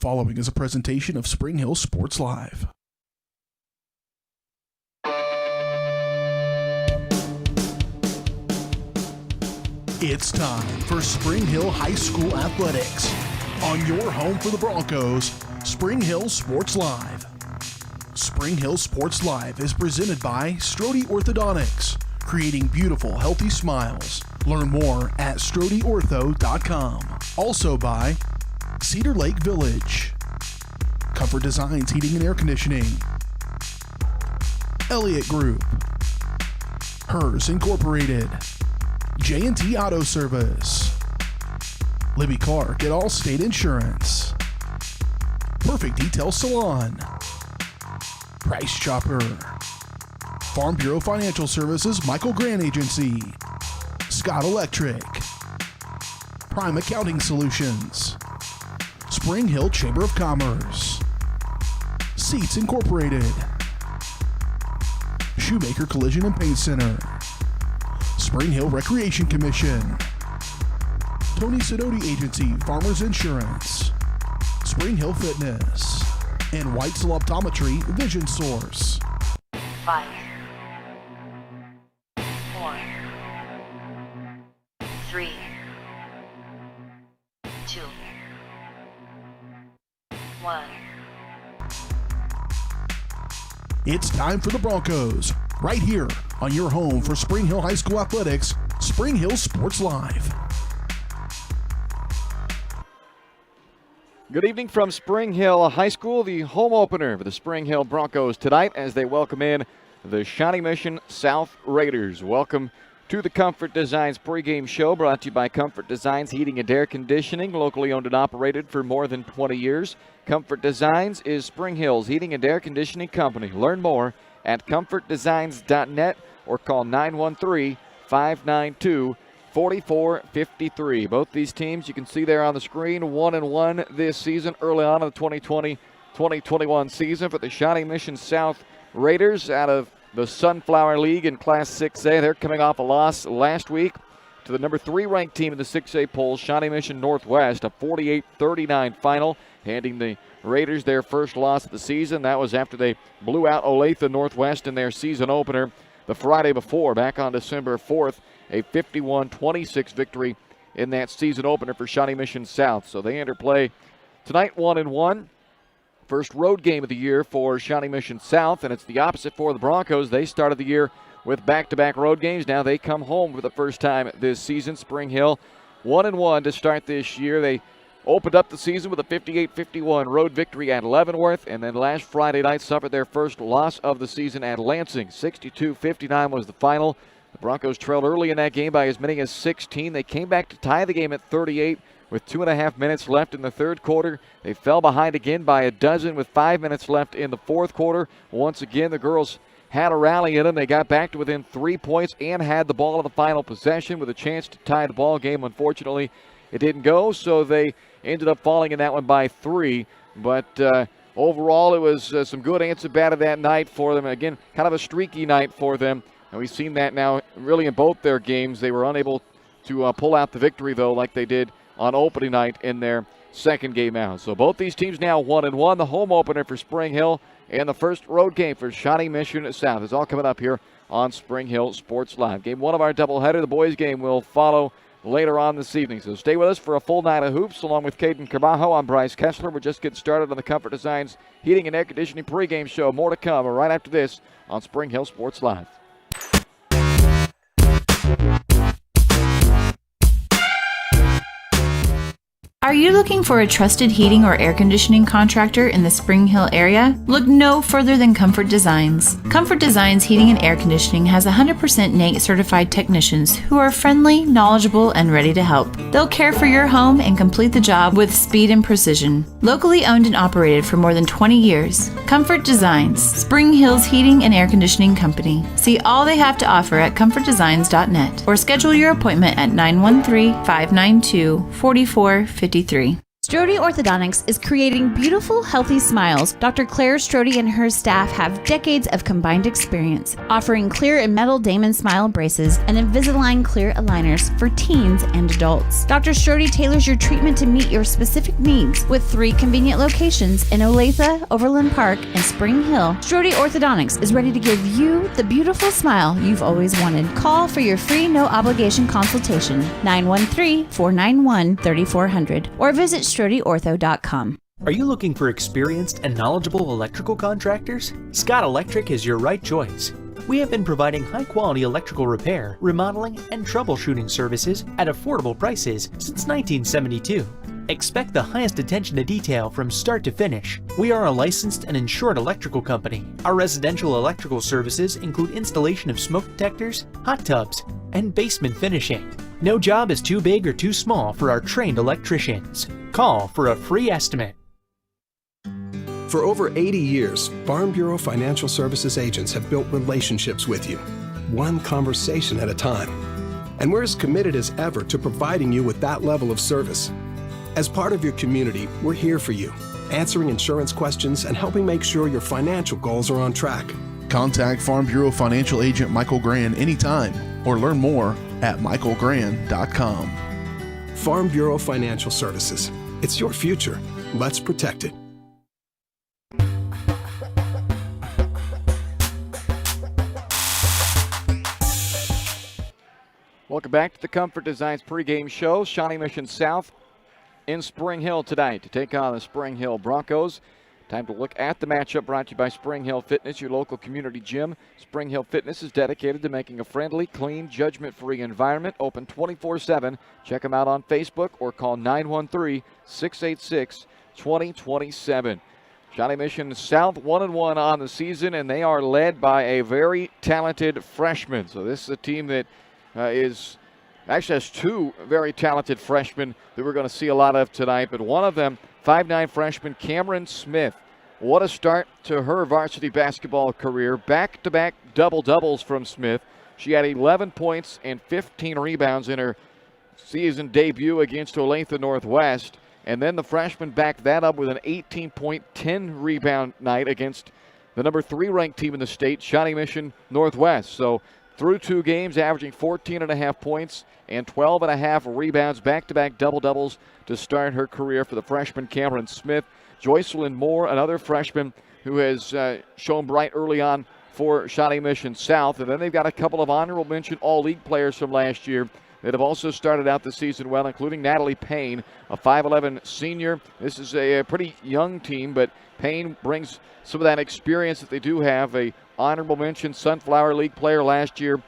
following is a presentation of Spring Hill Sports Live. It's time for Spring Hill High School Athletics. On your home for the Broncos, Spring Hill Sports Live. Spring Hill Sports Live is presented by Strode Orthodontics, creating beautiful, healthy smiles. Learn more at StrodeOrtho.com. Also by Cedar Lake Village, Comfort Designs Heating and Air Conditioning, Elliott Group, Hers Incorporated, J&T Auto Service, Libby Clark at Allstate Insurance, Perfect Detail Salon, Price Chopper, Farm Bureau Financial Services Michael Grant Agency, Scott Electric, Prime Accounting Solutions, Spring Hill Chamber of Commerce, Seats Incorporated, Shoemaker Collision and Paint Center, Spring Hill Recreation Commission, Tony Sidoti Agency Farmers Insurance, Spring Hill Fitness, and Whitesell Optometry Vision Source. 5, 4, 3, 2, 1. It's time for the Broncos, right here on your home for Spring Hill High School Athletics, Spring Hill Sports Live. Good evening from Spring Hill High School, the home opener for the Spring Hill Broncos tonight as they welcome in the Shawnee Mission South Raiders. Welcome to the Comfort Designs pregame show, brought to you by Comfort Designs Heating and Air Conditioning, locally owned and operated for more than 20 years. Comfort Designs is Spring Hill's heating and air conditioning company. Learn more at comfortdesigns.net or call 913-592-4453. Both these teams you can see there on the screen, 1-1 this season, early on in the 2020-2021 season for the Shawnee Mission South Raiders out of the Sunflower League in Class 6A. They're coming off a loss last week to the number 3 ranked team in the 6A poll, Shawnee Mission Northwest, a 48-39 final, handing the Raiders their first loss of the season. That was after they blew out Olathe Northwest in their season opener the Friday before, back on December 4th, a 51-26 victory in that season opener for Shawnee Mission South. So they enter play tonight 1-1. First road game of the year for Shawnee Mission South, and it's the opposite for the Broncos. They started the year with back-to-back road games. Now they come home for the first time this season. Spring Hill 1-1 to start this year. They opened up the season with a 58-51 road victory at Leavenworth, and then last Friday night suffered their first loss of the season at Lansing. 62-59 was the final. The Broncos trailed early in that game by as many as 16. They came back to tie the game at 38 with 2.5 minutes left in the third quarter. They fell behind again by a dozen with 5 minutes left in the fourth quarter. Once again, the girls had a rally in them. They got back to within 3 points and had the ball in the final possession with a chance to tie the ball game. Unfortunately, it didn't go, so they ended up falling in that one by 3. But overall, it was some good answer batted that night for them. Again, kind of a streaky night for them. And we've seen that now really in both their games. They were unable to pull out the victory, though, like they did on opening night in their second game out. So both these teams now 1-1. The home opener for Spring Hill and the first road game for Shawnee Mission South. It's all coming up here on Spring Hill Sports Live. Game 1 of our doubleheader. The boys game will follow later on this evening. So stay with us for a full night of hoops. Along with Caden Carbajo, I'm Bryce Kessler. We're just getting started on the Comfort Designs Heating and Air Conditioning pregame show. More to come right after this on Spring Hill Sports Live. Are you looking for a trusted heating or air conditioning contractor in the Spring Hill area? Look no further than Comfort Designs. Comfort Designs Heating and Air Conditioning has 100% NATE certified technicians who are friendly, knowledgeable, and ready to help. They'll care for your home and complete the job with speed and precision. Locally owned and operated for more than 20 years, Comfort Designs, Spring Hill's heating and air conditioning company. See all they have to offer at comfortdesigns.net or schedule your appointment at 913-592-4453. Strode Orthodontics is creating beautiful, healthy smiles. Dr. Claire Strode and her staff have decades of combined experience, offering clear and metal Damon Smile braces and Invisalign clear aligners for teens and adults. Dr. Strode tailors your treatment to meet your specific needs with 3 convenient locations in Olathe, Overland Park, and Spring Hill. Strode Orthodontics is ready to give you the beautiful smile you've always wanted. Call for your free no-obligation consultation, 913-491-3400, or visit StrodeOrtho.com. Are you looking for experienced and knowledgeable electrical contractors? Scott Electric is your right choice. We have been providing high-quality electrical repair, remodeling, and troubleshooting services at affordable prices since 1972. Expect the highest attention to detail from start to finish. We are a licensed and insured electrical company. Our residential electrical services include installation of smoke detectors, hot tubs, and basement finishing. No job is too big or too small for our trained electricians. Call for a free estimate. For over 80 years, Farm Bureau Financial Services agents have built relationships with you, one conversation at a time. And we're as committed as ever to providing you with that level of service. As part of your community, we're here for you, answering insurance questions and helping make sure your financial goals are on track. Contact Farm Bureau Financial Agent Michael Grand anytime or learn more at michaelgrand.com. Farm Bureau Financial Services. It's your future. Let's protect it. Welcome back to the Comfort Designs pregame show. Shawnee Mission South in Spring Hill tonight to take on the Spring Hill Broncos. Time to look at the matchup, brought to you by Spring Hill Fitness, your local community gym. Spring Hill Fitness is dedicated to making a friendly, clean, judgment-free environment, open 24/7. Check them out on Facebook or call 913-686-2027. Shawnee Mission South 1-1 on the season, and they are led by a very talented freshman. So this is a team that actually has 2 very talented freshmen that we're going to see a lot of tonight, but one of them, 5'9" freshman Cameron Smith. What a start to her varsity basketball career. Back-to-back double-doubles from Smith. She had 11 points and 15 rebounds in her season debut against Olathe Northwest. And then the freshman backed that up with an 18-point, 10-rebound night against the number 3 ranked team in the state, Shawnee Mission Northwest. So through 2 games, averaging 14.5 points and 12.5 rebounds, back-to-back double-doubles to start her career for the freshman Cameron Smith. Joycelyn Moore, another freshman who has shown bright early on for Shawnee Mission South. And then they've got a couple of honorable mention all-league players from last year that have also started out the season well, including Natalie Payne, a 5'11 senior. This is a pretty young team, but Payne brings some of that experience that they do have. A honorable mention Sunflower League player last year,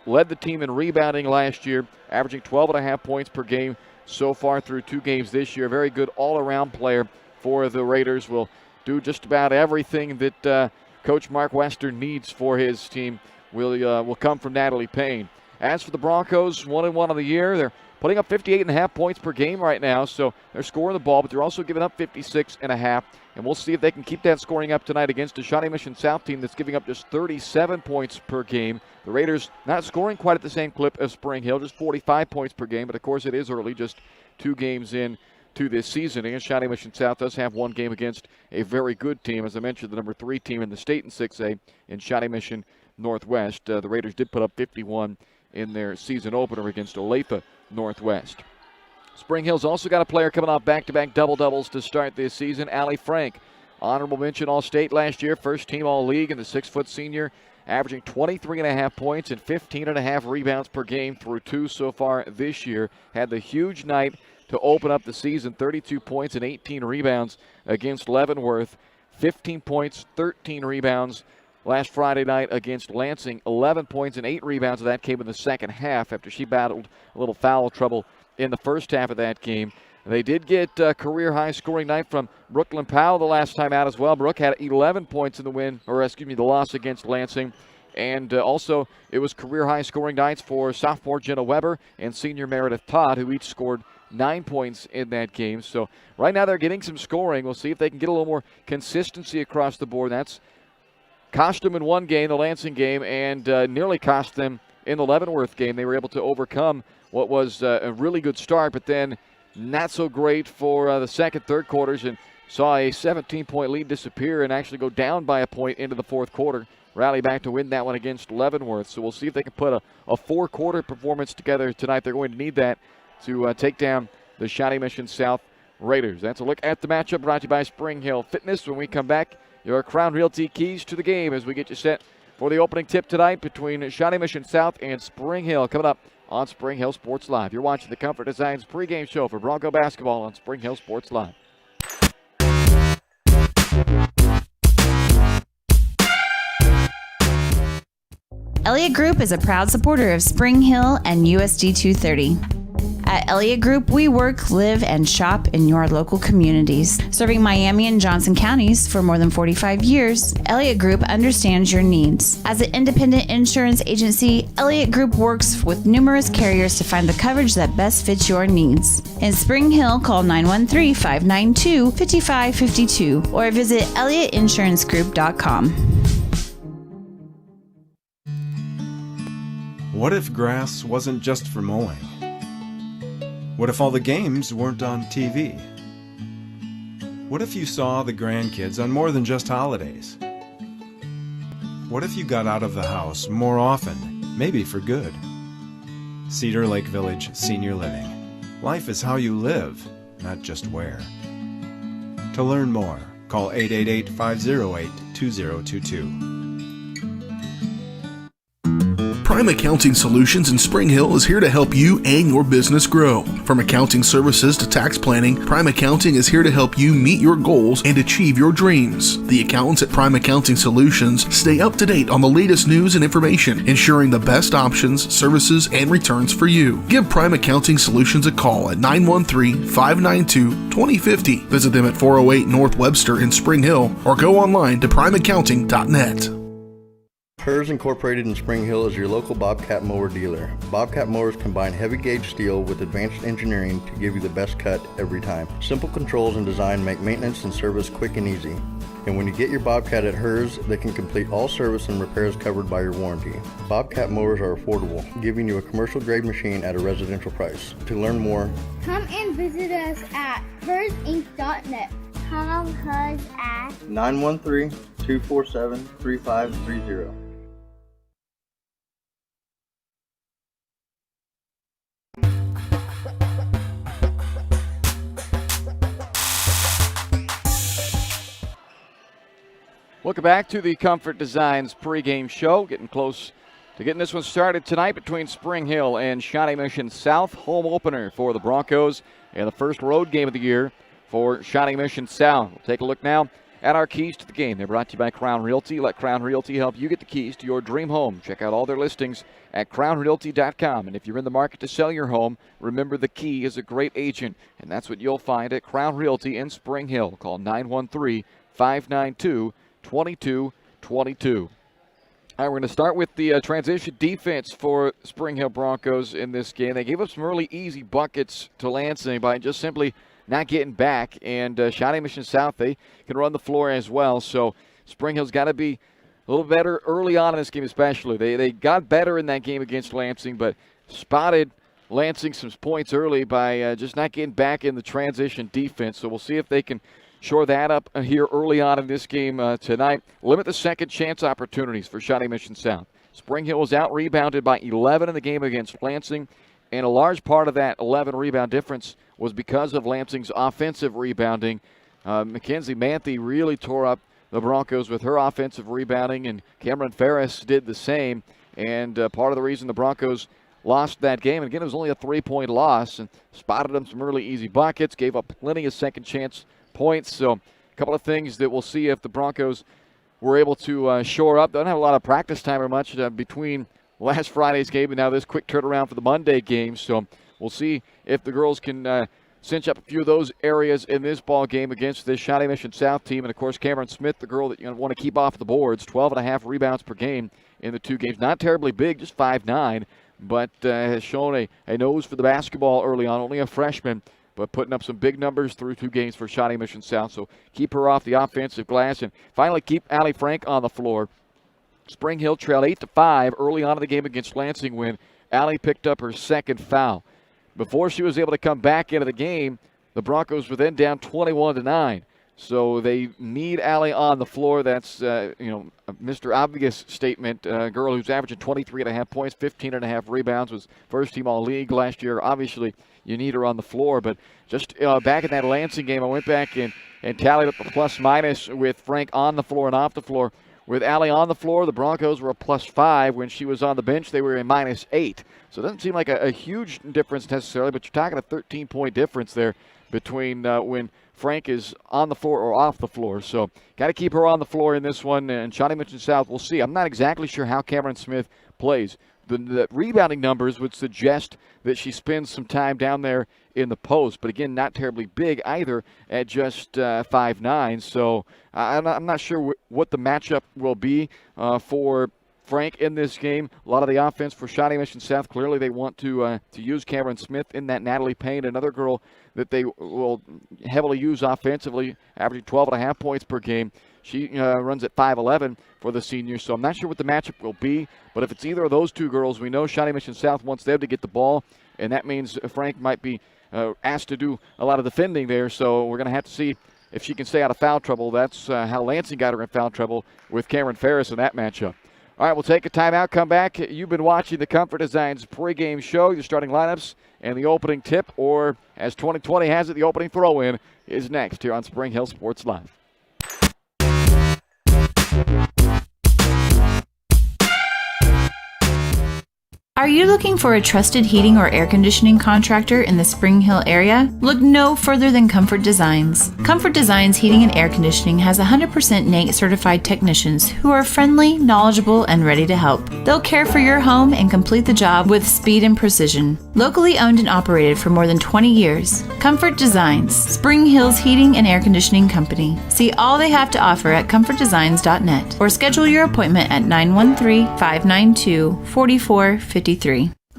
led the team in rebounding last year, averaging 12.5 points per game so far through 2 games this year. Very good all-around player for the Raiders. Will do just about everything that Coach Mark Wester needs for his team will come from Natalie Payne. As for the Broncos, 1-1 of the year, they're putting up 58.5 points per game right now, so they're scoring the ball, but they're also giving up 56.5. And we'll see if they can keep that scoring up tonight against a Shawnee Mission South team that's giving up just 37 points per game. The Raiders not scoring quite at the same clip as Spring Hill, just 45 points per game, but of course it is early, just 2 games in to this season. And Shawnee Mission South does have 1 game against a very good team. As I mentioned, the number 3 team in the state in 6A in Shawnee Mission Northwest. The Raiders did put up 51 in their season opener against Olathe Northwest. Spring Hill's also got a player coming off back-to-back double-doubles to start this season, Allie Frank. Honorable mention All-State last year, first team All-League, and the 6-foot senior, averaging 23.5 points and 15.5 rebounds per game through 2 so far this year. Had the huge night to open up the season, 32 points and 18 rebounds against Leavenworth. 15 points, 13 rebounds last Friday night against Lansing. 11 points and 8 rebounds of that came in the second half after she battled a little foul trouble in the first half of that game. They did get a career-high scoring night from Brooklyn Powell the last time out as well. Brooke had 11 points in the loss against Lansing. And also, it was career-high scoring nights for sophomore Jenna Weber and senior Meredith Todd, who each scored 9 points in that game. So right now they're getting some scoring. We'll see if they can get a little more consistency across the board. That's cost them in one game, the Lansing game, and nearly cost them in the Leavenworth game. They were able to overcome what was a really good start, but then not so great for the second, third quarters, and saw a 17-point lead disappear and actually go down by a point into the fourth quarter. Rally back to win that one against Leavenworth. So we'll see if they can put a four-quarter performance together tonight. They're going to need that to take down the Shawnee Mission South Raiders. That's a look at the matchup brought to you by Spring Hill Fitness. When we come back, your Crown Realty keys to the game as we get you set for the opening tip tonight between Shawnee Mission South and Spring Hill coming up on Spring Hill Sports Live. You're watching the Comfort Designs pregame show for Bronco basketball on Spring Hill Sports Live. Elliott Group is a proud supporter of Spring Hill and USD 230. At Elliott Group, we work, live, and shop in your local communities. Serving Miami and Johnson counties for more than 45 years, Elliott Group understands your needs. As an independent insurance agency, Elliott Group works with numerous carriers to find the coverage that best fits your needs. In Spring Hill, call 913-592-5552 or visit ElliottInsuranceGroup.com. What if grass wasn't just for mowing? What if all the games weren't on TV? What if you saw the grandkids on more than just holidays? What if you got out of the house more often, maybe for good? Cedar Lake Village Senior Living. Life is how you live, not just where. To learn more, call 888-508-2022. Prime Accounting Solutions in Spring Hill is here to help you and your business grow. From accounting services to tax planning, Prime Accounting is here to help you meet your goals and achieve your dreams. The accountants at Prime Accounting Solutions stay up to date on the latest news and information, ensuring the best options, services, and returns for you. Give Prime Accounting Solutions a call at 913-592-2050. Visit them at 408 North Webster in Spring Hill or go online to primeaccounting.net. Hers Incorporated in Spring Hill is your local Bobcat mower dealer. Bobcat mowers combine heavy gauge steel with advanced engineering to give you the best cut every time. Simple controls and design make maintenance and service quick and easy. And when you get your Bobcat at Hers, they can complete all service and repairs covered by your warranty. Bobcat mowers are affordable, giving you a commercial grade machine at a residential price. To learn more, come and visit us at hersinc.net. Call Hers at 913-247-3530. Welcome back to the Comfort Designs pregame show. Getting close to getting this one started tonight between Spring Hill and Shawnee Mission South. Home opener for the Broncos and the first road game of the year for Shawnee Mission South. We'll take a look now at our keys to the game. They're brought to you by Crown Realty. Let Crown Realty help you get the keys to your dream home. Check out all their listings at crownrealty.com. And if you're in the market to sell your home, remember the key is a great agent, and that's what you'll find at Crown Realty in Spring Hill. Call 913-592-2222. All right, we're going to start with the transition defense for Spring Hill Broncos in this game. They gave up some really easy buckets to Lansing by just simply not getting back. And Shawnee Mission South, they can run the floor as well. So Spring Hill's got to be a little better early on in this game especially. They got better in that game against Lansing, but spotted Lansing some points early by just not getting back in the transition defense. So we'll see if they can shore that up here early on in this game tonight. Limit the second chance opportunities for Shawnee Mission South. Spring Hill was out-rebounded by 11 in the game against Lansing, and a large part of that 11 rebound difference was because of Lansing's offensive rebounding. Mackenzie Manthe really tore up the Broncos with her offensive rebounding, and Cameron Ferris did the same. And part of the reason the Broncos lost that game, and again, it was only a 3-point loss, and spotted them some really easy buckets, gave up plenty of second chance points. So a couple of things that we'll see if the Broncos were able to shore up. They don't have a lot of practice time or much between last Friday's game and now this quick turnaround for the Monday game. So we'll see if the girls can cinch up a few of those areas in this ball game against this Shawnee Mission South team. And, of course, Cameron Smith, the girl that you want to keep off the boards, 12.5 rebounds per game in the two games. Not terribly big, just 5'9", but has shown a nose for the basketball early on. Only a freshman, but putting up some big numbers through two games for Shawnee Mission South. So keep her off the offensive glass. And finally, keep Allie Frank on the floor. Spring Hill trailed 8-5 early on in the game against Lansing when Allie picked up her second foul. before she was able to come back into the game, the Broncos were then down 21-9. So they need Allie on the floor. That's, Mr. Obvious statement. A girl who's averaging 23.5 points, 15.5 rebounds, was first team all-league last year. Obviously, you need her on the floor. But just back in that Lansing game, I went back and tallied up the plus-minus with Frank on the floor and off the floor. With Allie on the floor, the Broncos were a +5. When she was on the bench, they were a -8. So it doesn't seem like a huge difference necessarily, but you're talking a 13-point difference there between when Frank is on the floor or off the floor. So got to keep her on the floor in this one. And Shawnee Mission South, we'll see. I'm not exactly sure how Cameron Smith plays. The rebounding numbers would suggest that she spends some time down there in the post, but again, not terribly big either at just 5'9". So I'm not sure what the matchup will be for Frank in this game. A lot of the offense for Shawnee Mission South. Clearly, they want to use Cameron Smith in that. Natalie Payne, another girl that they will heavily use offensively, averaging 12.5 points per game. She runs at 5'11" for the senior, so I'm not sure what the matchup will be. But if it's either of those two girls, we know Shawnee Mission South wants them to get the ball, and that means Frank might be asked to do a lot of defending there. So we're going to have to see if she can stay out of foul trouble. That's how Lansing got her in foul trouble with Cameron Ferris in that matchup. All right, we'll take a timeout, come back. You've been watching the Comfort Designs pregame show, your starting lineups and the opening tip, or as 2020 has it, the opening throw-in is next here on Spring Hill Sports Live. Are you looking for a trusted heating or air conditioning contractor in the Spring Hill area? Look no further than Comfort Designs. Comfort Designs Heating and Air Conditioning has 100% NATE certified technicians who are friendly, knowledgeable, and ready to help. They'll care for your home and complete the job with speed and precision. Locally owned and operated for more than 20 years, Comfort Designs, Spring Hill's heating and air conditioning company. See all they have to offer at comfortdesigns.net or schedule your appointment at 913-592-4453.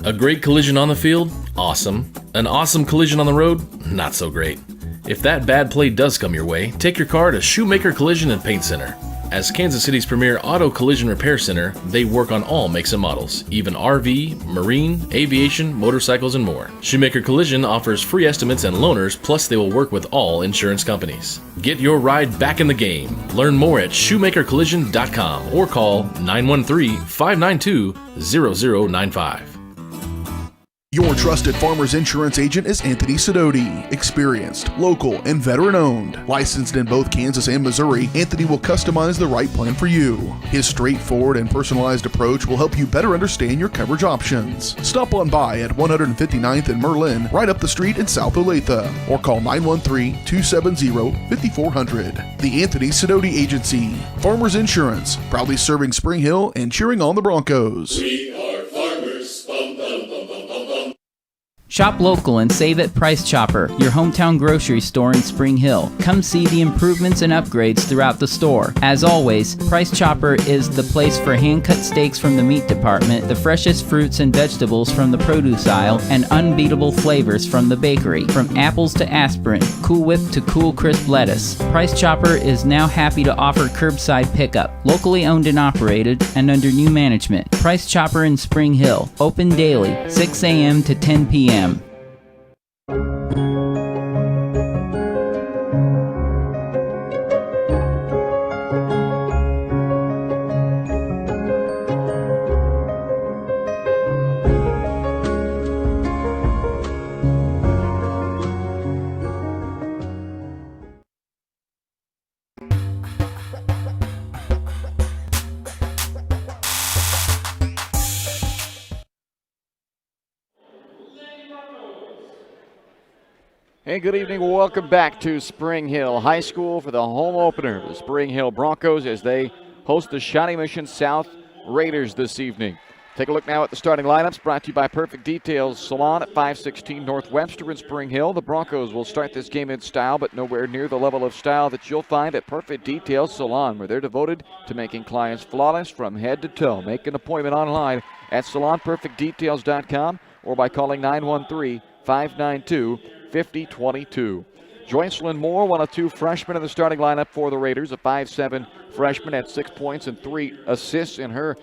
A great collision on the field? Awesome. An awesome collision on the road? Not so great. If that bad play does come your way, take your car to Shoemaker Collision and Paint Center. As Kansas City's premier auto collision repair center, they work on all makes and models, even RV, marine, aviation, motorcycles, and more. Shoemaker Collision offers free estimates and loaners, plus they will work with all insurance companies. Get your ride back in the game. Learn more at shoemakercollision.com or call 913-592-0095. Your trusted Farmers Insurance agent is Anthony Sidoti. Experienced, local, and veteran-owned. Licensed in both Kansas and Missouri, Anthony will customize the right plan for you. His straightforward and personalized approach will help you better understand your coverage options. Stop on by at 159th and Merlin, right up the street in South Olathe, or call 913-270-5400. The Anthony Sidoti Agency. Farmers Insurance, proudly serving Spring Hill and cheering on the Broncos. We are farmers. Bum, bum, bum, bum, bum, bum. Shop local and save at Price Chopper, your hometown grocery store in Spring Hill. Come see the improvements and upgrades throughout the store. As always, Price Chopper is the place for hand-cut steaks from the meat department, the freshest fruits and vegetables from the produce aisle, and unbeatable flavors from the bakery. From apples to aspirin, Cool Whip to Cool Crisp lettuce. Price Chopper is now happy to offer curbside pickup, locally owned and operated, and under new management. Price Chopper in Spring Hill, open daily, 6 a.m. to 10 p.m. Hey, good evening. Welcome back to Spring Hill High School for the home opener. The Spring Hill Broncos as they host the Shawnee Mission South Raiders this evening. Take a look now at the starting lineups brought to you by Perfect Details Salon at 516 North Webster in Spring Hill. The Broncos will start this game in style, but nowhere near the level of style that you'll find at Perfect Details Salon, where they're devoted to making clients flawless from head to toe. Make an appointment online at salonperfectdetails.com or by calling 913-592-5022. Joycelyn Moore, one of two freshmen in the starting lineup for the Raiders, a 5'7" freshman, had 6 points and 3 assists in her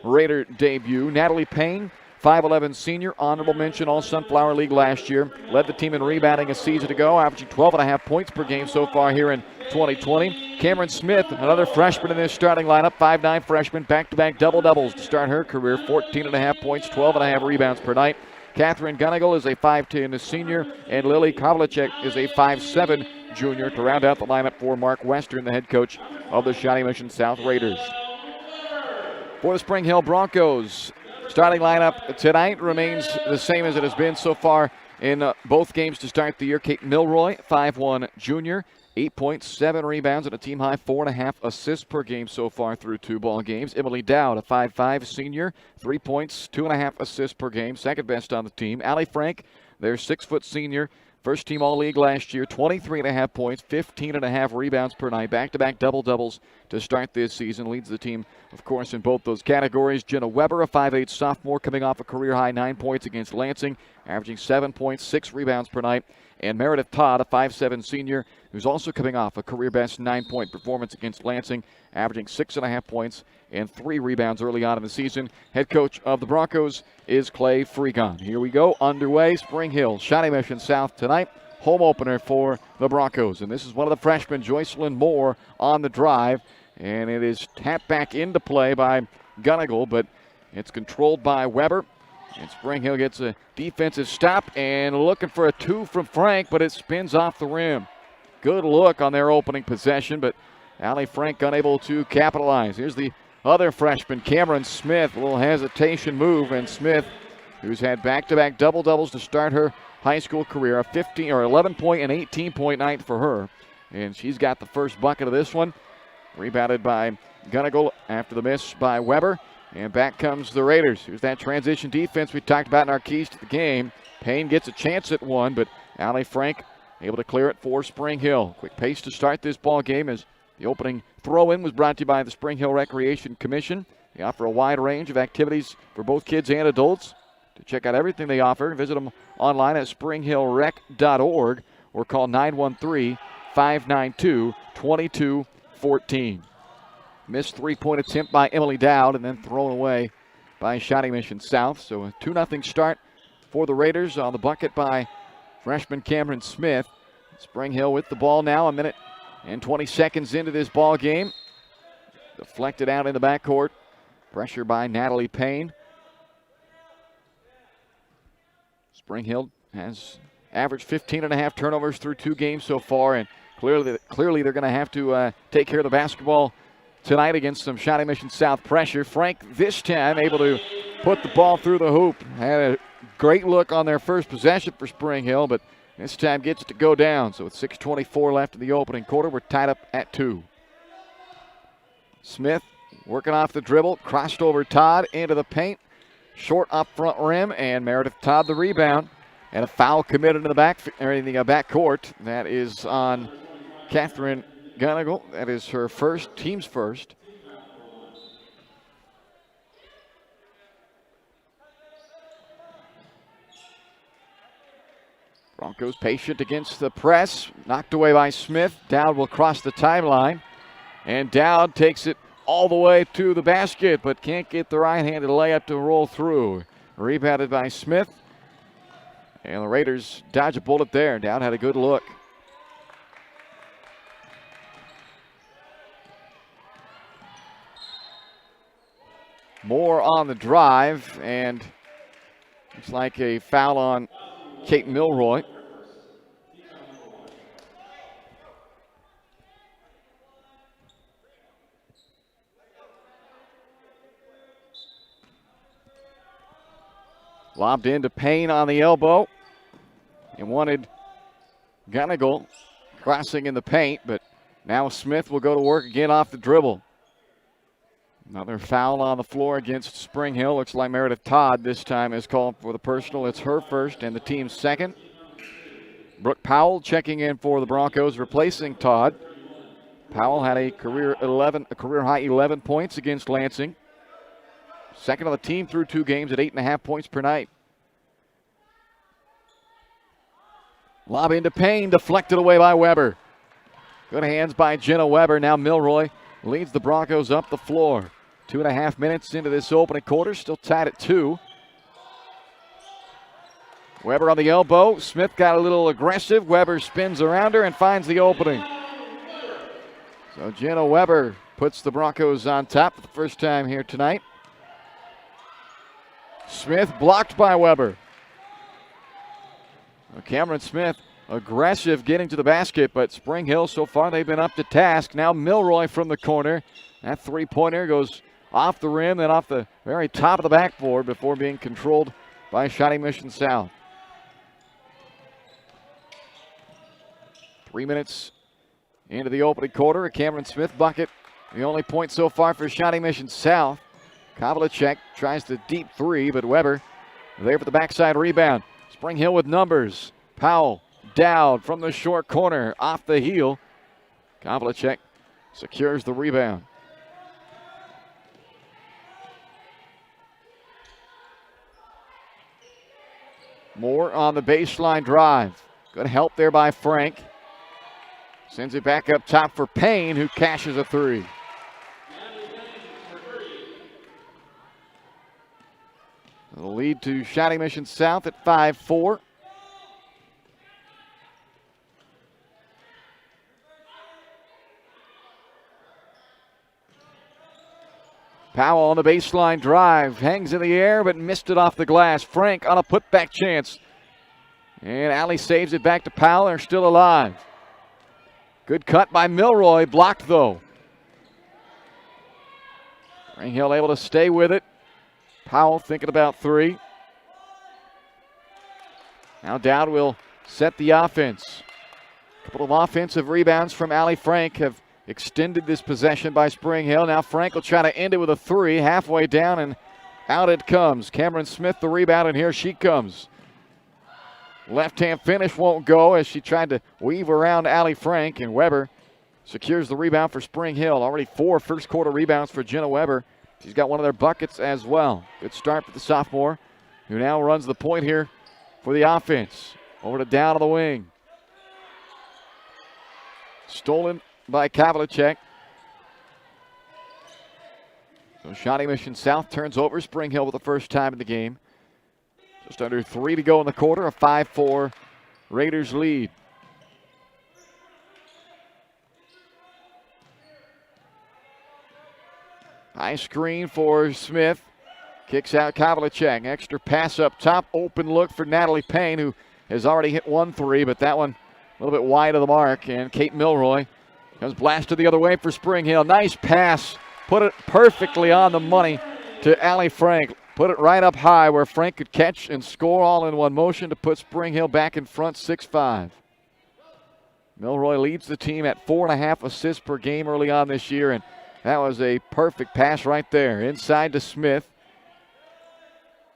Raider debut. Natalie Payne, 5'11 senior, honorable mention All Sunflower League last year. Led the team in rebounding a season ago, averaging 12.5 points per game so far here in 2020. Cameron Smith, another freshman in this starting lineup, 5'9 freshman, back-to-back double-doubles to start her career, 14.5 points, 12.5 rebounds per night. Catherine Gunnagle is a 5'10 senior, and Lily Kovlicek is a 5'7 junior to round out the lineup for Mark Western, the head coach of the Shawnee Mission South Raiders. For the Spring Hill Broncos, starting lineup tonight remains the same as it has been so far in both games to start the year. Kate Milroy, 5'1 junior, 8 points, 7 rebounds, and a team high 4.5 assists per game so far through 2 ball games. Emily Dowd, a 5'5 senior, 3 points, 2.5 assists per game, second best on the team. Allie Frank, their 6-foot senior, first team All-League last year, 23.5 points, 15.5 rebounds per night, back-to-back double-doubles to start this season. Leads the team, of course, in both those categories. Jenna Weber, a 5'8 sophomore, coming off a career-high 9 points against Lansing, averaging 7 points, 6 rebounds per night. And Meredith Todd, a 5'7 senior, who's also coming off a career-best 9-point performance against Lansing, averaging 6.5 points and 3 rebounds early on in the season. Head coach of the Broncos is Clay Freegon. Here we go, underway. Spring Hill, Shawnee Mission South tonight. Home opener for the Broncos. And this is one of the freshmen, Joycelyn Moore, on the drive. And it is tapped back into play by Gunnagle, but it's controlled by Weber. And Spring Hill gets a defensive stop and looking for a 2 from Frank, but it spins off the rim. Good look on their opening possession, but Allie Frank unable to capitalize. Here's the other freshman, Cameron Smith. A little hesitation move, and Smith, who's had back-to-back double-doubles to start her high school career, a 11-point and 18-point night for her. And she's got the first bucket of this one. Rebounded by Gunnagle after the miss by Weber. And back comes the Raiders. Here's that transition defense we talked about in our keys to the game. Payne gets a chance at one, but Allie Frank able to clear it for Spring Hill. Quick pace to start this ball game as the opening throw-in was brought to you by the Spring Hill Recreation Commission. They offer a wide range of activities for both kids and adults. To check out everything they offer, visit them online at springhillrec.org or call 913-592-2214. Missed 3-point attempt by Emily Dowd and then thrown away by Shawnee Mission South. So a 2-0 start for the Raiders on the bucket by freshman Cameron Smith. Spring Hill with the ball now, a minute and 20 seconds into this ball game. Deflected out in the backcourt. Pressure by Natalie Payne. Spring Hill has averaged 15.5 turnovers through 2 games so far, and clearly they're going to have to take care of the basketball tonight against some Shawnee Mission South pressure. Frank this time able to put the ball through the hoop. Had a great look on their first possession for Spring Hill, but this time gets it to go down. So with 6:24 left in the opening quarter, we're tied up at 2. Smith working off the dribble, crossed over Todd into the paint. Short up front rim, and Meredith Todd the rebound. And a foul committed in the backcourt. That is on Catherine Gunnagle. That is her first, team's first. Broncos patient against the press. Knocked away by Smith. Dowd will cross the timeline. And Dowd takes it all the way to the basket, but can't get the right-handed layup to roll through. Rebounded by Smith. And the Raiders dodge a bullet there. Dowd had a good look. Moore on the drive, and looks like a foul on Kate Milroy. Lobbed into Payne on the elbow. And wanted Gunnagle crossing in the paint, but now Smith will go to work again off the dribble. Another foul on the floor against Spring Hill. Looks like Meredith Todd this time is called for the personal. It's her first and the team's second. Brooke Powell checking in for the Broncos, replacing Todd. Powell had a career high 11 points against Lansing. Second on the team through 2 games at 8.5 points per night. Lob into Payne, deflected away by Weber. Good hands by Jenna Weber. Now Milroy leads the Broncos up the floor. 2.5 minutes into this opening quarter, still tied at 2. Weber on the elbow. Smith got a little aggressive. Weber spins around her and finds the opening. So Jenna Weber puts the Broncos on top for the first time here tonight. Smith blocked by Weber. Cameron Smith aggressive getting to the basket, but Spring Hill so far they've been up to task. Now Milroy from the corner. That three-pointer goes off the rim and off the very top of the backboard before being controlled by Shawnee Mission South. 3 minutes into the opening quarter. A Cameron Smith bucket. The only point so far for Shawnee Mission South. Kavlicek tries the deep three, but Weber there for the backside rebound. Spring Hill with numbers. Powell, Dowd from the short corner, off the heel. Kavlicek secures the rebound. Moore on the baseline drive. Good help there by Frank. Sends it back up top for Payne, who cashes a three. The lead to Shawnee Mission South at 5-4. Powell on the baseline drive. Hangs in the air, but missed it off the glass. Frank on a putback chance. And Alley saves it back to Powell. They're still alive. Good cut by Milroy. Blocked, though. Spring Hill able to stay with it. Powell thinking about three. Now Dowd will set the offense. A couple of offensive rebounds from Allie Frank have extended this possession by Spring Hill. Now Frank will try to end it with a three. Halfway down and out it comes. Cameron Smith the rebound, and here she comes. Left-hand finish won't go as she tried to weave around Allie Frank, and Weber secures the rebound for Spring Hill. Already 4 first-quarter rebounds for Jenna Weber. She's got one of their buckets as well. Good start for the sophomore, who now runs the point here for the offense. Over to down on the wing. Stolen by Kavlicek. So Shawnee Mission South turns over Spring Hill for the first time in the game. Just under 3 to go in the quarter, a 5-4 Raiders lead. High screen for Smith. Kicks out Kavlicek. Extra pass up top. Open look for Natalie Payne, who has already hit 1 3, but that one a little bit wide of the mark. And Kate Milroy comes blasted the other way for Spring Hill. Nice pass. Put it perfectly on the money to Allie Frank. Put it right up high where Frank could catch and score all in one motion to put Spring Hill back in front 6-5. Milroy leads the team at 4.5 assists per game early on this year, and that was a perfect pass right there. Inside to Smith.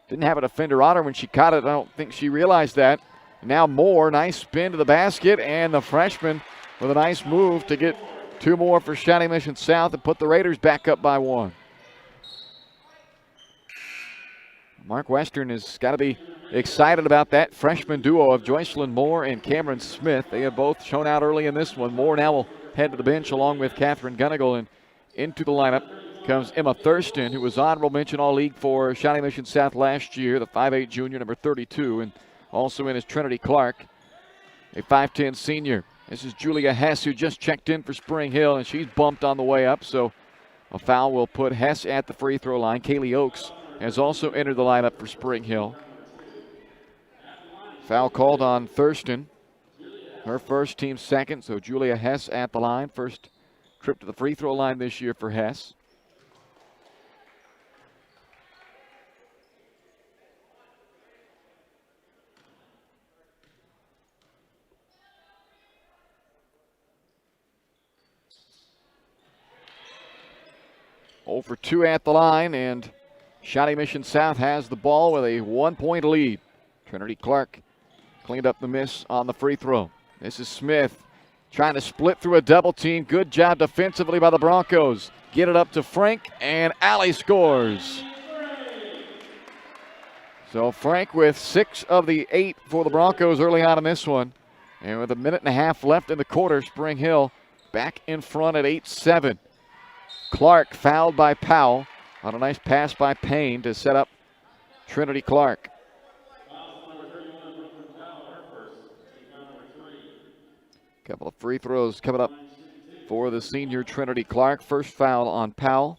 Didn't have a defender on her when she caught it. I don't think she realized that. Now Moore, nice spin to the basket, and the freshman with a nice move to get 2 more for Shawnee Mission South and put the Raiders back up by 1. Mark Western has got to be excited about that freshman duo of Joycelyn Moore and Cameron Smith. They have both shown out early in this one. Moore now will head to the bench along with Catherine Gunnigal, and into the lineup comes Emma Thurston, who was honorable mention All-League for Shawnee Mission South last year, the 5'8 junior, number 32, and also in is Trinity Clark, a 5'10 senior. This is Julia Hess, who just checked in for Spring Hill, and she's bumped on the way up, so a foul will put Hess at the free throw line. Kaylee Oakes has also entered the lineup for Spring Hill. Foul called on Thurston. Her first, team second, so Julia Hess at the line. First trip to the free throw line this year for Hess. Over 2 at the line, and Shawnee Mission South has the ball with a 1-point lead. Trinity Clark cleaned up the miss on the free throw. This is Smith trying to split through a double team. Good job defensively by the Broncos. Get it up to Frank, and Allie scores. So Frank with 6 of the 8 for the Broncos early on in this one. And with a minute and a half left in the quarter, Spring Hill back in front at 8-7. Clark fouled by Powell on a nice pass by Payne to set up Trinity Clark. Couple of free throws coming up for the senior Trinity Clark. First foul on Powell.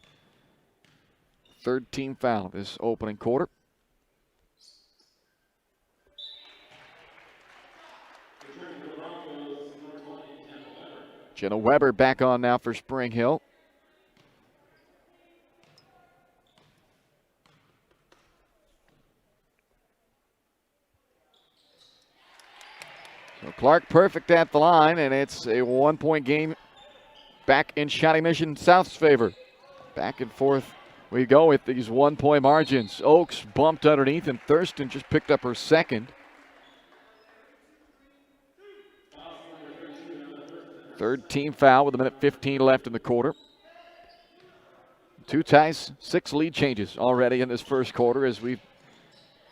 Third team foul this opening quarter. Jenna Weber back on now for Spring Hill. So Clark perfect at the line, and it's a 1-point game back in Shawnee Mission South's favor. Back and forth we go with these 1-point margins. Oaks bumped underneath, and Thurston just picked up her second. Third team foul with 1:15 left in the quarter. Two ties, 6 lead changes already in this first quarter as we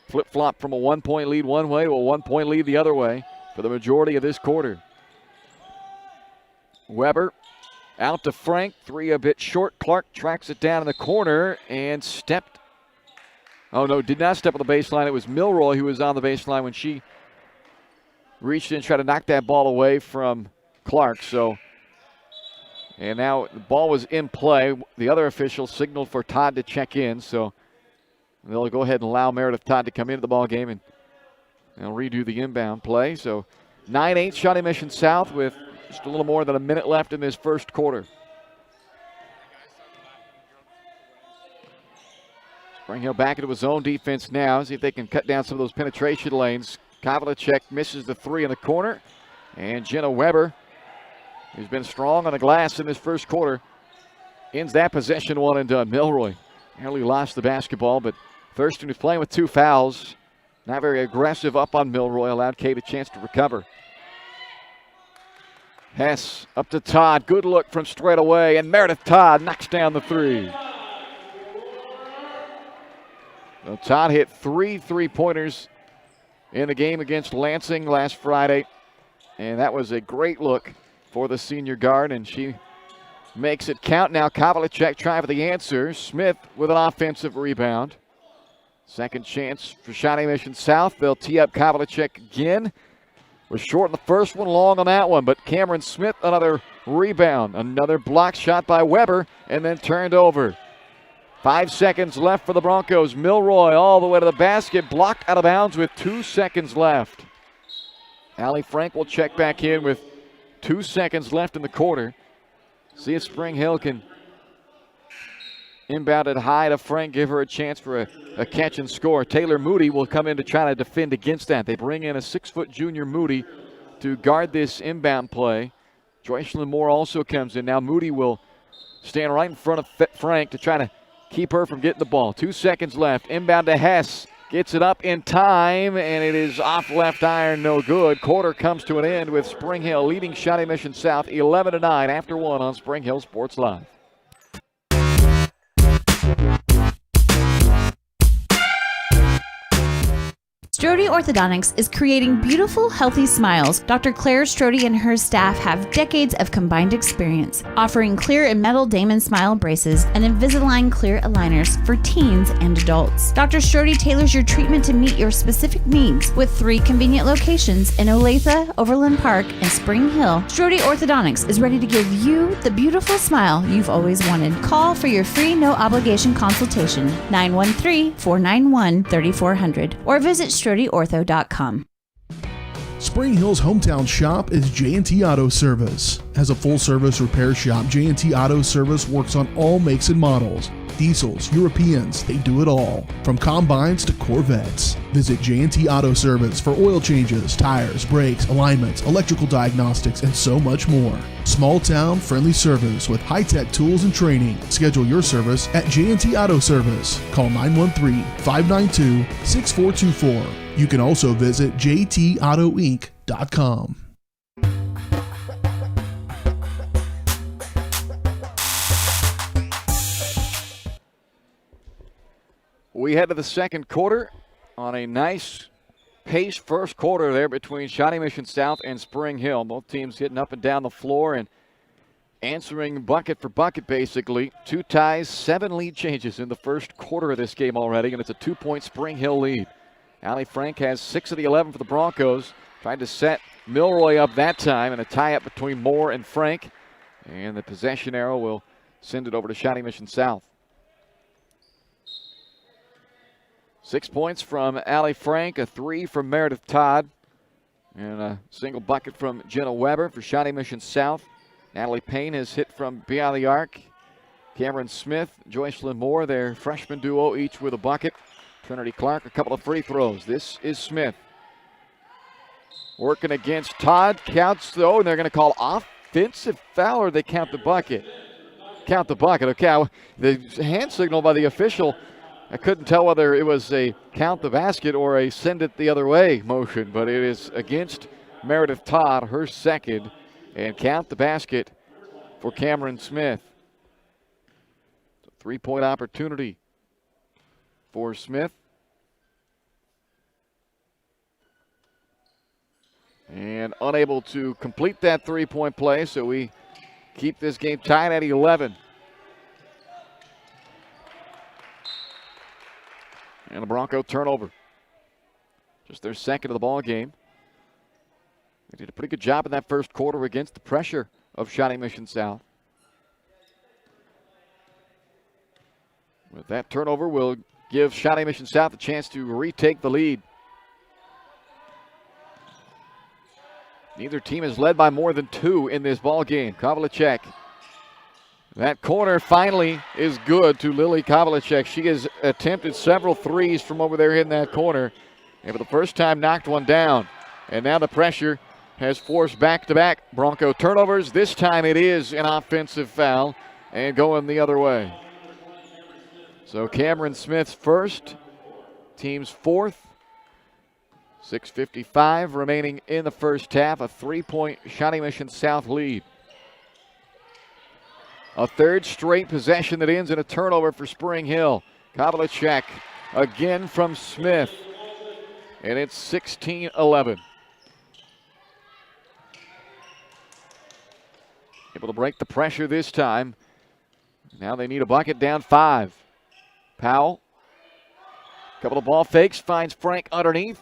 flip-flop from a 1-point lead one way to a 1-point lead the other way for the majority of this quarter. Weber out to Frank, 3 a bit short. Clark tracks it down in the corner and stepped. Oh no, did not step on the baseline. It was Milroy who was on the baseline when she reached in and tried to knock that ball away from Clark. And now the ball was in play. The other official signaled for Todd to check in, so they'll go ahead and allow Meredith Todd to come into the ball game and they'll redo the inbound play. So 9-8 Shawnee Mission South with just a little more than a minute left in this first quarter. Spring Hill back into his own defense now. See if they can cut down some of those penetration lanes. Kavlicek misses the 3 in the corner. And Jenna Weber, who's been strong on the glass in this first quarter, ends that possession one and done. Milroy nearly lost the basketball, but Thurston, who's playing with 2 fouls, not very aggressive up on Milroy, allowed Kate a chance to recover. Hess up to Todd. Good look from straight away, and Meredith Todd knocks down the 3. So Todd hit 3 3-pointers in the game against Lansing last Friday, and that was a great look for the senior guard, and she makes it count. Now Kavlicek trying for the answer. Smith with an offensive rebound. Second chance for Shawnee Mission South. They'll tee up Kavlicek again. Was short in the first one, long on that one, but Cameron Smith, another rebound. Another block shot by Weber, and then turned over. 5 seconds left for the Broncos. Milroy all the way to the basket, blocked out of bounds with 2 seconds left. Allie Frank will check back in with 2 seconds left in the quarter. See if Spring Hill can inbound it high to Frank, give her a chance for a catch and score. Taylor Moody will come in to try to defend against that. They bring in a 6-foot junior Moody to guard this inbound play. Joycelyn Moore also comes in. Now Moody will stand right in front of Frank to try to keep her from getting the ball. 2 seconds left. Inbound to Hess. Gets it up in time, and it is off left iron, no good. Quarter comes to an end with Spring Hill leading Shawnee Mission South 11-9 after 1 on Spring Hill Sports Live. Strode Orthodontics is creating beautiful, healthy smiles. Dr. Claire Strode and her staff have decades of combined experience, offering clear and metal Damon Smile braces and Invisalign clear aligners for teens and adults. Dr. Strode tailors your treatment to meet your specific needs with 3 convenient locations in Olathe, Overland Park, and Spring Hill. Strode Orthodontics is ready to give you the beautiful smile you've always wanted. Call for your free no-obligation consultation, 913-491-3400, or visit StrodeOrtho.com. Spring Hill's hometown shop is J&T Auto Service. As a full-service repair shop, J&T Auto Service works on all makes and models. Diesels, Europeans, they do it all. From combines to Corvettes. Visit J&T Auto Service for oil changes, tires, brakes, alignments, electrical diagnostics, and so much more. Small town, friendly service with high-tech tools and training. Schedule your service at J&T Auto Service. Call 913-592-6424. You can also visit jtautoinc.com. We head to the second quarter on a nice pace first quarter there between Shawnee Mission South and Spring Hill. Both teams getting up and down the floor and answering bucket for bucket, basically. 2 ties, 7 lead changes in the first quarter of this game already, and it's a 2-point Spring Hill lead. Allie Frank has 6 of the 11 for the Broncos, trying to set Milroy up that time, and a tie-up between Moore and Frank. And the possession arrow will send it over to Shawnee Mission South. 6 points from Allie Frank, a 3 from Meredith Todd, and a single bucket from Jenna Weber for Shawnee Mission South. Natalie Payne has hit from beyond the arc. Cameron Smith, Joycelyn Moore, their freshman duo, each with a bucket. Trinity Clark, a couple of free throws. This is Smith. Working against Todd, counts though, and they're going to call offensive foul, or they count the bucket? Count the bucket, okay. The hand signal by the official, I couldn't tell whether it was a count the basket or a send it the other way motion, but it is against Meredith Todd, her second, and count the basket for Cameron Smith. It's a 3-point opportunity for Smith. And unable to complete that 3-point play, so we keep this game tied at 11. And a Bronco turnover. Just their second of the ball game. They did a pretty good job in that first quarter against the pressure of Shawnee Mission South. With that turnover, will give Shawnee Mission South a chance to retake the lead. Neither team has led by more than 2 in this ball game. Kavlicek. That corner finally is good to Lily Kavlicek. She has attempted several threes from over there in that corner, and for the first time knocked one down. And now the pressure has forced back-to-back Bronco turnovers. This time it is an offensive foul and going the other way. So Cameron Smith's first, team's fourth. 6:55 remaining in the first half. A 3-point Shawnee Mission South lead. A third straight possession that ends in a turnover for Spring Hill. Kavlicek again from Smith. And it's 16-11. Able to break the pressure this time. Now they need a bucket, down 5. Powell. Couple of ball fakes, finds Frank underneath.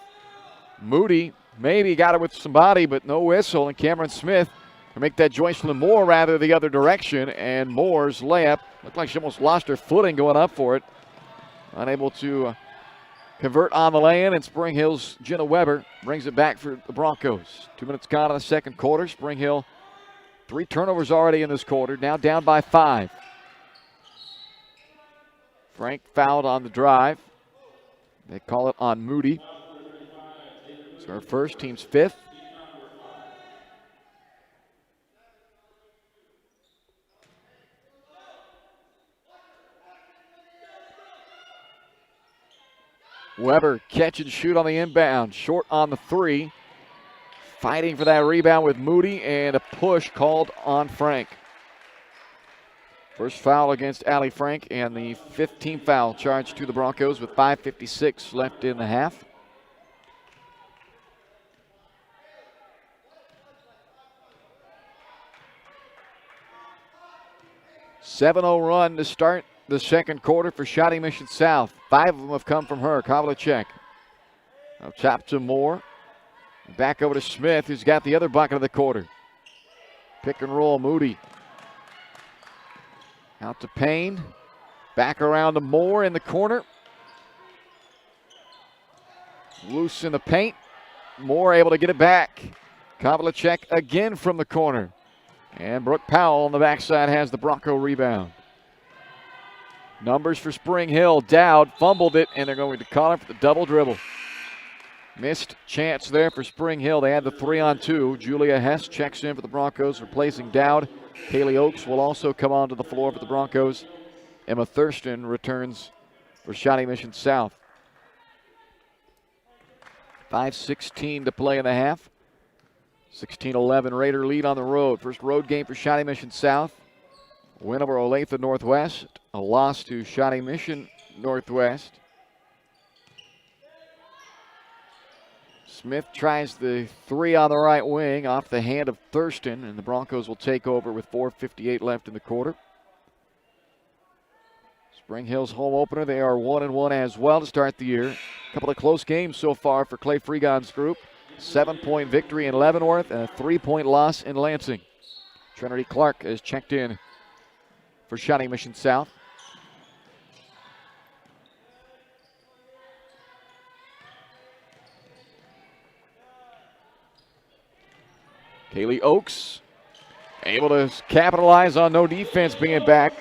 Moody maybe got it with somebody, but no whistle. And Cameron Smith will make that Joycelyn Moore rather the other direction. And Moore's layup looked like she almost lost her footing going up for it. Unable to convert on the lay-in, and Spring Hill's Jenna Weber brings it back for the Broncos. 2 minutes gone in the second quarter. Spring Hill, 3 turnovers already in this quarter, now down by 5. Frank fouled on the drive. They call it on Moody. It's our first, team's 5th. Weber catch and shoot on the inbound, short on the 3. Fighting for that rebound with Moody, and a push called on Frank. First foul against Allie Frank, and the 5th team foul charged to the Broncos with 5:56 left in the half. .70 run to start the second quarter for Shawnee Mission South. 5 of them have come from her, Kavlicek. Now top to Moore. Back over to Smith, who's got the other bucket of the quarter. Pick and roll, Moody. Out to Payne. Back around to Moore in the corner. Loose in the paint. Moore able to get it back. Kavlicek again from the corner. And Brooke Powell on the backside has the Bronco rebound. Numbers for Spring Hill. Dowd fumbled it, and they're going to call it for the double dribble. Missed chance there for Spring Hill. They had the 3-on-2. Julia Hess checks in for the Broncos, replacing Dowd. Kaylee Oakes will also come onto the floor for the Broncos. Emma Thurston returns for Shawnee Mission South. 5:16 to play in the half. 16-11 Raider lead on the road. First road game for Shawnee Mission South. Win over Olathe Northwest. A loss to Shawnee Mission Northwest. Smith tries the 3 on the right wing off the hand of Thurston, and the Broncos will take over with 4:58 left in the quarter. Spring Hill's home opener. They are 1-1 as well to start the year. A couple of close games so far for Clay Freegon's group. 7-point victory in Leavenworth and a 3-point loss in Lansing. Trinity Clark is checked in for Shawnee Mission South. Kaylee Oakes able to capitalize on no defense being back.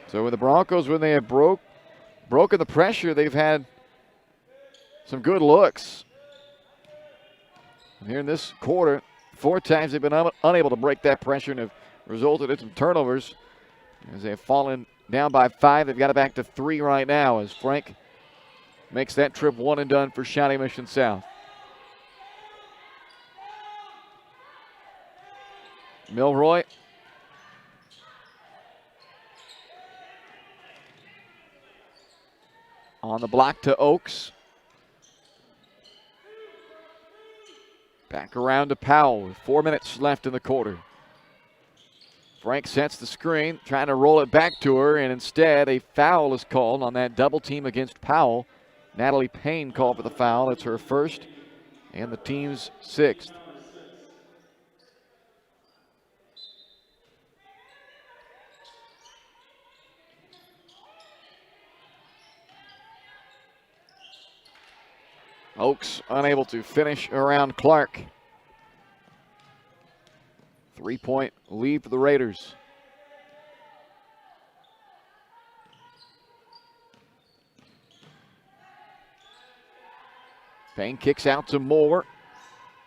So with the Broncos, when they have broken the pressure, they've had some good looks. And here in this quarter, 4 times they've been unable to break that pressure and have resulted in some turnovers. As they have fallen down by 5, they've got it back to 3 right now as Frank makes that trip one and done for Shawnee Mission South. Milroy. On the block to Oakes. Back around to Powell with 4 minutes left in the quarter. Frank sets the screen, trying to roll it back to her, and instead a foul is called on that double team against Powell. Natalie Payne called for the foul. It's her first and the team's 6th. Oakes unable to finish around Clark. 3-point lead for the Raiders. Payne kicks out to Moore.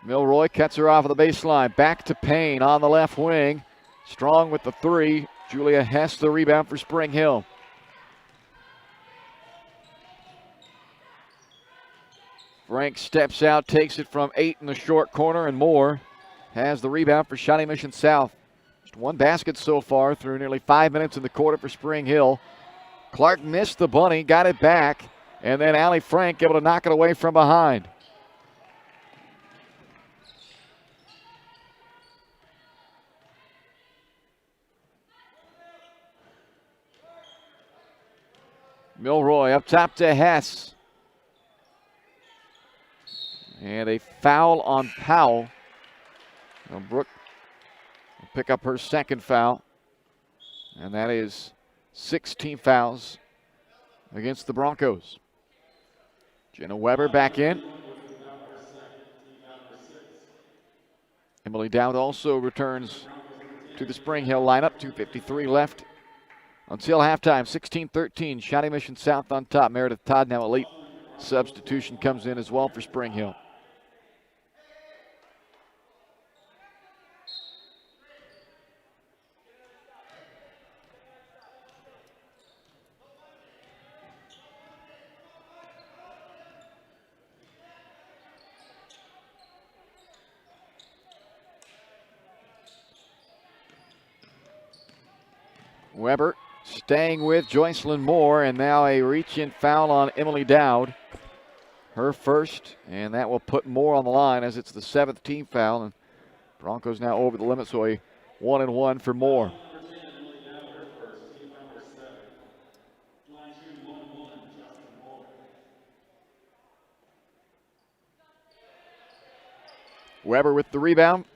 Milroy cuts her off of the baseline. Back to Payne on the left wing. Strong with the 3. Julia Hess the rebound for Spring Hill. Frank steps out, takes it from 8 in the short corner, and Moore has the rebound for Shawnee Mission South. Just 1 basket so far through nearly 5 minutes in the quarter for Spring Hill. Clark missed the bunny, got it back, and then Allie Frank able to knock it away from behind. Milroy up top to Hess. And a foul on Powell. Now Brooke will pick up her 2nd foul. And that is 16 fouls against the Broncos. Jenna Weber back in. Emily Dowd also returns to the Spring Hill lineup. 2:53 left until halftime. 16-13. Shawnee Mission South on top. Meredith Todd now a late substitution comes in as well for Spring Hill. Weber staying with Joycelyn Moore, and now a reach-in foul on Emily Dowd. Her first, and that will put Moore on the line as it's the 7th team foul. And Broncos now over the limit, so a 1-and-1 for Moore. Weber with the rebound.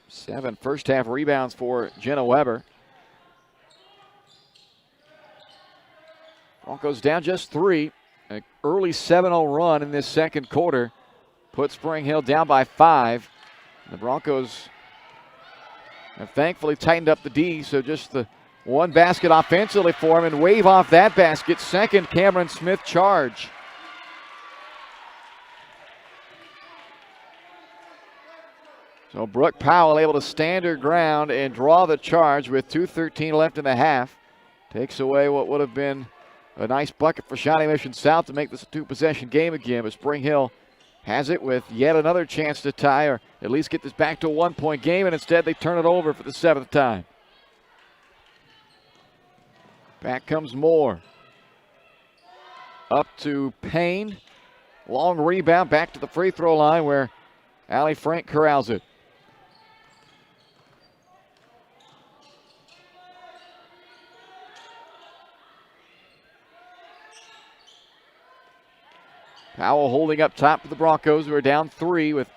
7 first half rebounds for Jenna Weber. Broncos down just 3. An early 7-0 run in this second quarter put Spring Hill down by 5. The Broncos have thankfully tightened up the D, so just the 1 basket offensively for him, and wave off that basket. 2nd Cameron Smith charge. So Brooke Powell able to stand her ground and draw the charge with 2:13 left in the half. Takes away what would have been a nice bucket for Shawnee Mission South to make this a 2-possession game again. But Spring Hill has it with yet another chance to tie or at least get this back to a 1-point game, and instead they turn it over for the 7th time. Back comes Moore. Up to Payne. Long rebound back to the free throw line where Allie Frank corrals it. Powell holding up top for the Broncos, who are down 3 with a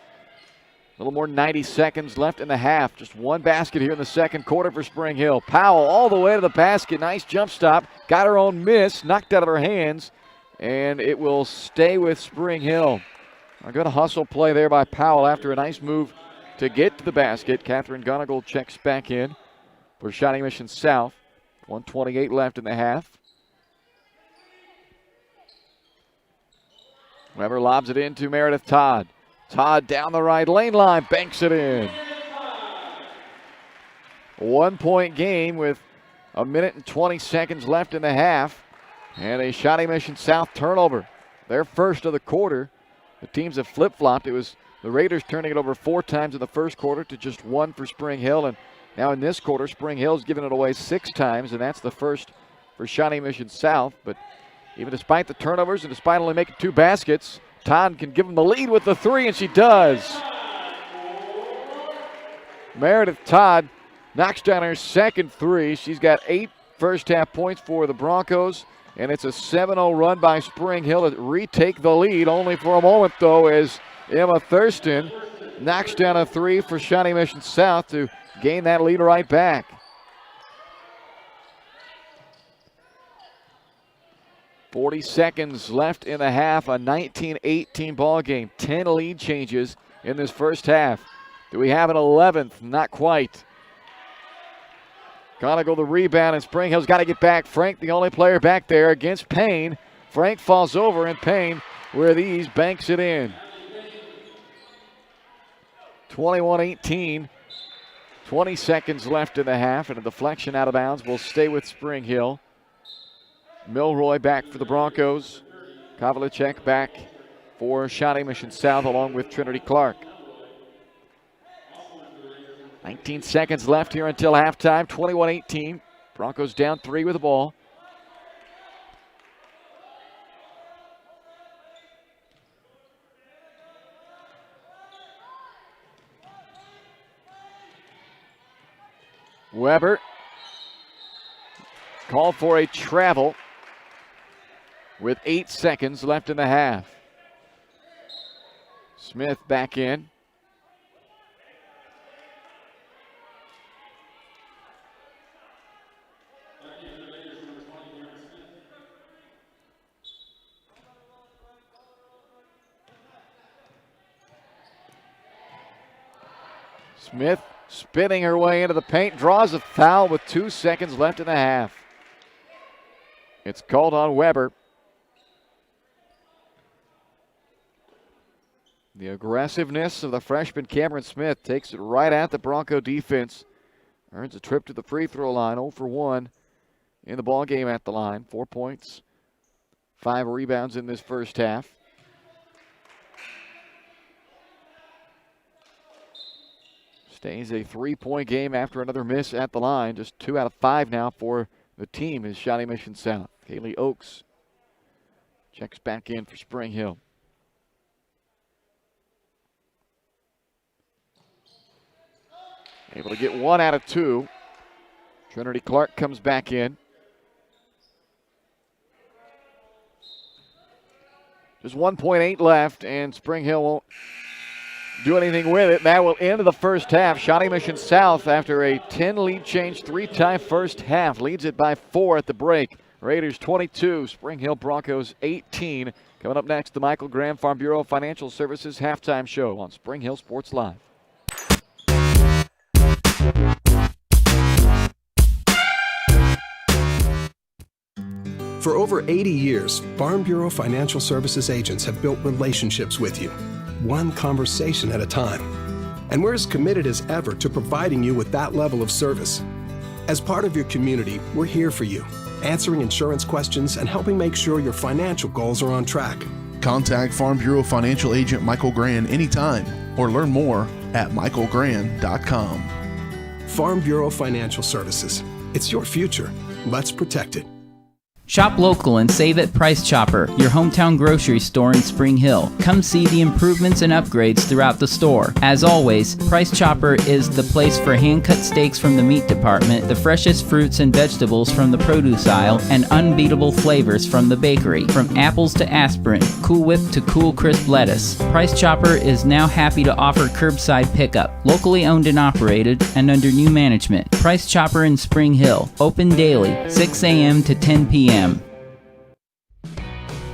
little more than 90 seconds left in the half. Just one basket here in the second quarter for Spring Hill. Powell all the way to the basket. Nice jump stop. Got her own miss. Knocked out of her hands. And it will stay with Spring Hill. A good hustle play there by Powell after a nice move to get to the basket. Catherine Gunnagle checks back in for Shawnee Mission South. 1:28 left in the half. Weber lobs it in to Meredith Todd. Todd down the right lane line, banks it in. 1 point game with 1 minute and 20 seconds left in the half. And a Shawnee Mission South turnover. Their first of the quarter. The teams have flip-flopped. It was the Raiders turning it over 4 times in the first quarter to just 1 for Spring Hill. And now in this quarter, Spring Hill's given it away 6 times, and that's the first for Shawnee Mission South. But even despite the turnovers and despite only making 2 baskets, Todd can give them the lead with the 3, and she does. Meredith Todd knocks down her second 3. She's got 8 first-half points for the Broncos, and it's a 7-0 run by Spring Hill to retake the lead, only for a moment, though, as Emma Thurston knocks down a 3 for Shawnee Mission South to gain that lead right back. 40 seconds left in the half, a 19-18 ball game. 10 lead changes in this first half. Do we have an 11th? Not quite. Gotta go the rebound, and Spring Hill's got to get back. Frank, the only player back there against Payne. Frank falls over, and Payne, with ease, banks it in. 21-18. 20 seconds left in the half, and a deflection out of bounds will stay with Spring Hill. Milroy back for the Broncos. Kavlicek back for Shawnee Mission South along with Trinity Clark. 19 seconds left here until halftime. 21-18. Broncos down 3 with the ball. Weber called for a travel with 8 seconds left in the half. Smith back in. Smith spinning her way into the paint, draws a foul with 2 seconds left in the half. It's called on Weber. The aggressiveness of the freshman Cameron Smith takes it right at the Bronco defense. Earns a trip to the free throw line, 0 for 1 in the ball game at the line. 4 points, 5 rebounds in this first half. Stays a 3-point game after another miss at the line. Just 2 out of 5 now for the team is Shawnee Mission South. Kaylee Oakes checks back in for Spring Hill. Able to get 1 out of 2. Trinity Clark comes back in. Just 1.8 left, and Spring Hill won't do anything with it. That will end the first half. Shawnee Mission South, after a 10 lead change, 3-tie first half, leads it by 4 at the break. Raiders 22, Spring Hill Broncos 18. Coming up next, the Michael Graham Farm Bureau Financial Services halftime show on Spring Hill Sports Live. For over 80 years, Farm Bureau Financial Services agents have built relationships with you, one conversation at a time. And we're as committed as ever to providing you with that level of service. As part of your community, we're here for you, answering insurance questions and helping make sure your financial goals are on track. Contact Farm Bureau Financial Agent Michael Grand anytime or learn more at michaelgrand.com. Farm Bureau Financial Services. It's your future. Let's protect it. Shop local and save at Price Chopper, your hometown grocery store in Spring Hill. Come see the improvements and upgrades throughout the store. As always, Price Chopper is the place for hand-cut steaks from the meat department, the freshest fruits and vegetables from the produce aisle, and unbeatable flavors from the bakery. From apples to aspirin, Cool Whip to cool crisp lettuce. Price Chopper is now happy to offer curbside pickup. Locally owned and operated and under new management. Price Chopper in Spring Hill. Open daily, 6 a.m. to 10 p.m.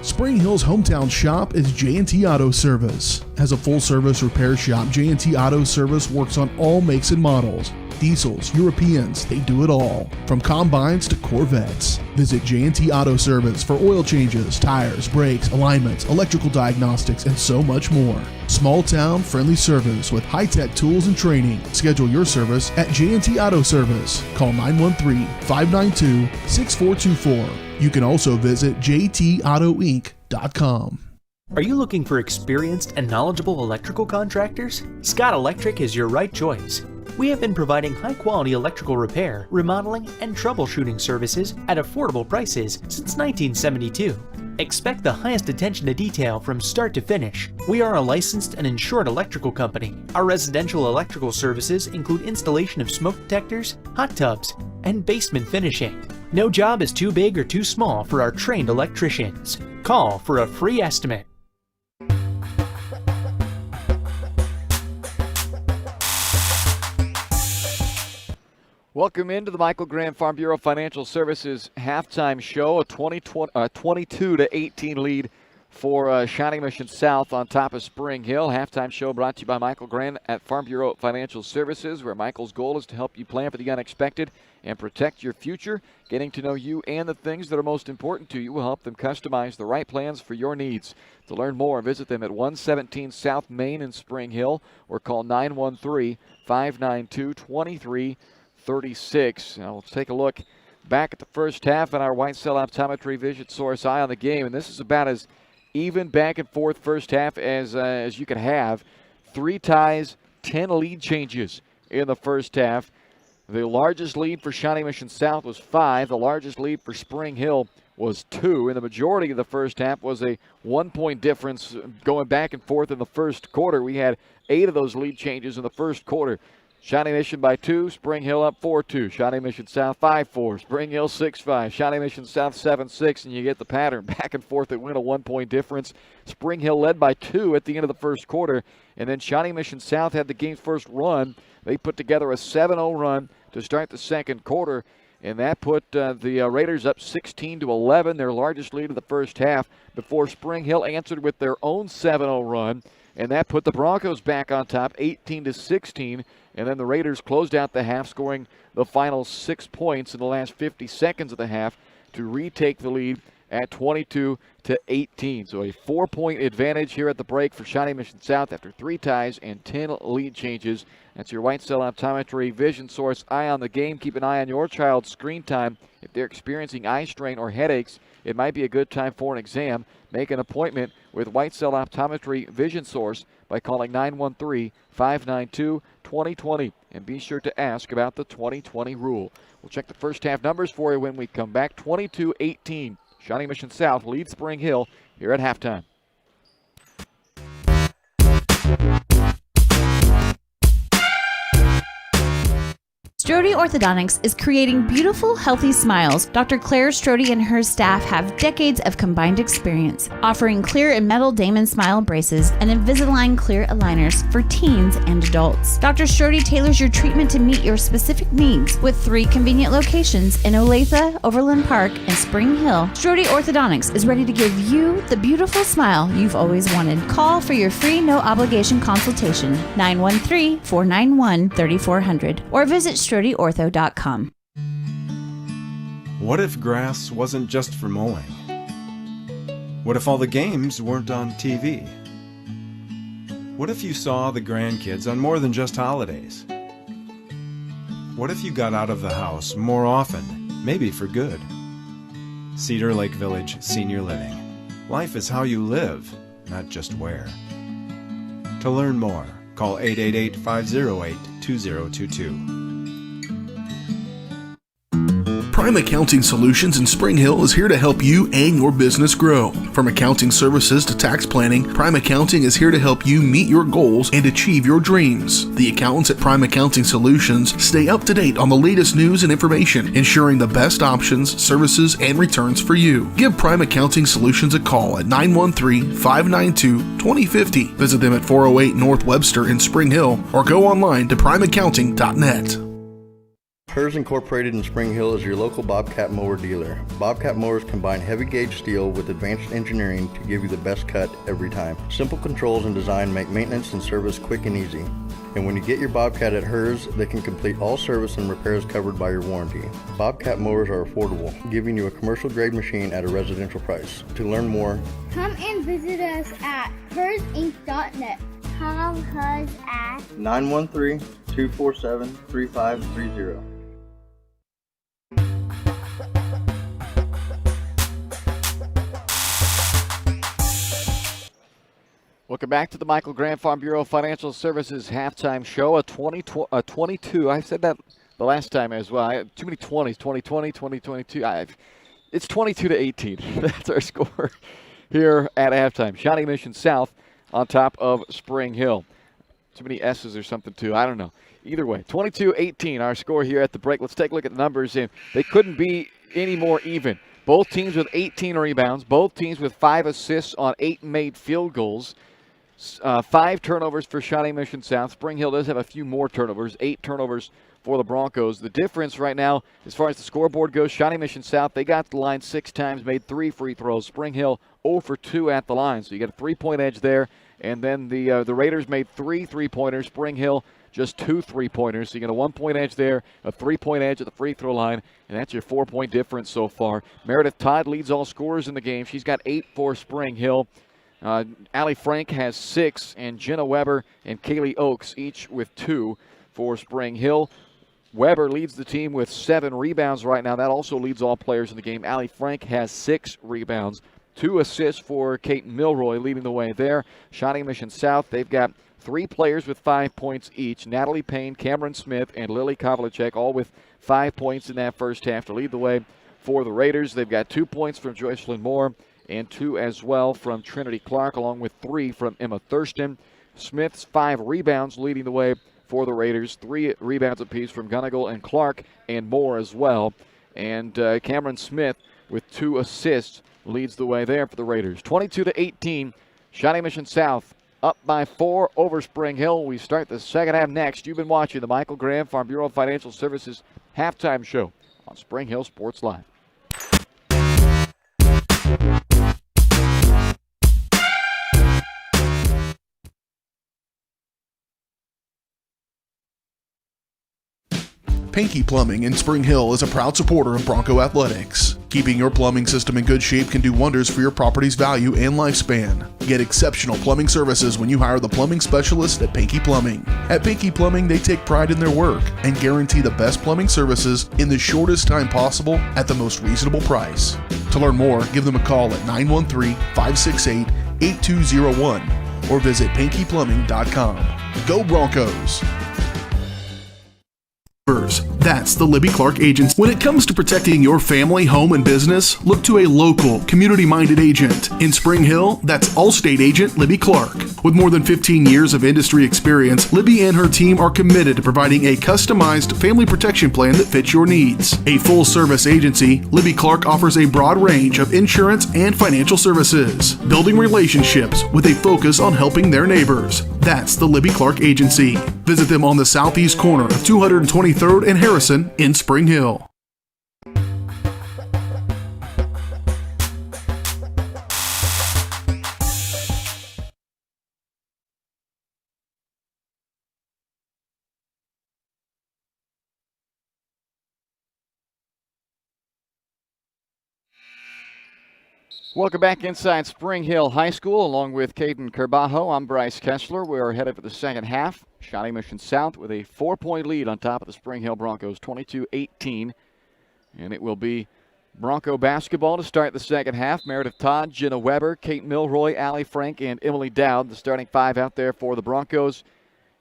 Spring Hill's hometown shop is J&T Auto Service. As a full-service repair shop, J&T Auto Service works on all makes and models. Diesels, Europeans, they do it all. From combines to Corvettes. Visit J&T Auto Service for oil changes, tires, brakes, alignments, electrical diagnostics, and so much more. Small town, friendly service with high-tech tools and training. Schedule your service at J&T Auto Service. Call 913-592-6424. You can also visit jtautoinc.com. Are you looking for experienced and knowledgeable electrical contractors? Scott Electric is your right choice. We have been providing high-quality electrical repair, remodeling, and troubleshooting services at affordable prices since 1972. Expect the highest attention to detail from start to finish. We are a licensed and insured electrical company. Our residential electrical services include installation of smoke detectors, hot tubs, and basement finishing. No job is too big or too small for our trained electricians. Call for a free estimate. Welcome into the Michael Graham Farm Bureau Financial Services halftime show. A 22-18 lead for Shawnee Mission South on top of Spring Hill. Halftime show brought to you by Michael Graham at Farm Bureau Financial Services, where Michael's goal is to help you plan for the unexpected and protect your future. Getting to know you and the things that are most important to you will help them customize the right plans for your needs. To learn more, visit them at 117 South Main in Spring Hill or call 913-592-2336. Now let's take a look back at the first half and our white cell optometry vision source eye on the game. And this is about as even back and forth first half as you could have. 3 ties, 10 lead changes in the first half. The largest lead for Shawnee Mission South was 5. The largest lead for Spring Hill was 2. And the majority of the first half was a 1-point difference going back and forth in the first quarter. We had 8 of those lead changes in the first quarter. Shawnee Mission by 2, Spring Hill up 4-2. Shawnee Mission South 5-4, Spring Hill 6-5. Shawnee Mission South 7-6, and you get the pattern. Back and forth, they win a 1-point difference. Spring Hill led by 2 at the end of the first quarter, and then Shawnee Mission South had the game's first run. They put together a 7-0 run to start the second quarter, and that put the Raiders up 16-11, their largest lead of the first half, before Spring Hill answered with their own 7-0 run, and that put the Broncos back on top 18-16. And then the Raiders closed out the half, scoring the final 6 points in the last 50 seconds of the half to retake the lead at 22-18. So a 4-point advantage here at the break for Shawnee Mission South after 3 ties and 10 lead changes. That's your white cell optometry vision source eye on the game. Keep an eye on your child's screen time. If they're experiencing eye strain or headaches, it might be a good time for an exam. Make an appointment with White Cell Optometry Vision Source by calling 913-592-2020. And be sure to ask about the 2020 rule. We'll check the first half numbers for you when we come back. 22-18. Shawnee Mission South leads Spring Hill here at halftime. Strode Orthodontics is creating beautiful, healthy smiles. Dr. Claire Strode and her staff have decades of combined experience, offering clear and metal Damon Smile braces and Invisalign clear aligners for teens and adults. Dr. Strode tailors your treatment to meet your specific needs with 3 convenient locations in Olathe, Overland Park, and Spring Hill. Strode Orthodontics is ready to give you the beautiful smile you've always wanted. Call for your free no-obligation consultation, 913-491-3400, or visit StrodeOrtho.com. What if grass wasn't just for mowing? What if all the games weren't on TV? What if you saw the grandkids on more than just holidays? What if you got out of the house more often, maybe for good? Cedar Lake Village Senior Living. Life is how you live, not just where. To learn more, call 888-508-2022. Prime Accounting Solutions in Spring Hill is here to help you and your business grow. From accounting services to tax planning, Prime Accounting is here to help you meet your goals and achieve your dreams. The accountants at Prime Accounting Solutions stay up to date on the latest news and information, ensuring the best options, services, and returns for you. Give Prime Accounting Solutions a call at 913-592-2050. Visit them at 408 North Webster in Spring Hill or go online to primeaccounting.net. Hers Incorporated in Spring Hill is your local Bobcat mower dealer. Bobcat mowers combine heavy gauge steel with advanced engineering to give you the best cut every time. Simple controls and design make maintenance and service quick and easy. And when you get your Bobcat at Hers, they can complete all service and repairs covered by your warranty. Bobcat mowers are affordable, giving you a commercial grade machine at a residential price. To learn more, Come and visit us at hersinc.net. Call Hers at 913-247-3530. Welcome back to the Michael Grant Farm Bureau Financial Services halftime show. A 22. I said that the last time as well. I had too many 20s. 2020, 2022. It's 22-18. That's our score here at halftime. Shawnee Mission South on top of Spring Hill. Too many S's or something too. I don't know. Either way, 22-18 our score here at the break. Let's take a look at the numbers. And they couldn't be any more even. Both teams with 18 rebounds. Both teams with 5 assists on 8 made field goals. 5 turnovers for Shawnee Mission South. Spring Hill does have a few more turnovers, 8 turnovers for the Broncos. The difference right now, as far as the scoreboard goes, Shawnee Mission South, they got to the line 6 times, made 3 free throws. Spring Hill 0 for 2 at the line, so you got a 3-point edge there. And then the Raiders made 3 3-pointers. Spring Hill just 2 3-pointers. So you got a 1-point edge there, a 3-point edge at the free throw line, and that's your 4-point difference so far. Meredith Todd leads all scorers in the game. She's got 8 for Spring Hill. Allie Frank has 6, and Jenna Weber and Kaylee Oakes each with 2 for Spring Hill. Weber leads the team with 7 rebounds right now. That also leads all players in the game. Allie Frank has 6 rebounds. 2 assists for Kate Milroy leading the way there. Shawnee Mission South, they've got 3 players with 5 points each. Natalie Payne, Cameron Smith, and Lily Kovlicek all with 5 points in that first half to lead the way for the Raiders. They've got 2 points from Joycelyn Moore and 2 as well from Trinity Clark, along with 3 from Emma Thurston. Smith's 5 rebounds leading the way for the Raiders. 3 rebounds apiece from Gunnagle and Clark and Moore as well. And Cameron Smith with 2 assists leads the way there for the Raiders. 22-18, Shawnee Mission South up by 4 over Spring Hill. We start the second half next. You've been watching the Michael Graham Farm Bureau Financial Services halftime show on Spring Hill Sports Live. Pinky Plumbing in Spring Hill is a proud supporter of Bronco Athletics. Keeping your plumbing system in good shape can do wonders for your property's value and lifespan. Get exceptional plumbing services when you hire the plumbing specialist at Pinky Plumbing. At Pinky Plumbing, they take pride in their work and guarantee the best plumbing services in the shortest time possible at the most reasonable price. To learn more, give them a call at 913-568-8201 or visit pinkyplumbing.com. Go Broncos! That's the Libby Clark Agency. When it comes to protecting your family, home, and business, look to a local, community-minded agent. In Spring Hill, that's Allstate agent Libby Clark. With more than 15 years of industry experience, Libby and her team are committed to providing a customized family protection plan that fits your needs. A full-service agency, Libby Clark offers a broad range of insurance and financial services, building relationships with a focus on helping their neighbors. That's the Libby Clark Agency. Visit them on the southeast corner of 223rd and Harrison in Spring Hill. Welcome back inside Spring Hill High School along with Caden Carbajo. I'm Bryce Kessler. We are headed for the second half. Shawnee Mission South with a 4-point lead on top of the Spring Hill Broncos, 22-18. And it will be Bronco basketball to start the second half. Meredith Todd, Jenna Weber, Kate Milroy, Allie Frank, and Emily Dowd, the starting 5 out there for the Broncos.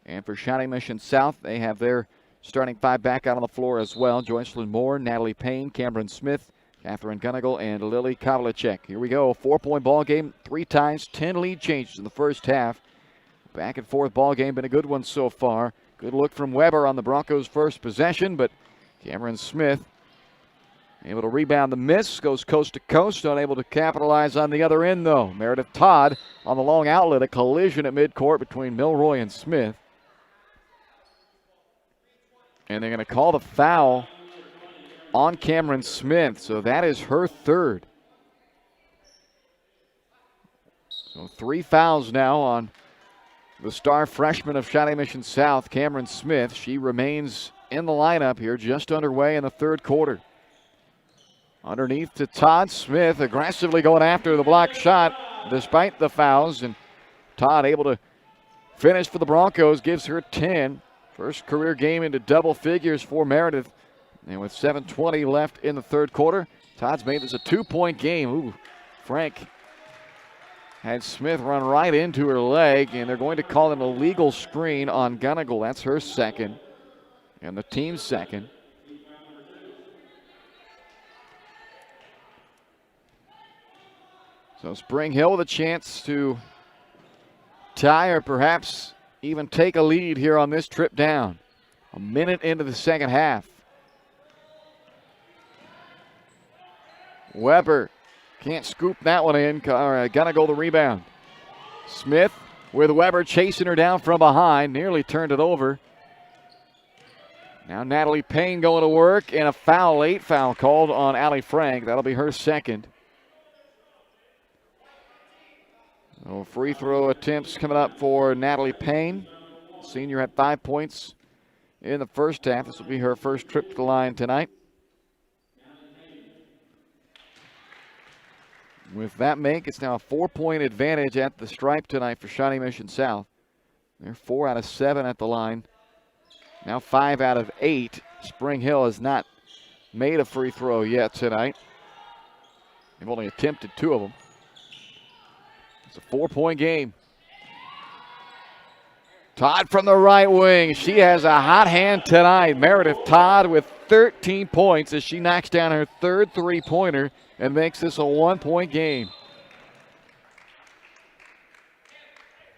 And for Shawnee Mission South, they have their starting five back out on the floor as well. Joycelyn Moore, Natalie Payne, Cameron Smith, Catherine Gunnagle, and Lily Kavlicek. Here we go, 4-point ball game, 3 times, 10 lead changes in the first half. Back and forth ball game, been a good one so far. Good look from Weber on the Broncos' first possession, but Cameron Smith able to rebound the miss, goes coast to coast, unable to capitalize on the other end though. Meredith Todd on the long outlet, a collision at midcourt between Milroy and Smith. And they're going to call the foul on Cameron Smith, so that is her third. So 3 fouls now on the star freshman of Shawnee Mission South, Cameron Smith. She remains in the lineup here, just underway in the third quarter. Underneath to Todd. Smith aggressively going after the block shot despite the fouls, and Todd able to finish for the Broncos, gives her 10. First career game into double figures for Meredith. And with 7:20 left in the third quarter, Todd's made this a 2-point game. Ooh, Frank had Smith run right into her leg, and they're going to call an illegal screen on Gunnagle. That's her second, and the team's second. So Spring Hill with a chance to tie or perhaps even take a lead here on this trip down. A minute into the second half. Weber can't scoop that one in. Gonna go the rebound. Smith with Weber chasing her down from behind. Nearly turned it over. Now Natalie Payne going to work, and a foul, late foul called on Allie Frank. That'll be her second. So free throw attempts coming up for Natalie Payne. Senior had 5 points in the first half. This will be her first trip to the line tonight. With that make, it's now a 4-point advantage at the stripe tonight for Shawnee Mission South. They're 4 out of 7 at the line. Now 5 out of 8. Spring Hill has not made a free throw yet tonight. They've only attempted 2 of them. It's a 4-point game. Todd from the right wing. She has a hot hand tonight. Meredith Todd with 13 points as she knocks down her third three-pointer and makes this a 1-point game.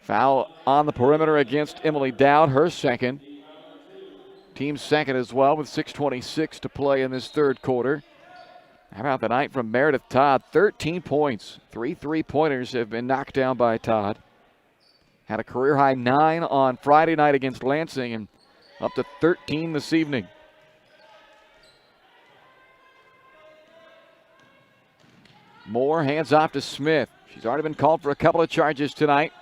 Foul on the perimeter against Emily Dowd, her second. Team second as well with 6:26 to play in this third quarter. How about the night from Meredith Todd? 13 points. 3 3-pointers have been knocked down by Todd. Had a career-high 9 on Friday night against Lansing and up to 13 this evening. Moore hands off to Smith. She's already been called for a couple of charges tonight.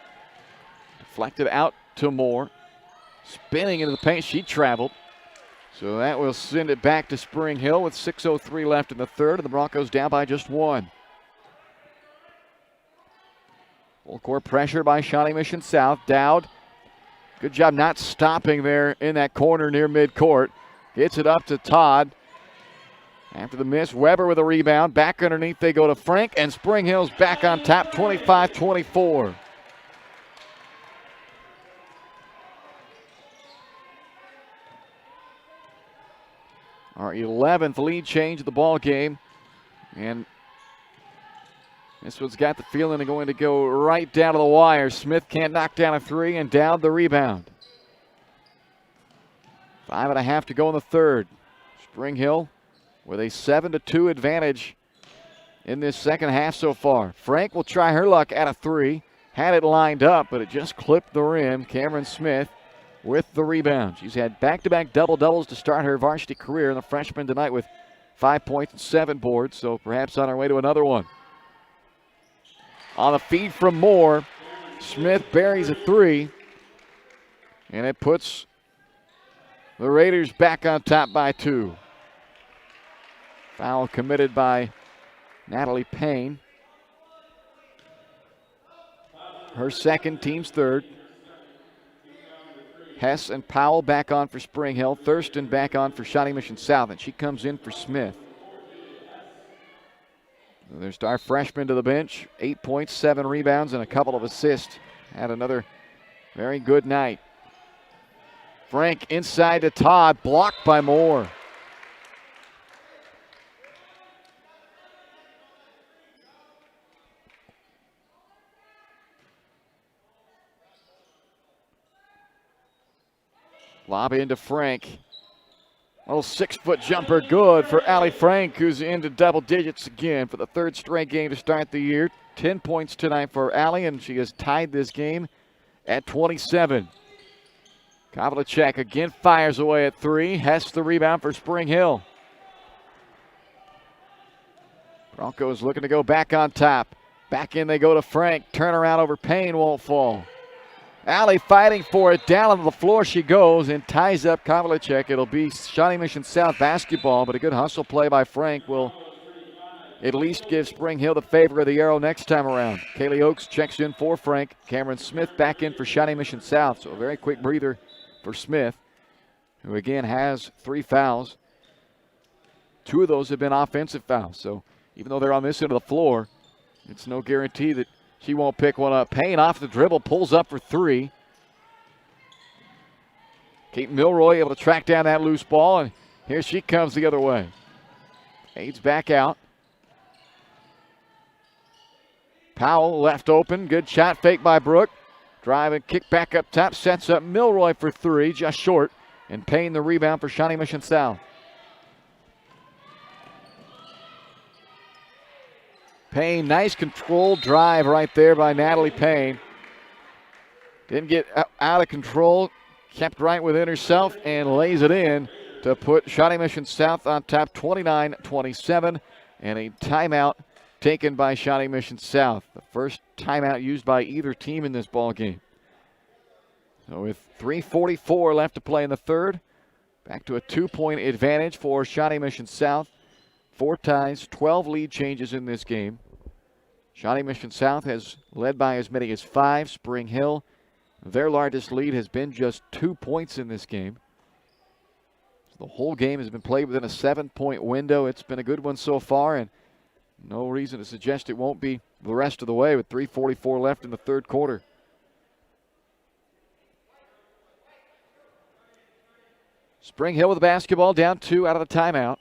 Deflected out to Moore. Spinning into the paint. She traveled. So that will send it back to Spring Hill with 6:03 left in the third, and the Broncos down by just 1. Full court pressure by Shawnee Mission South. Dowd, good job not stopping there in that corner near midcourt. Gets it up to Todd. After the miss, Weber with a rebound. Back underneath they go to Frank, and Spring Hill's back on top, 25-24. Our 11th lead change of the ball game. And this one's got the feeling they're going to go right down to the wire. Smith can't knock down a three, and Dowd the rebound. 5.5 to go in the third. Spring Hill with a 7-2 advantage in this second half so far. Frank will try her luck at a three. Had it lined up, but it just clipped the rim. Cameron Smith with the rebound. She's had back-to-back double-doubles to start her varsity career, and the freshman tonight with 5 points and 7 boards, so perhaps on her way to another one. On the feed from Moore, Smith buries a three, and it puts the Raiders back on top by 2. Foul committed by Natalie Payne. Her second, team's third. Hess and Powell back on for Spring Hill. Thurston back on for Shawnee Mission South, and she comes in for Smith. Their star freshman to the bench. 8 points, 7 rebounds, and a couple of assists. Had another very good night. Frank inside to Todd, blocked by Moore. Lob into Frank. Little 6-foot jumper, good for Allie Frank, who's into double digits again for the third straight game to start the year. 10 points tonight for Allie, and she has tied this game at 27. Kavlicek again fires away at 3. Hess the rebound for Spring Hill. Broncos looking to go back on top. Back in they go to Frank. Turnaround over Payne won't fall. Allie fighting for it. Down on the floor she goes and ties up Kavlicek. It'll be Shawnee Mission South basketball, but a good hustle play by Frank will at least give Spring Hill the favor of the arrow next time around. Kaylee Oakes checks in for Frank. Cameron Smith back in for Shawnee Mission South. So a very quick breather for Smith, who again has 3 fouls. 2 of those have been offensive fouls. So even though they're on this end of the floor, it's no guarantee that she won't pick one up. Payne off the dribble, pulls up for 3. Kate Milroy able to track down that loose ball, and here she comes the other way. Aids back out. Powell left open. Good shot fake by Brooke. Drive and kick back up top. Sets up Milroy for 3, just short. And Payne the rebound for Shawnee Mission South. Payne, nice controlled drive right there by Natalie Payne. Didn't get out of control. Kept right within herself and lays it in to put Shawnee Mission South on top 29-27. And a timeout taken by Shawnee Mission South. The first timeout used by either team in this ball game. So with 3:44 left to play in the third, back to a 2-point advantage for Shawnee Mission South. 4 ties, 12 lead changes in this game. Shawnee Mission South has led by as many as 5. Spring Hill, their largest lead has been just 2 points in this game. So the whole game has been played within a 7-point window. It's been a good one so far, and no reason to suggest it won't be the rest of the way with 3:44 left in the third quarter. Spring Hill with the basketball, down 2 out of the timeout.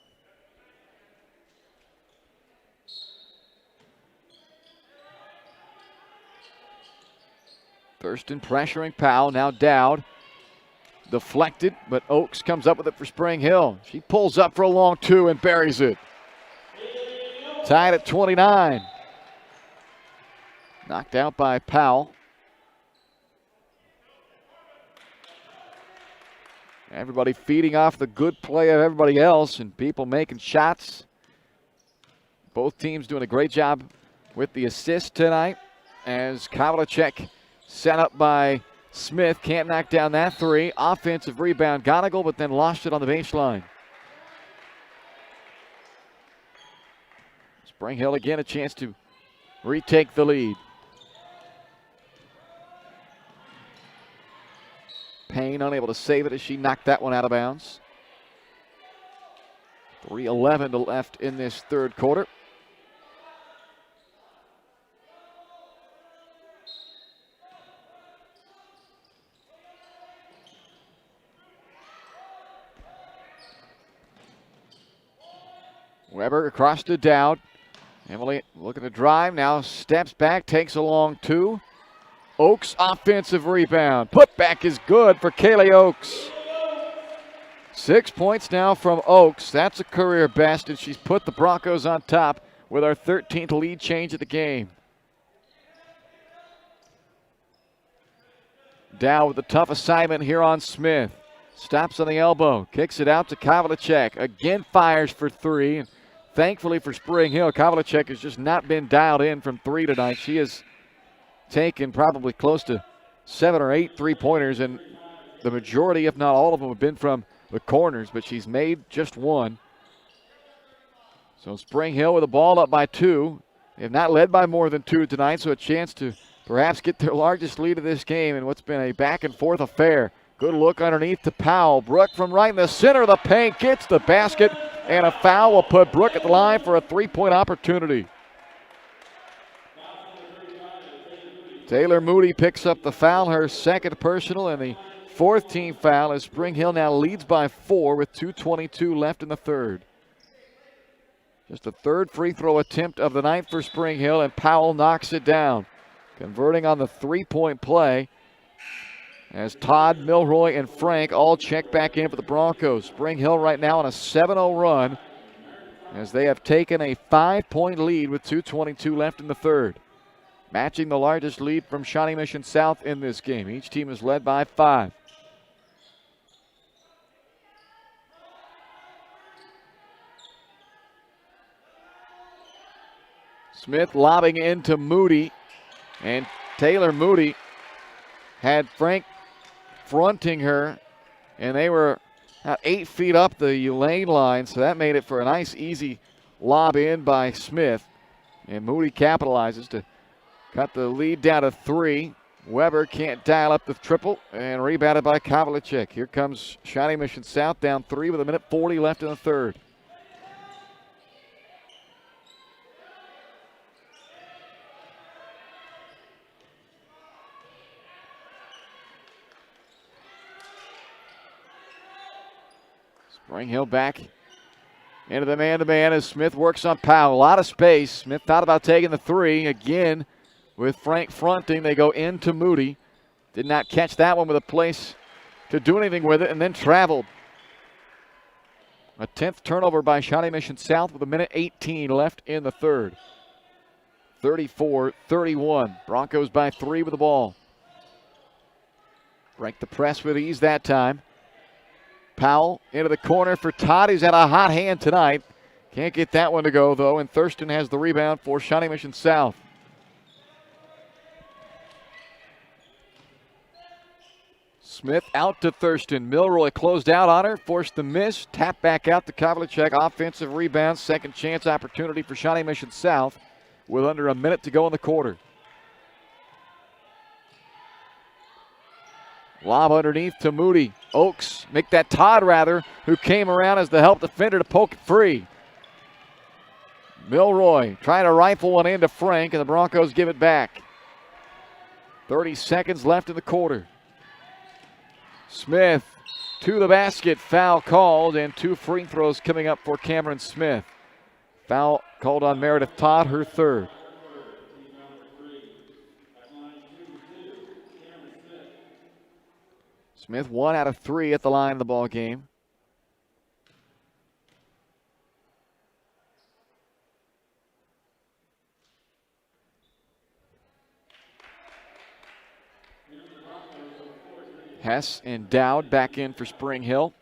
Thurston pressuring Powell, now Dowd. Deflected, but Oakes comes up with it for Spring Hill. She pulls up for a long 2 and buries it. Tied at 29. Knocked out by Powell. Everybody feeding off the good play of everybody else and people making shots. Both teams doing a great job with the assist tonight as Kavlicek set up by Smith. Can't knock down that 3. Offensive rebound, Gonigal, but then lost it on the baseline. Spring Hill again a chance to retake the lead. Payne unable to save it as she knocked that one out of bounds. 3:11 to left in this third quarter. Weber across to Dowd. Emily looking to drive, now steps back, takes a long 2. Oakes offensive rebound. Put back is good for Kaylee Oakes. 6 points now from Oakes. That's a career best, and she's put the Broncos on top with our 13th lead change of the game. Dowd with a tough assignment here on Smith. Stops on the elbow, kicks it out to Kavlicek. Again fires for 3. And thankfully for Spring Hill, Kavlicek has just not been dialed in from 3 tonight. She has taken probably close to 7 or 8 3-pointers, and the majority, if not all of them, have been from the corners, but she's made just 1. So Spring Hill with the ball up by 2. They have not led by more than 2 tonight, so a chance to perhaps get their largest lead of this game in what's been a back-and-forth affair. Good look underneath to Powell. Brooke from right in the center of the paint gets the basket, and a foul will put Brooke at the line for a 3-point opportunity. Taylor Moody picks up the foul, her second personal, and the fourth team foul as Spring Hill now leads by 4 with 2:22 left in the third. Just the third free throw attempt of the night for Spring Hill, and Powell knocks it down, converting on the three-point play as Todd, Milroy, and Frank all check back in for the Broncos. Spring Hill right now on a 7-0 run as they have taken a 5-point lead with 2:22 left in the third, matching the largest lead from Shawnee Mission South in this game. Each team is led by 5. Smith lobbing into Moody, and Taylor Moody had Frank fronting her, and they were about 8 feet up the lane line, so that made it for a nice, easy lob in by Smith. And Moody capitalizes to cut the lead down to 3. Weber can't dial up the triple, and rebounded by Kavlicek. Here comes Shawnee Mission South down 3 with 1:40 left in the third. Spring Hill back into the man-to-man as Smith works on Powell. A lot of space. Smith thought about taking the 3. Again, with Frank fronting, they go into Moody. Did not catch that one with a place to do anything with it, and then traveled. A 10th turnover by Shawnee Mission South with 1:18 left in the third. 34-31. Broncos by 3 with the ball. Break the press with ease that time. Powell into the corner for Todd, who's had a hot hand tonight. Can't get that one to go, though, and Thurston has the rebound for Shawnee Mission South. Smith out to Thurston. Milroy closed out on her, forced the miss, tap back out to Kavlicek. Offensive rebound, second chance opportunity for Shawnee Mission South with under a minute to go in the quarter. Lob underneath to Moody. Oaks make that Todd rather, who came around as the help defender to poke it free. Milroy trying to rifle one into Frank, and the Broncos give it back. 30 seconds left in the quarter. Smith to the basket, foul called, and 2 free throws coming up for Cameron Smith. Foul called on Meredith Todd, her third. Smith 1 out of 3 at the line of the ball game. Hess and Dowd back in for Spring Hill.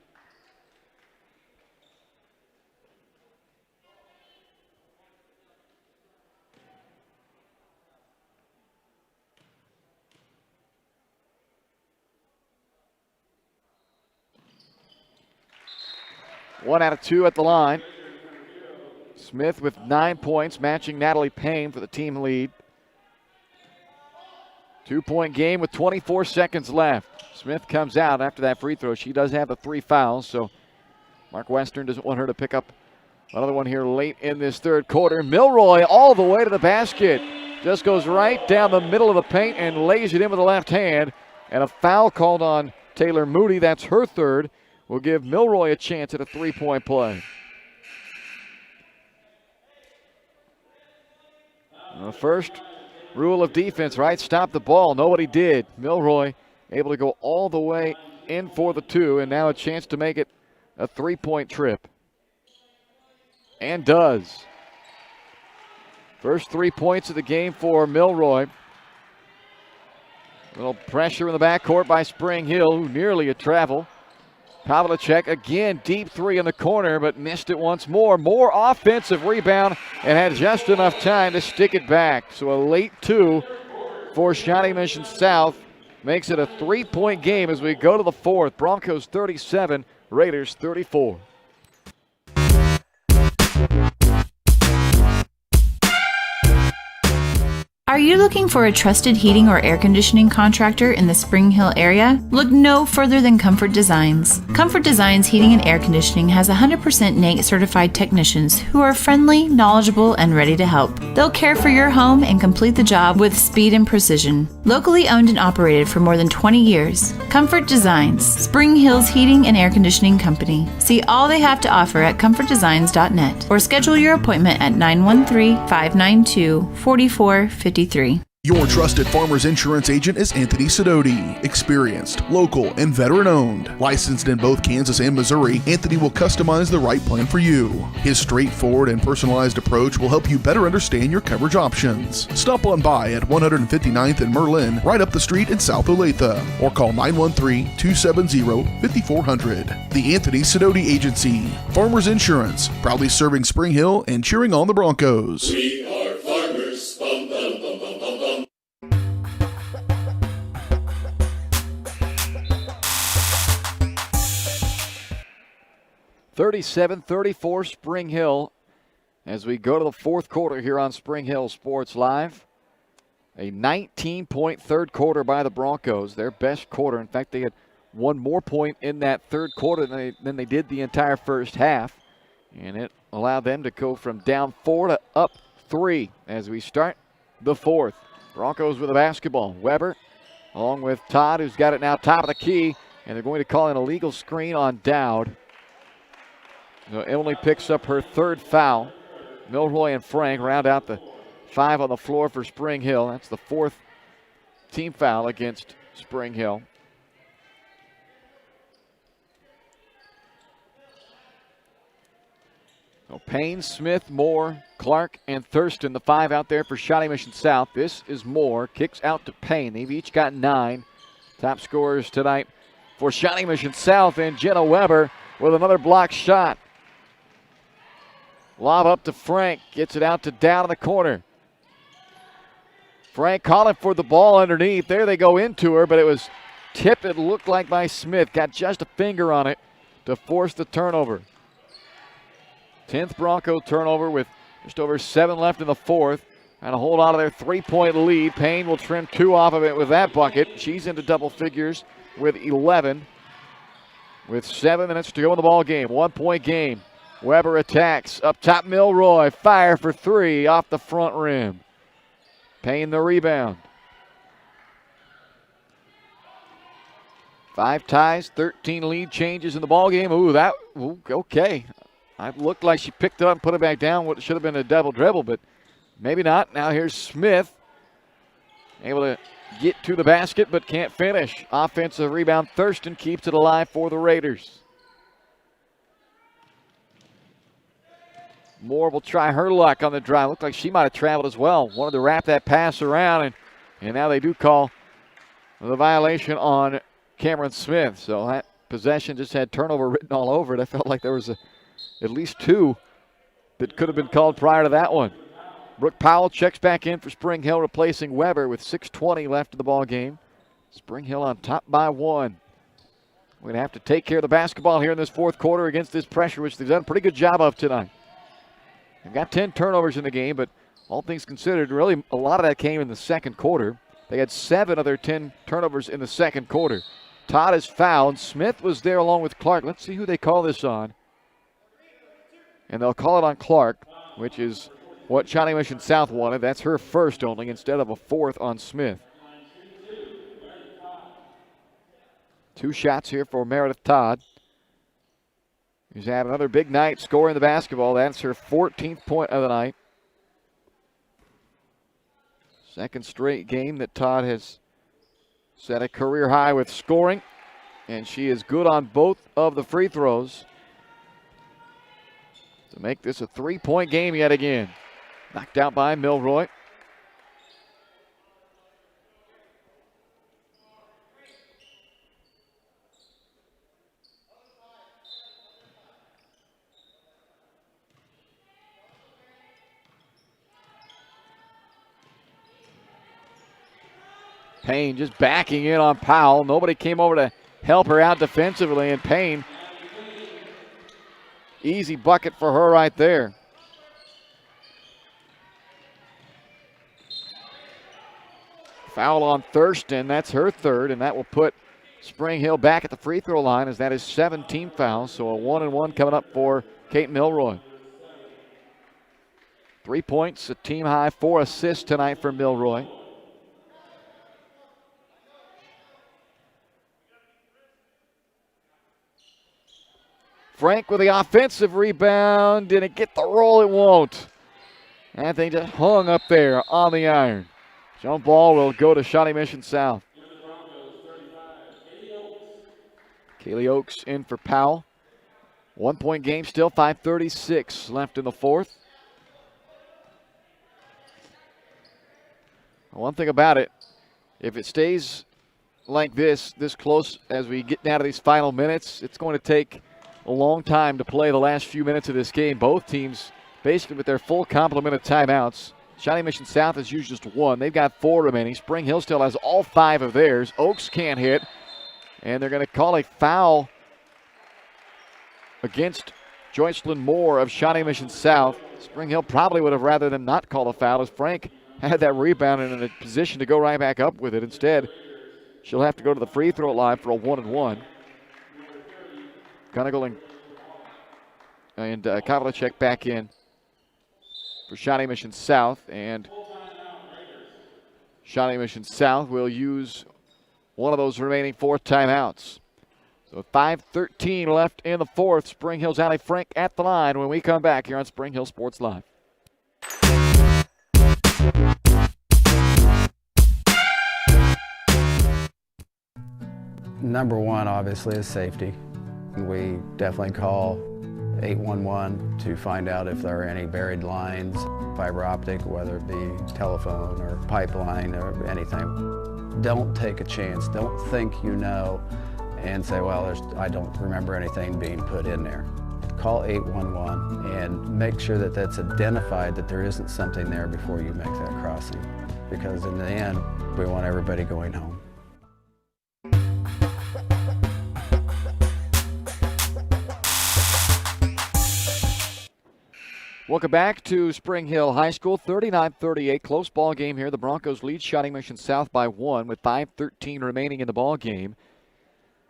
One out of 2 at the line. Smith with 9 points, matching Natalie Payne for the team lead. 2-point game with 24 seconds left. Smith comes out after that free throw. She does have the 3 fouls, so Mark Western doesn't want her to pick up another one here late in this third quarter. Milroy all the way to the basket. Just goes right down the middle of the paint and lays it in with the left hand. And a foul called on Taylor Moody. That's her third. Will give Milroy a chance at a 3-point play. The first rule of defense, right? Stop the ball. Nobody did. Milroy able to go all the way in for the 2, and now a chance to make it a 3-point trip. And does. First 3 points of the game for Milroy. Little pressure in the backcourt by Spring Hill, who nearly a travel. Kavlicek again, deep 3 in the corner, but missed it once more. More offensive rebound and had just enough time to stick it back. So a late 2 for Shawnee Mission South makes it a 3-point game as we go to the fourth. Broncos 37, Raiders 34. Are you looking for a trusted heating or air conditioning contractor in the Spring Hill area? Look no further than Comfort Designs. Comfort Designs Heating and Air Conditioning has 100% NATE certified technicians who are friendly, knowledgeable, and ready to help. They'll care for your home and complete the job with speed and precision. Locally owned and operated for more than 20 years. Comfort Designs, Spring Hill's heating and air conditioning company. See all they have to offer at comfortdesigns.net or schedule your appointment at 913-592-4453. Your trusted Farmers Insurance agent is Anthony Sidoti. Experienced, local, and veteran-owned. Licensed in both Kansas and Missouri, Anthony will customize the right plan for you. His straightforward and personalized approach will help you better understand your coverage options. Stop on by at 159th and Merlin, right up the street in South Olathe, or call 913-270-5400. The Anthony Sidoti Agency. Farmers Insurance, proudly serving Spring Hill and cheering on the Broncos. We are farmers. Bum, bum, bum, bum, bum, bum. 37-34 Spring Hill as we go to the fourth quarter here on Spring Hill Sports Live. A 19-point third quarter by the Broncos, their best quarter. In fact, they had one more point in that third quarter than they did the entire first half. And it allowed them to go from down 4 to up 3 as we start the fourth. Broncos with the basketball. Weber along with Todd, who's got it now top of the key. And they're going to call an illegal screen on Dowd. So Emily picks up her third foul. Milroy and Frank round out the 5 on the floor for Spring Hill. That's the fourth team foul against Spring Hill. So Payne, Smith, Moore, Clark, and Thurston, the 5 out there for Shawnee Mission South. This is Moore. Kicks out to Payne. They've each got 9. Top scorers tonight for Shawnee Mission South, and Jenna Weber with another block shot. Lob up to Frank. Gets it out to down in the corner. Frank calling for the ball underneath. There they go into her, but it was tipped, it looked like, by Smith. Got just a finger on it to force the turnover. 10th Bronco turnover with just over 7 left in the fourth. And a hold on to their 3-point lead. Payne will trim 2 off of it with that bucket. She's into double figures with 11. With 7 minutes to go in the ball game. 1-point game. Weber attacks. Up top, Milroy. Fire for 3 off the front rim. Payne the rebound. 5 ties, 13 lead changes in the ball game. Okay. It looked like she picked it up and put it back down. What should have been a double dribble, but maybe not. Now here's Smith. Able to get to the basket, but can't finish. Offensive rebound. Thurston keeps it alive for the Raiders. Moore will try her luck on the drive. Looked like she might have traveled as well. Wanted to wrap that pass around, and now they do call the violation on Cameron Smith. So that possession just had turnover written all over it. I felt like there was at least 2 that could have been called prior to that one. Brooke Powell checks back in for Spring Hill, replacing Weber with 6:20 left in the ball game. Spring Hill on top by 1. We're going to have to take care of the basketball here in this fourth quarter against this pressure, which they've done a pretty good job of tonight. They've got 10 turnovers in the game, but all things considered, really a lot of that came in the second quarter. They had 7 of their 10 turnovers in the second quarter. Todd is fouled. Smith was there along with Clark. Let's see who they call this on. And they'll call it on Clark, which is what Shawnee Mission South wanted. That's her first only instead of a 4th on Smith. 2 shots here for Meredith Todd, who's had another big night scoring the basketball. That's her 14th point of the night. Second straight game that Todd has set a career high with scoring, and she is good on both of the free throws to make this a 3-point game yet again. Knocked out by Milroy. Payne just backing in on Powell. Nobody came over to help her out defensively, and Payne, easy bucket for her right there. Foul on Thurston. That's her third, and that will put Spring Hill back at the free throw line as that is 17 fouls. So a 1-and-1 coming up for Kate Milroy. 3 points, a team high, 4 assists tonight for Milroy. Frank with the offensive rebound. Did it get the roll? It won't. That thing just hung up there on the iron. Jump ball will go to Shawnee Mission South. Kaylee Oaks in for Powell. 1 point game still, 5:36 left in the fourth. One thing about it, if it stays like this close as we get down to these final minutes, it's going to take a long time to play the last few minutes of this game. Both teams basically with their full complement of timeouts. Shawnee Mission South has used just one. They've got 4 remaining. Spring Hill still has all 5 of theirs. Oaks can't hit, and they're going to call a foul against Joycelyn Moore of Shawnee Mission South. Spring Hill probably would have rather than not call a foul as Frank had that rebound and in a position to go right back up with it. Instead, she'll have to go to the free throw line for a 1-and-1. Gunnagle and Kavlicek back in for Shawnee Mission South, and Shawnee Mission South will use one of those remaining 4 timeouts. So 5:13 left in the fourth. Spring Hill's Allie Frank at the line when we come back here on Spring Hill Sports Live. Number one, obviously, is safety. We definitely call 811 to find out if there are any buried lines, fiber optic, whether it be telephone or pipeline or anything. Don't take a chance. Don't think you know and say, well, I don't remember anything being put in there. Call 811 and make sure that that's identified, that there isn't something there before you make that crossing. Because in the end, we want everybody going home. Welcome back to Spring Hill High School. 39-38, close ball game here. The Broncos lead Shawnee Mission South by 1 with 5:13 remaining in the ball game.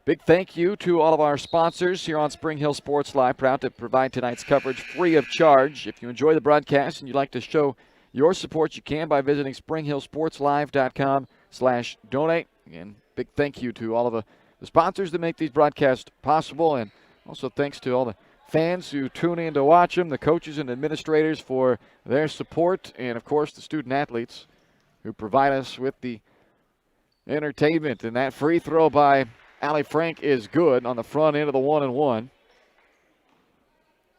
Big thank you to all of our sponsors here on Spring Hill Sports Live. Proud to provide tonight's coverage free of charge. If you enjoy the broadcast and you'd like to show your support, you can by visiting springhillsportslive.com/donate. Again, big thank you to all of the sponsors that make these broadcasts possible, and also thanks to all the fans who tune in to watch them, the coaches and administrators for their support, and of course the student athletes who provide us with the entertainment. And that free throw by Allie Frank is good on the front end of the 1-and-1.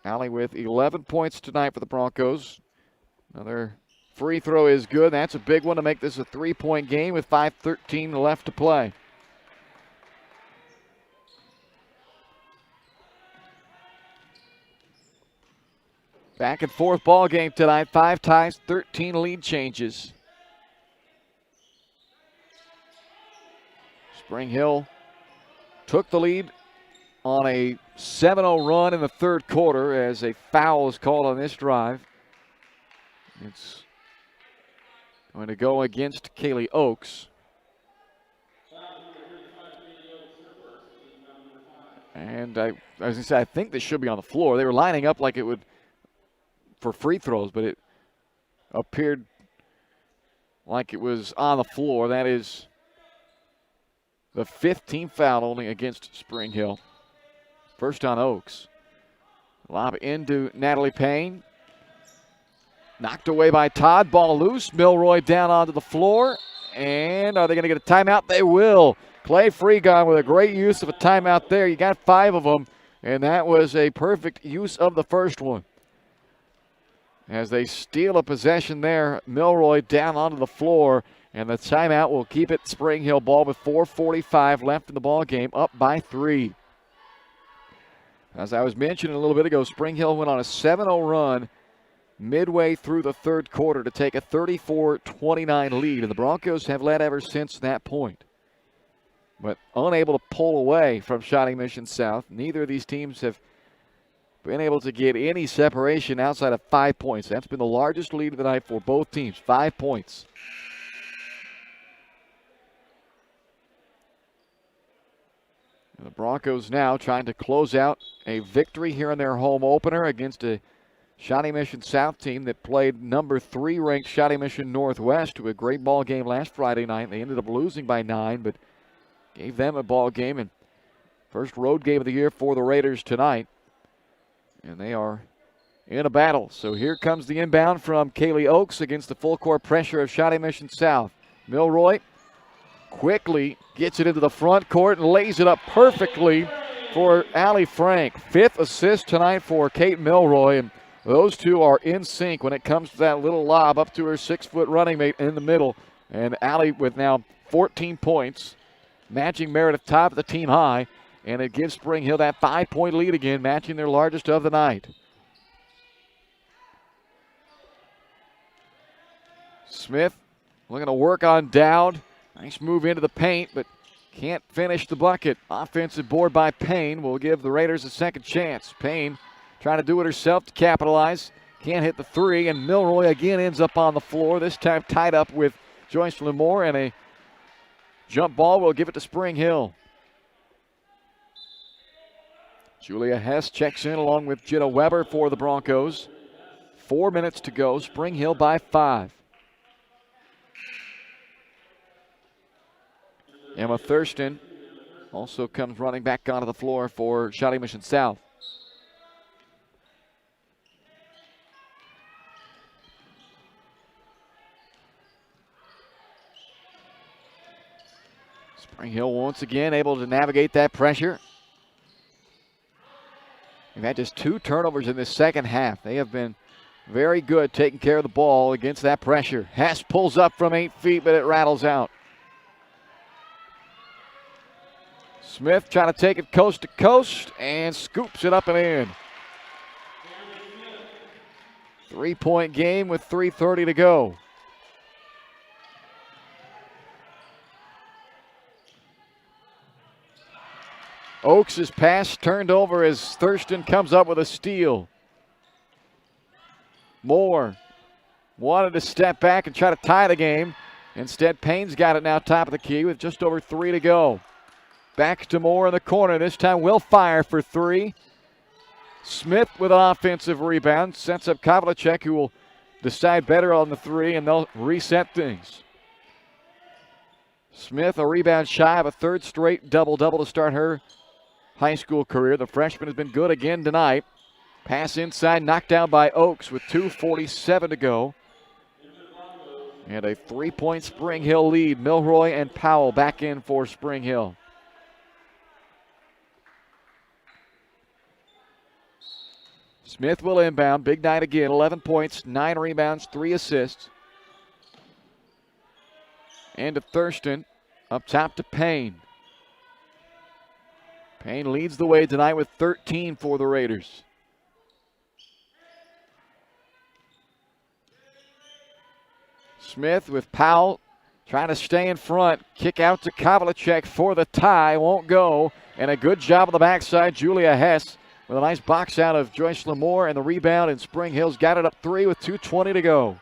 Allie with 11 points tonight for the Broncos. Another free throw is good. That's a big one to make this a 3-point game with 5:13 left to play. Back and forth ball game tonight. 5 ties, 13 lead changes. Spring Hill took the lead on a 7-0 run in the third quarter as a foul is called on this drive. It's going to go against Kaylee Oaks. And I was going to say, I think this should be on the floor. They were lining up like it would for free throws, but it appeared like it was on the floor. That is the 5th team foul only against Spring Hill. First on Oaks. Lob into Natalie Payne. Knocked away by Todd. Ball loose. Milroy down onto the floor. And are they going to get a timeout? They will. Clay Freegon with a great use of a timeout there. You got 5 of them, and that was a perfect use of the first one. As they steal a possession there, Milroy down onto the floor, and the timeout will keep it Spring Hill ball with 4:45 left in the ball game, up by 3. As I was mentioning a little bit ago, Spring Hill went on a 7-0 run midway through the third quarter to take a 34-29 lead, and the Broncos have led ever since that point. But unable to pull away from Shawnee Mission South. Neither of these teams have been able to get any separation outside of 5 points. That's been the largest lead of the night for both teams, 5 points. The Broncos now trying to close out a victory here in their home opener against a Shawnee Mission South team that played number 3 ranked Shawnee Mission Northwest to a great ball game last Friday night. They ended up losing by 9, but gave them a ball game, and first road game of the year for the Raiders tonight. And they are in a battle. So here comes the inbound from Kaylee Oakes against the full court pressure of Shawnee Mission South. Milroy quickly gets it into the front court and lays it up perfectly for Allie Frank. 5th assist tonight for Kate Milroy, and those two are in sync when it comes to that little lob up to her 6-foot running mate in the middle. And Allie with now 14 points, matching Meredith top of the team high, and it gives Spring Hill that 5-point lead again, matching their largest of the night. Smith looking to work on Dowd. Nice move into the paint, but can't finish the bucket. Offensive board by Payne will give the Raiders a second chance. Payne trying to do it herself to capitalize. Can't hit the 3, and Milroy again ends up on the floor, this time tied up with Joyce Lamore, and a jump ball will give it to Spring Hill. Julia Hess checks in along with Jitta Weber for the Broncos. 4 minutes to go. Spring Hill by 5. Emma Thurston also comes running back onto the floor for Shawnee Mission South. Spring Hill once again able to navigate that pressure. We've had just 2 turnovers in this second half. They have been very good taking care of the ball against that pressure. Hess pulls up from 8 feet, but it rattles out. Smith trying to take it coast to coast and scoops it up and in. 3-point game with 3:30 to go. Oakes' pass turned over as Thurston comes up with a steal. Moore wanted to step back and try to tie the game. Instead, Payne's got it now top of the key with just over 3 to go. Back to Moore in the corner. This time will fire for 3. Smith with an offensive rebound. Sets up Kavlicek, who will decide better on the 3, and they'll reset things. Smith a rebound shy of a 3rd straight double-double to start her high school career. The freshman has been good again tonight. Pass inside, knocked down by Oakes with 2:47 to go. And a 3-point Spring Hill lead. Milroy and Powell back in for Spring Hill. Smith will inbound. Big night again. 11 points, 9 rebounds, 3 assists. And to Thurston. Up top to Payne. Payne leads the way tonight with 13 for the Raiders. Smith with Powell trying to stay in front. Kick out to Kavlicek for the tie. Won't go. And a good job on the backside. Julia Hess with a nice box out of Joyce Lamore, and the rebound, and Spring Hill's got it up 3 with 2:20 to go.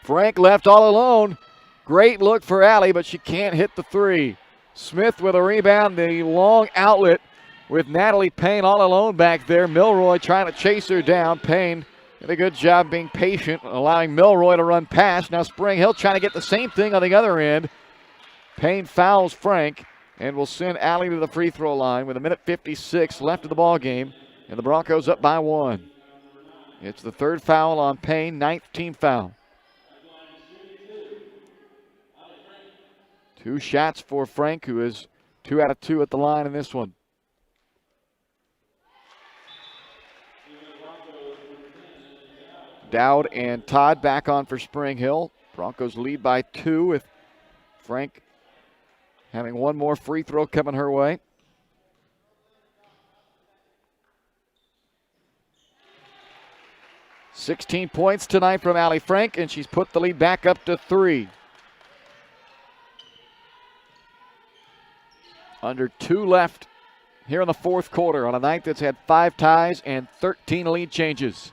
Frank left all alone. Great look for Allie, but she can't hit the 3. Smith with a rebound, the long outlet with Natalie Payne all alone back there. Milroy trying to chase her down. Payne did a good job being patient, allowing Milroy to run past. Now Spring Hill trying to get the same thing on the other end. Payne fouls Frank and will send Allie to the free throw line with 1:56 left of the ball game, and the Broncos up by 1. It's the 3rd foul on Payne, 9th team foul. 2 shots for Frank, who is 2 out of 2 at the line in this one. Dowd and Todd back on for Spring Hill. Broncos lead by 2 with Frank having one more free throw coming her way. "16 points tonight from Allie Frank, and she's put the lead back up to 3. Under 2 left here in the 4th quarter on a night that's had 5 ties and 13 lead changes.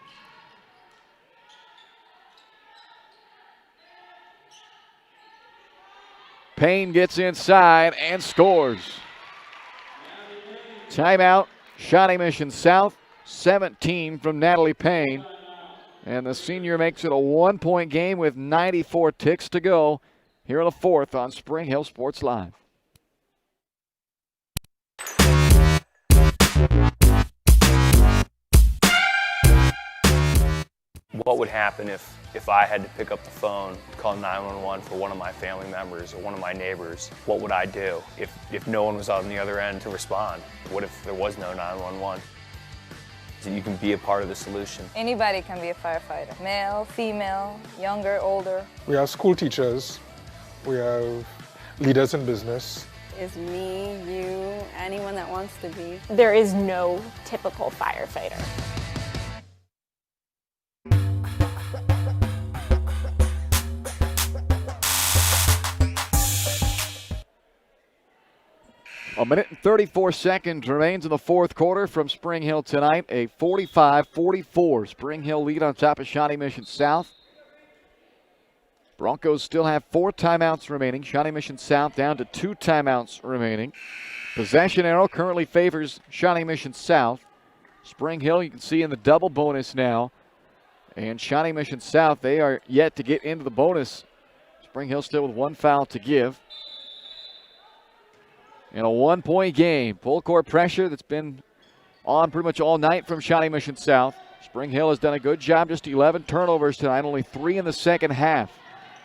Payne gets inside and scores. Timeout, Shawnee Mission South, 17 from Natalie Payne. And the senior makes it a 1-point game with 94 ticks to go here in the fourth on Spring Hill Sports Live. What would happen if I had to pick up the phone, call 911 for one of my family members or one of my neighbors? What would I do if no one was on the other end to respond? What if there was no 911? So you can be a part of the solution. Anybody can be a firefighter. Male, female, younger, older. We have school teachers. We have leaders in business. Is me, you, anyone that wants to be. There is no typical firefighter. A minute and 34 seconds remains in the fourth quarter from Spring Hill tonight. A 45-44 Spring Hill lead on top of Shawnee Mission South. Broncos still have 4 timeouts remaining. Shawnee Mission South down to 2 timeouts remaining. Possession arrow currently favors Shawnee Mission South. Spring Hill, you can see in the double bonus now. And Shawnee Mission South, they are yet to get into the bonus. Spring Hill still with 1 foul to give. In a 1-point game, full court pressure that's been on pretty much all night from Shawnee Mission South. Spring Hill has done a good job, just 11 turnovers tonight, only 3 in the second half.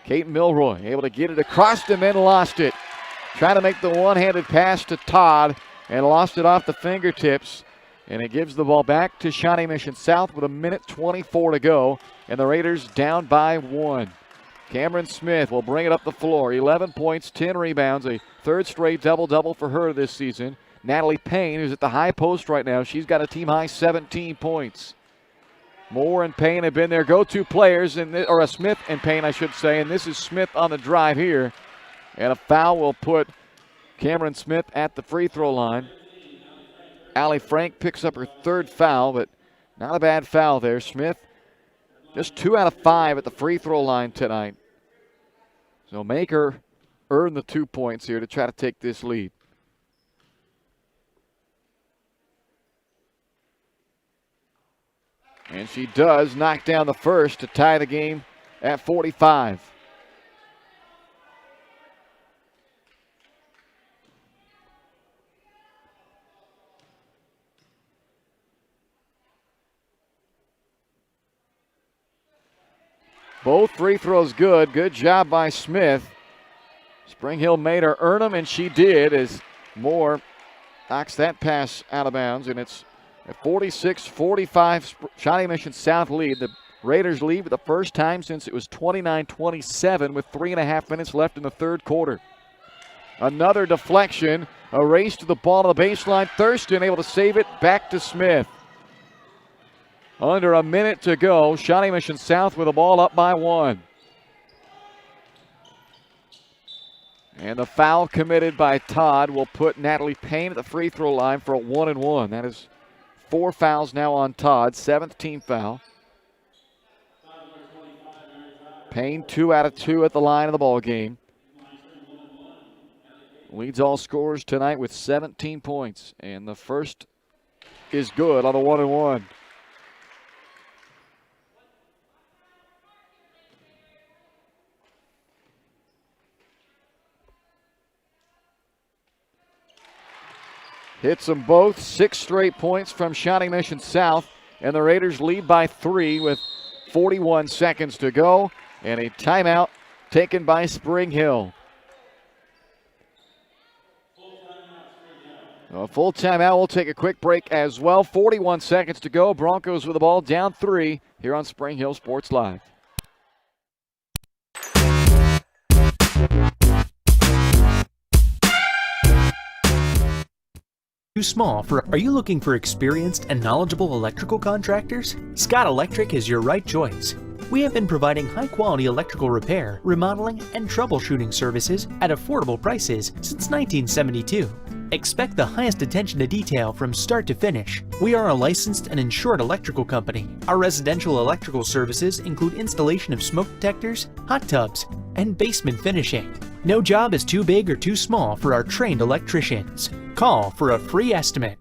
Kate Milroy able to get it across and then lost it. Trying to make the one-handed pass to Todd and lost it off the fingertips. And it gives the ball back to Shawnee Mission South with a minute 24 to go. And the Raiders down by 1. Cameron Smith will bring it up the floor. 11 points, 10 rebounds, a third straight double-double for her this season. Natalie Payne, who's at the high post right now, she's got a team-high 17 points. Moore and Payne have been their go-to players, or Smith and Payne, I should say, and this is Smith on the drive here. And a foul will put Cameron Smith at the free throw line. Allie Frank picks up her 3rd foul, but not a bad foul there. Smith just 2 out of 5 at the free throw line tonight. So make her earn the 2 points here to try to take this lead. And she does knock down the first to tie the game at 45. Both free throws good. Good job by Smith. Spring Hill made her earn them, and she did as Moore knocks that pass out of bounds, and it's a 46-45 Shawnee Mission South lead. The Raiders lead for the first time since it was 29-27 with 3.5 minutes left in the third quarter. Another deflection, a race to the ball on the baseline. Thurston able to save it, back to Smith. Under a minute to go, Shawnee Mission South with the ball up by 1. And the foul committed by Todd will put Natalie Payne at the free throw line for a 1-and-1. That is 4 fouls now on Todd, 7th team foul. Payne 2 out of 2 at the line of the ball game. Leads all scorers tonight with 17 points. And the first is good on the 1-and-1. Hits them both. 6 straight points from Shawnee Mission South. And the Raiders lead by 3 with 41 seconds to go. And a timeout taken by Spring Hill. A full timeout. We'll take a quick break as well. 41 seconds to go. Broncos with the ball down 3 here on Spring Hill Sports Live. Too small for. Are you looking for experienced and knowledgeable electrical contractors? Scott Electric is your right choice. We have been providing high-quality electrical repair, remodeling, and troubleshooting services at affordable prices since 1972. Expect the highest attention to detail from start to finish. We are a licensed and insured electrical company. Our residential electrical services include installation of smoke detectors, hot tubs, and basement finishing. No job is too big or too small for our trained electricians. Call for a free estimate.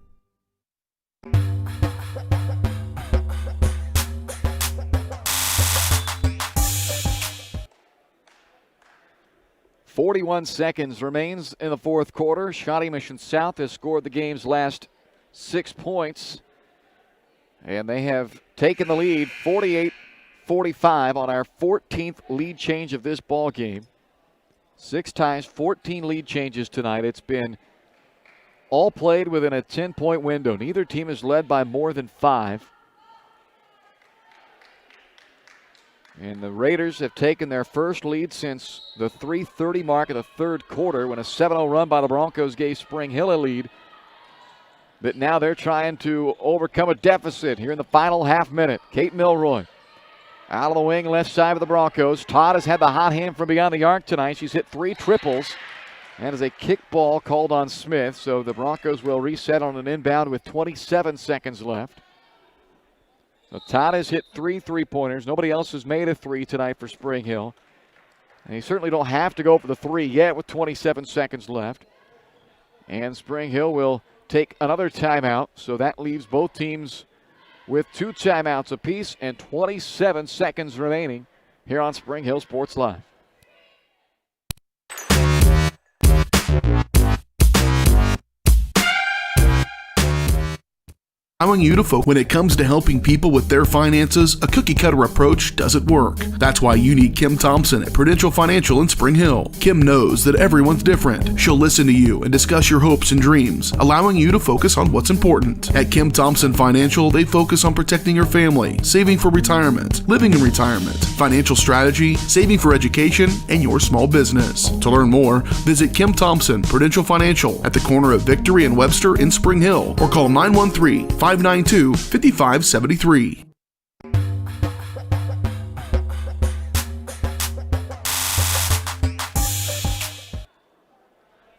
.41 remains in the fourth quarter. Shawnee Mission South has scored the game's last 6 points. And they have taken the lead 48-45 on our 14th lead change of this ball game. 6 times, 14 lead changes tonight. It's been all played within a 10-point window. Neither team is led by more than 5. And the Raiders have taken their first lead since the 3:30 mark of the third quarter when a 7-0 run by the Broncos gave Spring Hill a lead. But now they're trying to overcome a deficit here in the final half minute. Kate Milroy out of the wing, left side of the Broncos. Todd has had the hot hand from beyond the arc tonight. She's hit 3 triples. And is a kick ball called on Smith. So the Broncos will reset on an inbound with 27 seconds left. So Todd has hit 3 3-pointers. Nobody else has made a 3 tonight for Spring Hill. And you certainly don't have to go for the 3 yet with 27 seconds left. And Spring Hill will take another timeout. So that leaves both teams with 2 timeouts apiece and 27 seconds remaining here on Spring Hill Sports Live. Allowing you to focus. When it comes to helping people with their finances, a cookie-cutter approach doesn't work. That's why you need Kim Thompson at Prudential Financial in Spring Hill. Kim knows that everyone's different. She'll listen to you and discuss your hopes and dreams, allowing you to focus on what's important. At Kim Thompson Financial, they focus on protecting your family, saving for retirement, living in retirement, financial strategy, saving for education, and your small business. To learn more, visit Kim Thompson Prudential Financial at the corner of Victory and Webster in Spring Hill, or call 913-592-5573.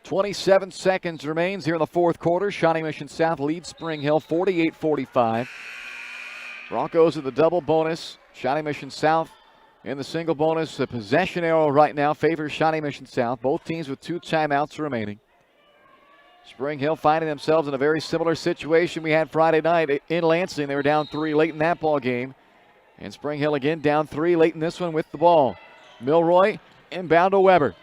27 seconds remains here in the fourth quarter. Shawnee Mission South leads Spring Hill 48-45. Broncos in the double bonus. Shawnee Mission South in the single bonus. The possession arrow right now favors Shawnee Mission South. Both teams with 2 timeouts remaining. Spring Hill finding themselves in a very similar situation we had Friday night in Lansing. They were down 3 late in that ball game. And Spring Hill again down 3 late in this one with the ball. Milroy inbound to Weber.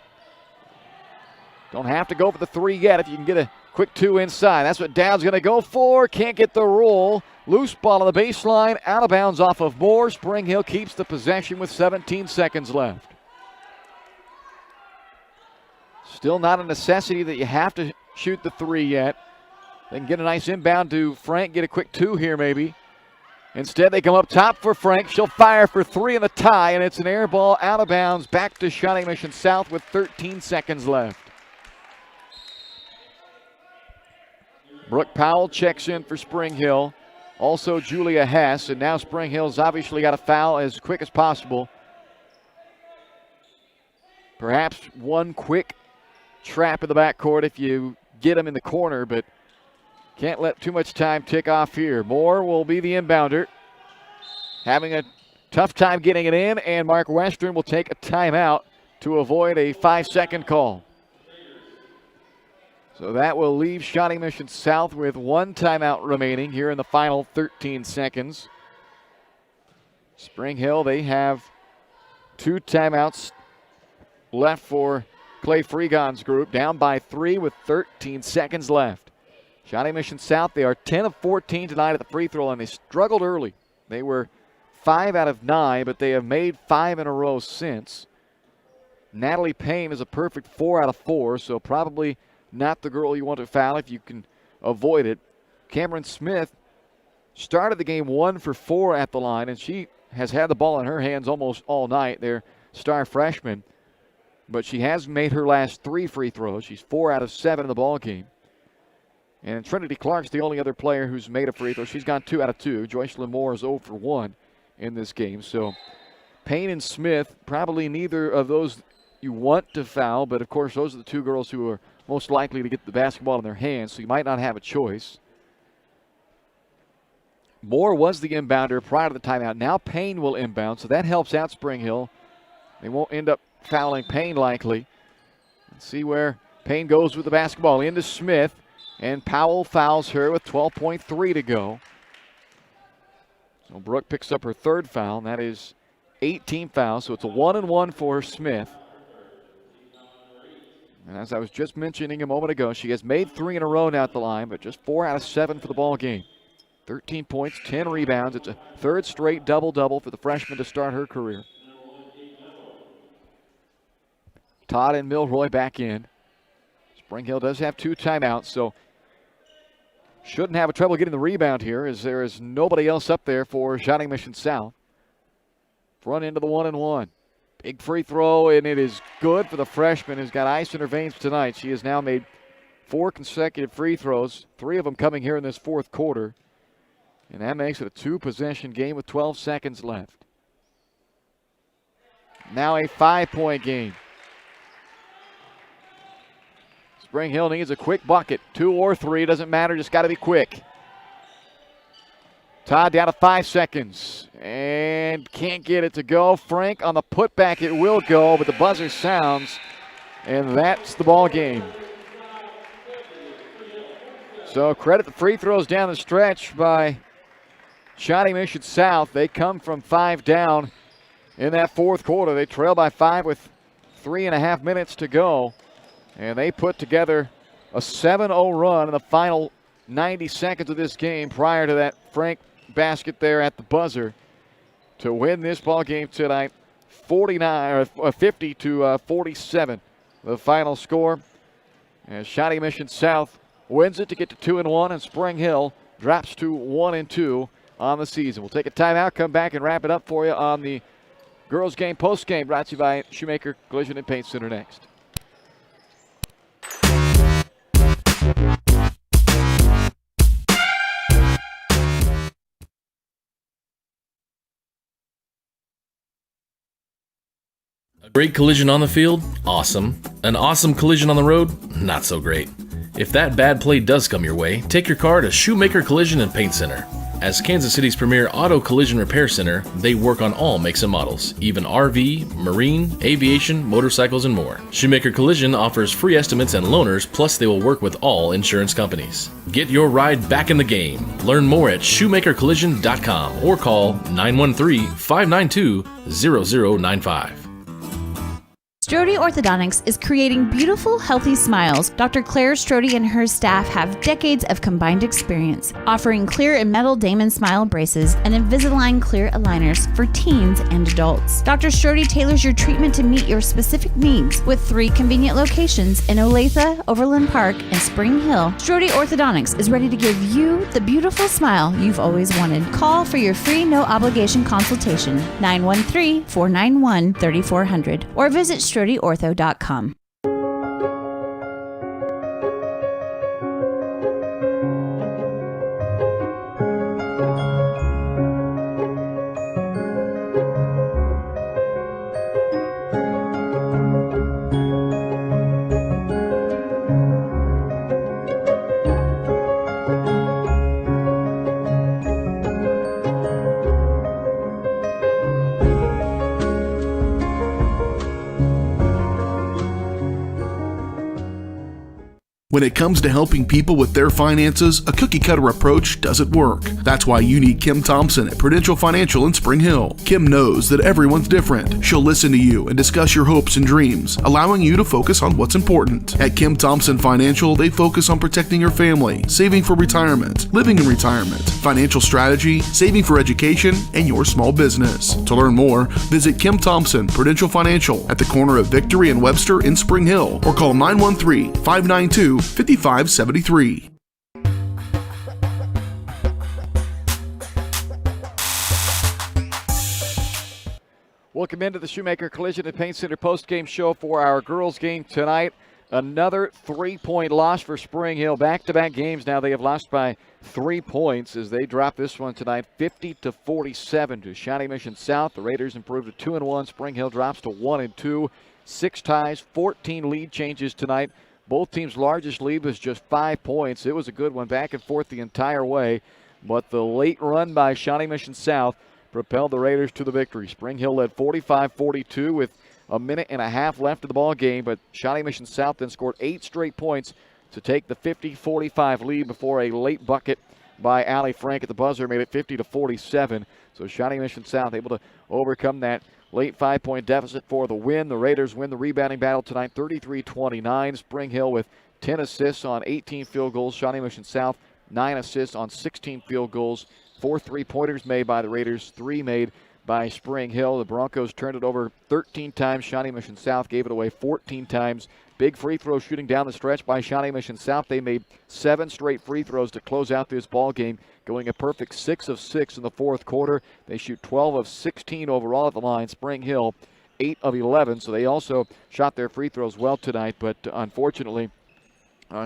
Don't have to go for the 3 yet if you can get a quick 2 inside. That's what Dowd's going to go for. Can't get the roll. Loose ball on the baseline. Out of bounds off of Moore. Spring Hill keeps the possession with 17 seconds left. Still not a necessity that you have to shoot the 3 yet. They can get a nice inbound to Frank. Get a quick 2 here maybe. Instead they come up top for Frank. She'll fire for 3 in the tie. And it's an air ball out of bounds. Back to Shawnee Mission South with 13 seconds left. Brooke Powell checks in for Spring Hill. Also Julia Hess. And now Spring Hill's obviously got a foul as quick as possible. Perhaps one quick trap in the backcourt if you get them in the corner, but can't let too much time tick off here. Moore will be the inbounder. Having a tough time getting it in, and Mark Western will take a timeout to avoid a 5-second call. So that will leave Shawnee Mission South with 1 timeout remaining here in the final 13 seconds. Spring Hill, they have 2 timeouts left for Clay Freegon's group, down by 3 with 13 seconds left. Shawnee Mission South, they are 10 of 14 tonight at the free throw line. They struggled early. They were 5 out of 9, but they have made 5 in a row since. Natalie Payne is a perfect 4 out of 4, so probably not the girl you want to foul if you can avoid it. Cameron Smith started the game 1 for 4 at the line, and she has had the ball in her hands almost all night, their star freshman. But she has made her last 3 free throws. She's 4 out of 7 in the ball game. And Trinity Clark's the only other player who's made a free throw. She's gone 2 out of 2. Joycelyn Moore is 0 for 1 in this game. So Payne and Smith, probably neither of those you want to foul, but of course those are the 2 girls who are most likely to get the basketball in their hands, so you might not have a choice. Moore was the inbounder prior to the timeout. Now Payne will inbound, so that helps out Spring Hill. They won't end up fouling Payne likely. Let's see where Payne goes with the basketball into Smith, and Powell fouls her with 12.3 to go. So Brooke picks up her third foul, and that is 18 fouls, so it's a 1-and-1 for Smith. And as I was just mentioning a moment ago, she has made 3 in a row now at the line, but just 4 out of 7 for the ball game. 13 points, 10 rebounds. It's a third straight double-double for the freshman to start her career. Todd and Milroy back in. Spring Hill does have 2 timeouts, so shouldn't have trouble getting the rebound here, as there is nobody else up there for Shawnee Mission South. Front into the 1-and-1. Big free throw, and it is good for the freshman who's got ice in her veins tonight. She has now made 4 consecutive free throws, 3 of them coming here in this fourth quarter. And that makes it a 2-possession game with 12 seconds left. Now a 5-point game. Spring Hill needs a quick bucket. 2 or 3, doesn't matter, just got to be quick. Todd down to 5 seconds and can't get it to go. Frank on the putback, it will go, but the buzzer sounds, and that's the ball game. So credit the free throws down the stretch by Shawnee Mission South. They come from 5 down in that fourth quarter. They trail by 5 with 3.5 minutes to go. And they put together a 7-0 run in the final 90 seconds of this game prior to that Frank basket there at the buzzer to win this ball game tonight, 50 to 47. The final score as Shawnee Mission South wins it to get to 2-1, and Spring Hill drops to 1-2 on the season. We'll take a timeout, come back and wrap it up for you on the girls game postgame, brought to you by Shoemaker Collision and Paint Center next. A great collision on the field? Awesome. An awesome collision on the road? Not so great. If that bad play does come your way, take your car to Shoemaker Collision and Paint Center. As Kansas City's premier auto collision repair center, they work on all makes and models, even RV, marine, aviation, motorcycles, and more. Shoemaker Collision offers free estimates and loaners, plus they will work with all insurance companies. Get your ride back in the game. Learn more at shoemakercollision.com or call 913-592-0095. Strode Orthodontics is creating beautiful, healthy smiles. Dr. Claire Strode and her staff have decades of combined experience, offering clear and metal Damon Smile braces and Invisalign clear aligners for teens and adults. Dr. Strode tailors your treatment to meet your specific needs with 3 convenient locations in Olathe, Overland Park, and Spring Hill. Strode Orthodontics is ready to give you the beautiful smile you've always wanted. Call for your free no-obligation consultation, 913-491-3400, or visit StrodeOrtho.com. When it comes to helping people with their finances, a cookie-cutter approach doesn't work. That's why you need Kim Thompson at Prudential Financial in Spring Hill. Kim knows that everyone's different. She'll listen to you and discuss your hopes and dreams, allowing you to focus on what's important. At Kim Thompson Financial, they focus on protecting your family, saving for retirement, living in retirement, financial strategy, saving for education, and your small business. To learn more, visit Kim Thompson Prudential Financial at the corner of Victory and Webster in Spring Hill, or call 913-592-5573. Welcome into the Shoemaker Collision and Paint Center postgame show for our girls game tonight. Another 3-point loss for Spring Hill. Back-to-back games now. They have lost by 3 points as they drop this one tonight, 50-47 to Shawnee Mission South. The Raiders improve to 2-1. Spring Hill drops to 1-2. 6 ties, 14 lead changes tonight. Both teams' largest lead was just 5 points. It was a good one, back and forth the entire way. But the late run by Shawnee Mission South propelled the Raiders to the victory. Spring Hill led 45-42 with a minute and a half left of the ball game, but Shawnee Mission South then scored 8 straight points to take the 50-45 lead before a late bucket by Allie Frank at the buzzer made it 50-47. So Shawnee Mission South able to overcome that late 5-point deficit for the win. The Raiders win the rebounding battle tonight 33-29. Spring Hill with 10 assists on 18 field goals. Shawnee Mission South 9 assists on 16 field goals. 4 3-pointers made by the Raiders, 3 made by Spring Hill. The Broncos turned it over 13 times. Shawnee Mission South gave it away 14 times. Big free throw shooting down the stretch by Shawnee Mission South. They made 7 straight free throws to close out this ball game, going a perfect 6 of 6 in the fourth quarter. They shoot 12 of 16 overall at the line. Spring Hill 8 of 11, so they also shot their free throws well tonight, but unfortunately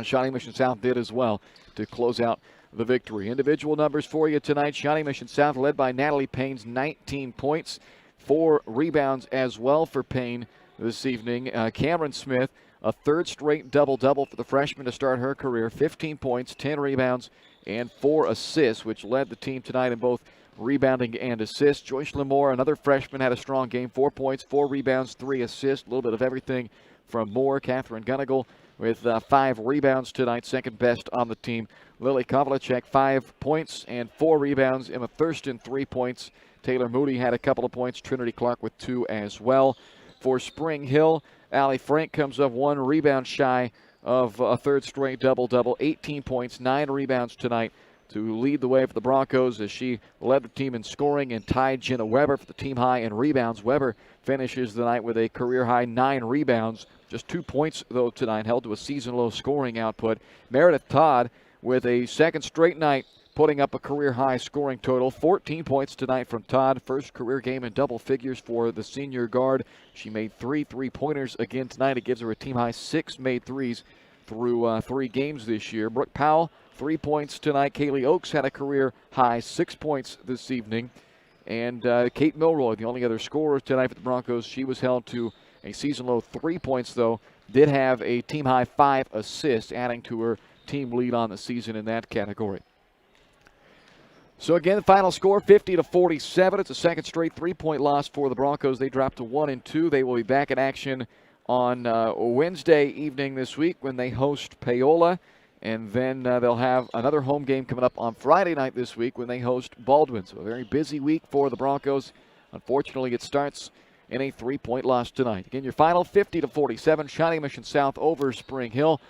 Shawnee Mission South did as well to close out the victory. Individual numbers for you tonight. Shawnee Mission South led by Natalie Payne's 19 points, 4 rebounds as well for Payne this evening. Cameron Smith, a third straight double-double for the freshman to start her career. 15 points, 10 rebounds, and 4 assists, which led the team tonight in both rebounding and assists. Joyce Lamore, another freshman, had a strong game. 4 points, 4 rebounds, 3 assists. A little bit of everything from Moore. Catherine Gunnigal with 5 rebounds tonight, second best on the team. Lily Kovalachek, 5 points and 4 rebounds. Emma Thurston, 3 points. Taylor Moody had a couple of points. Trinity Clark with 2 as well. For Spring Hill, Allie Frank comes up 1 rebound shy of a third straight double-double. 18 points, 9 rebounds tonight to lead the way for the Broncos as she led the team in scoring and tied Jenna Weber for the team high in rebounds. Weber finishes the night with a career-high 9 rebounds. Just 2 points, though, tonight, held to a season-low scoring output. Meredith Todd with a second straight night putting up a career-high scoring total. 14 points tonight from Todd. First career game in double figures for the senior guard. She made 3 3-pointers again tonight. It gives her a team-high 6 made threes through 3 games this year. Brooke Powell, 3 points tonight. Kaylee Oakes had a career-high 6 points this evening. And Kate Milroy, the only other scorer tonight for the Broncos. She was held to a season-low 3 points, though. Did have a team-high 5 assists, adding to her team lead on the season in that category. So again, the final score, 50-47. It's a second straight 3-point loss for the Broncos. They dropped to 1-2. They will be back in action on Wednesday evening this week when they host Paola. And then they'll have another home game coming up on Friday night this week when they host Baldwin. So a very busy week for the Broncos. Unfortunately, it starts in a 3-point loss tonight. Again, your final 50-47. Shawnee Mission South over Spring Hill.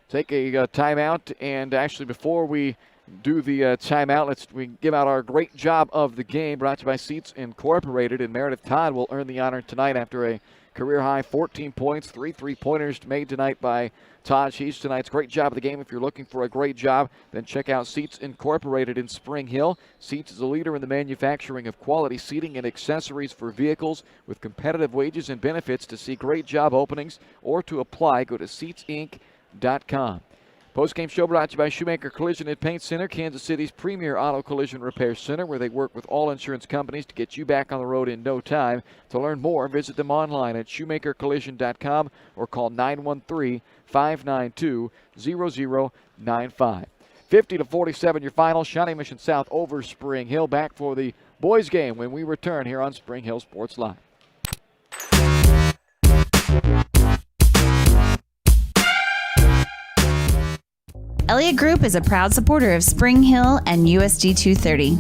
Take a timeout, and actually before we do the timeout, we give out our great job of the game, brought to you by Seats Incorporated. And Meredith Todd will earn the honor tonight after a career-high 14 points, 3 3-pointers made tonight by Todd. She's tonight's great job of the game. If you're looking for a great job, then check out Seats Incorporated in Spring Hill. Seats is a leader in the manufacturing of quality seating and accessories for vehicles with competitive wages and benefits. To see great job openings or to apply, go to SeatsInc.com. Postgame show brought to you by Shoemaker Collision and Paint Center, Kansas City's premier auto collision repair center, where they work with all insurance companies to get you back on the road in no time. To learn more, visit them online at shoemakercollision.com or call 913-592-0095. 50-47 your final. Shawnee Mission South over Spring Hill. Back for the boys game when we return here on Spring Hill Sports Live. Elliott Group is a proud supporter of Spring Hill and USD 230.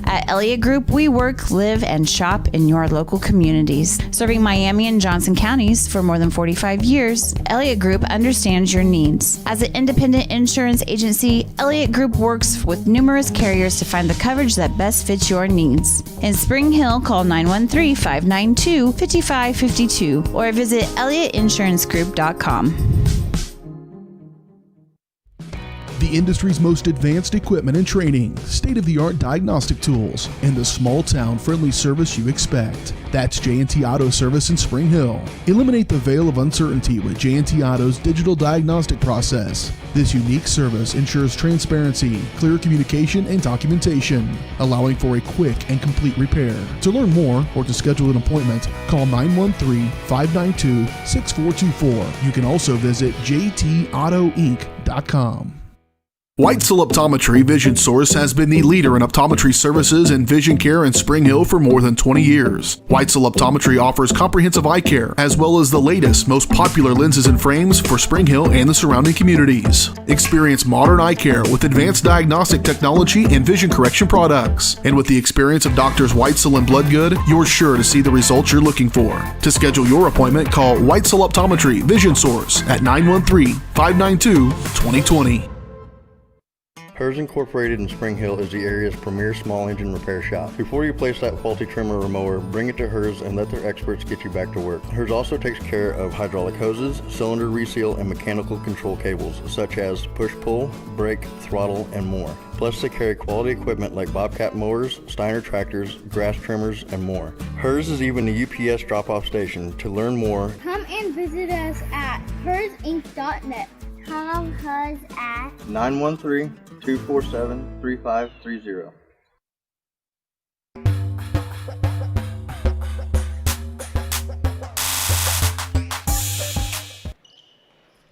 At Elliott Group, we work, live, and shop in your local communities. Serving Miami and Johnson counties for more than 45 years, Elliott Group understands your needs. As an independent insurance agency, Elliott Group works with numerous carriers to find the coverage that best fits your needs. In Spring Hill, call 913-592-5552 or visit ElliottInsuranceGroup.com. The industry's most advanced equipment and training, state-of-the-art diagnostic tools, and the small-town friendly service you expect. That's J&T Auto Service in Spring Hill. Eliminate the veil of uncertainty with J&T Auto's digital diagnostic process. This unique service ensures transparency, clear communication, and documentation, allowing for a quick and complete repair. To learn more or to schedule an appointment, call 913-592-6424. You can also visit jtautoinc.com. Weitzel Optometry Vision Source has been the leader in optometry services and vision care in Spring Hill for more than 20 years. Weitzel Optometry offers comprehensive eye care, as well as the latest, most popular lenses and frames for Spring Hill and the surrounding communities. Experience modern eye care with advanced diagnostic technology and vision correction products. And with the experience of Doctors Weitzel and Bloodgood, you're sure to see the results you're looking for. To schedule your appointment, call Weitzel Optometry Vision Source at 913-592-2020. Hers Incorporated in Spring Hill is the area's premier small engine repair shop. Before you place that faulty trimmer or mower, bring it to Hers and let their experts get you back to work. Hers also takes care of hydraulic hoses, cylinder reseal, and mechanical control cables, such as push-pull, brake, throttle, and more. Plus, they carry quality equipment like Bobcat mowers, Steiner tractors, grass trimmers, and more. Hers is even a UPS drop-off station. To learn more, Come and visit us at hersinc.net. Call Hers at 913-247-3530.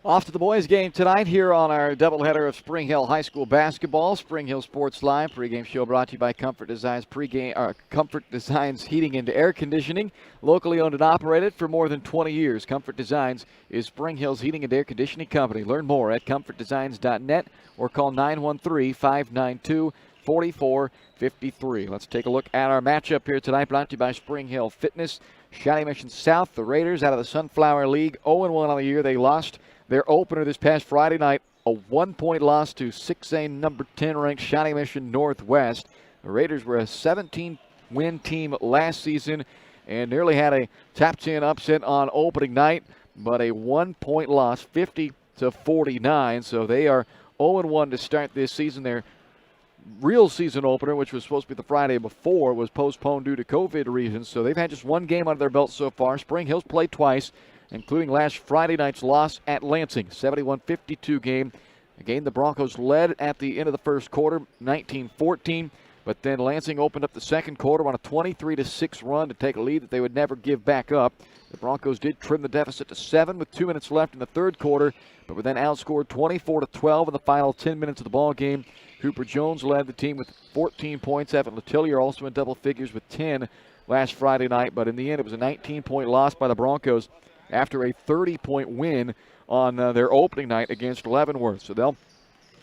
Off to the boys' game tonight here on our doubleheader of Spring Hill High School basketball. Spring Hill Sports Live pregame show brought to you by Comfort Designs Comfort Designs Heating and Air Conditioning, locally owned and operated for more than 20 years. Comfort Designs is Spring Hill's heating and air conditioning company. Learn more at comfortdesigns.net or call 913-592-4453. Let's take a look at our matchup here tonight, brought to you by Spring Hill Fitness. Shawnee Mission South, the Raiders out of the Sunflower League, 0-1 on the year. They lost their opener this past Friday night, a 1-point loss to 6A number 10 ranked Shawnee Mission Northwest. The Raiders were a 17-win team last season and nearly had a top 10 upset on opening night, but a 1-point loss, 50-49. So they are 0-1 to start this season. Their real season opener, which was supposed to be the Friday before, was postponed due to COVID reasons. So they've had just one game under their belt so far. Spring Hill's played twice, including last Friday night's loss at Lansing, 71-52 game. A game the Broncos led at the end of the first quarter, 19-14. But then Lansing opened up the second quarter on a 23-6 run to take a lead that they would never give back up. The Broncos did trim the deficit to 7 with 2 minutes left in the third quarter, but were then outscored 24-12 in the final 10 minutes of the ball game. Cooper Jones led the team with 14 points. Evan Letillier also in double figures with 10 last Friday night, but in the end it was a 19-point loss by the Broncos after a 30-point win on their opening night against Leavenworth. So they'll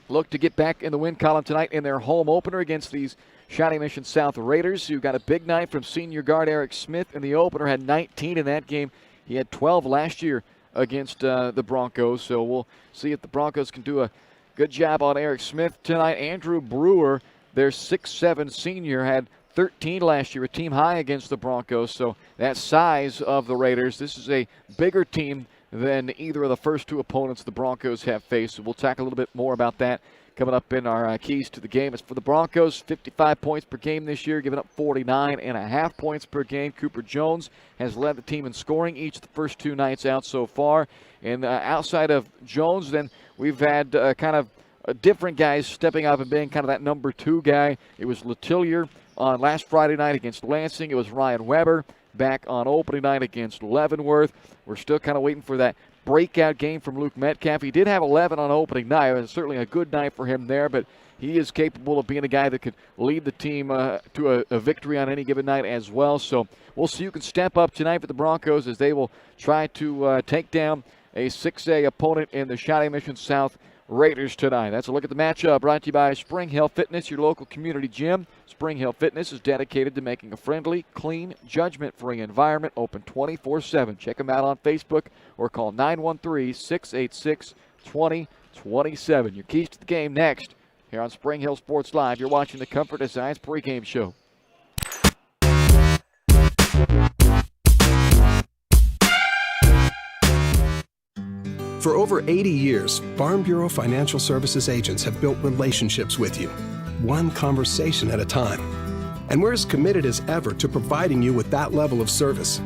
look to get back in the win column tonight in their home opener against these Shawnee Mission South Raiders, who got a big night from senior guard Eric Smith in the opener, had 19 in that game. He had 12 last year against the Broncos, so we'll see if the Broncos can do a good job on Eric Smith tonight. Andrew Brewer, their 6'7 senior, had 13 last year, a team high against the Broncos. So that size of the Raiders, this is a bigger team than either of the first two opponents the Broncos have faced. So we'll talk a little bit more about that coming up in our keys to the game. As for the Broncos, 55 points per game this year, giving up 49.5 points per game. Cooper Jones has led the team in scoring each of the first two nights out so far. And outside of Jones, then we've had kind of different guys stepping up and being kind of that number 2 guy. It was Letillier on last Friday night against Lansing. It was Ryan Weber back on opening night against Leavenworth. We're still kind of waiting for that breakout game from Luke Metcalf. He did have 11 on opening night. It was certainly a good night for him there, but he is capable of being a guy that could lead the team to a victory on any given night as well. So we'll see who can step up tonight for the Broncos as they will try to take down a 6A opponent in the Shawnee Mission South Raiders tonight. That's a look at the matchup brought to you by Spring Hill Fitness, your local community gym. Spring Hill Fitness is dedicated to making a friendly, clean, judgment-free environment open 24/7. Check them out on Facebook or call 913-686-2027. Your keys to the game next here on Spring Hill Sports Live. You're watching the Comfort Designs pregame show. For over 80 years, Farm Bureau Financial Services agents have built relationships with you, one conversation at a time. And we're as committed as ever to providing you with that level of service.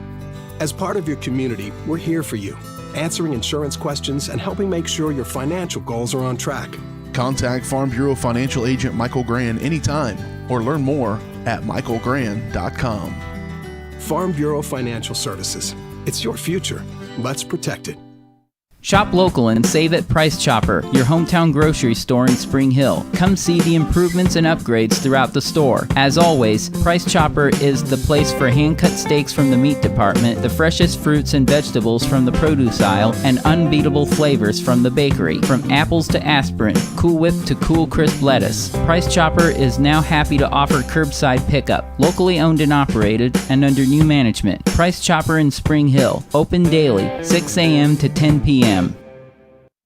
As part of your community, we're here for you, answering insurance questions and helping make sure your financial goals are on track. Contact Farm Bureau Financial Agent Michael Grand anytime or learn more at michaelgrand.com. Farm Bureau Financial Services. It's your future. Let's protect it. Shop local and save at Price Chopper, your hometown grocery store in Spring Hill. Come see the improvements and upgrades throughout the store. As always, Price Chopper is the place for hand-cut steaks from the meat department, the freshest fruits and vegetables from the produce aisle, and unbeatable flavors from the bakery. From apples to aspirin, Cool Whip to cool crisp lettuce. Price Chopper is now happy to offer curbside pickup. Locally owned and operated and under new management. Price Chopper in Spring Hill. Open daily, 6 a.m. to 10 p.m.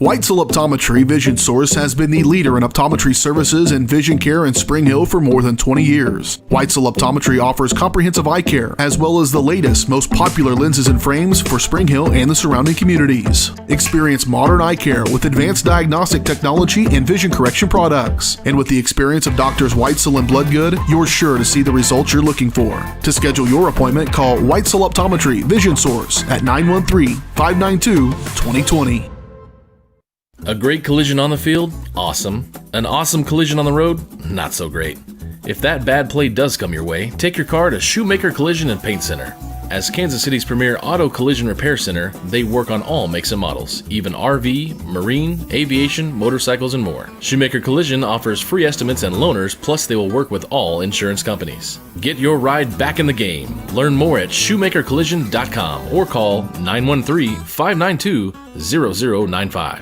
Weitzel Optometry Vision Source has been the leader in optometry services and vision care in Spring Hill for more than 20 years. Weitzel Optometry offers comprehensive eye care, as well as the latest, most popular lenses and frames for Spring Hill and the surrounding communities. Experience modern eye care with advanced diagnostic technology and vision correction products. And with the experience of Doctors Weitzel and Bloodgood, you're sure to see the results you're looking for. To schedule your appointment, call Weitzel Optometry Vision Source at 913-592-2020. A great collision on the field? Awesome. An awesome collision on the road? Not so great. If that bad play does come your way, take your car to Shoemaker Collision and Paint Center. As Kansas City's premier auto collision repair center, they work on all makes and models, even RV, marine, aviation, motorcycles, and more. Shoemaker Collision offers free estimates and loaners, plus they will work with all insurance companies. Get your ride back in the game. Learn more at shoemakercollision.com or call 913-592-0095.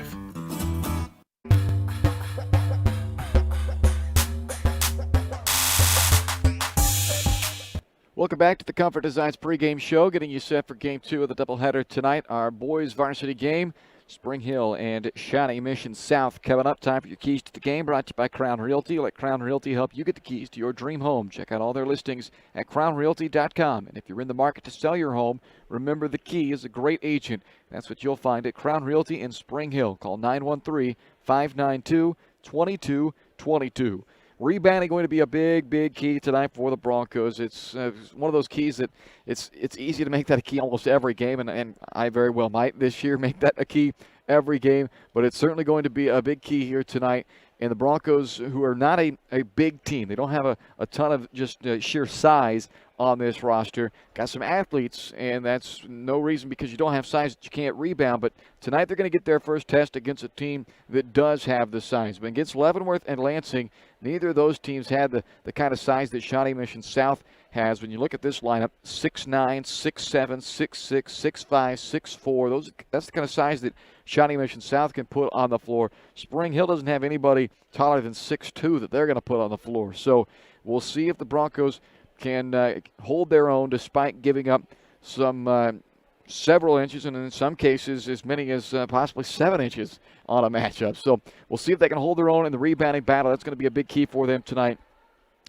Welcome back to the Comfort Designs pregame show, getting you set for Game 2 of the doubleheader tonight. Our boys varsity game, Spring Hill and Shawnee Mission South coming up. Time for your keys to the game, brought to you by Crown Realty. Let Crown Realty help you get the keys to your dream home. Check out all their listings at crownrealty.com. And if you're in the market to sell your home, remember the key is a great agent. That's what you'll find at Crown Realty in Spring Hill. Call 913-592-2222. Rebounding going to be a big key tonight for the Broncos. It's one of those keys that it's easy to make that a key almost every game, and I very well might this year make that a key every game, but it's certainly going to be a big key here tonight. And the Broncos, who are not a big team, they don't have a ton of just sheer size on this roster. Got some athletes, and that's no reason because you don't have size that you can't rebound. But tonight they're going to get their first test against a team that does have the size. But against Leavenworth and Lansing, neither of those teams had the kind of size that Shawnee Mission South has. When you look at this lineup, 6'9", 6'7", 6'6", 6'5", 6'4", that's the kind of size that Shawnee Mission South can put on the floor. Spring Hill doesn't have anybody taller than 6'2" that they're going to put on the floor. So we'll see if the Broncos can hold their own despite giving up some several inches, and in some cases as many as possibly 7 inches on a matchup. So we'll see if they can hold their own in the rebounding battle. That's going to be a big key for them tonight.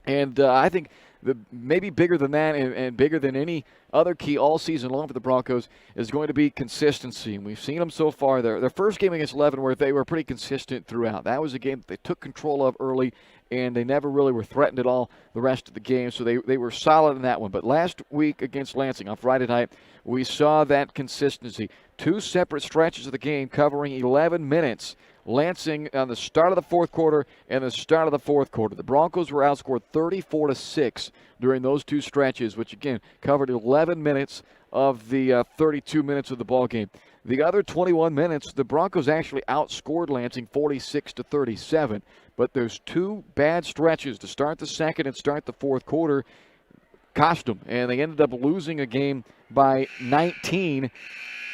And I think maybe bigger than that and bigger than any other key all season long for the Broncos is going to be consistency. And we've seen them so far. Their first game against Leavenworth, they were pretty consistent throughout. That was a game that they took control of early, and they never really were threatened at all the rest of the game. So they were solid in that one. But last week against Lansing on Friday night, we saw that consistency. 2 separate stretches of the game covering 11 minutes. Lansing on the start of the fourth quarter and the start of the fourth quarter. The Broncos were outscored 34-6 during those 2 stretches, which again covered 11 minutes of the 32 minutes of the ball game. The other 21 minutes, the Broncos actually outscored Lansing 46-37. But there's 2 bad stretches to start the second and start the fourth quarter cost them, and they ended up losing a game by 19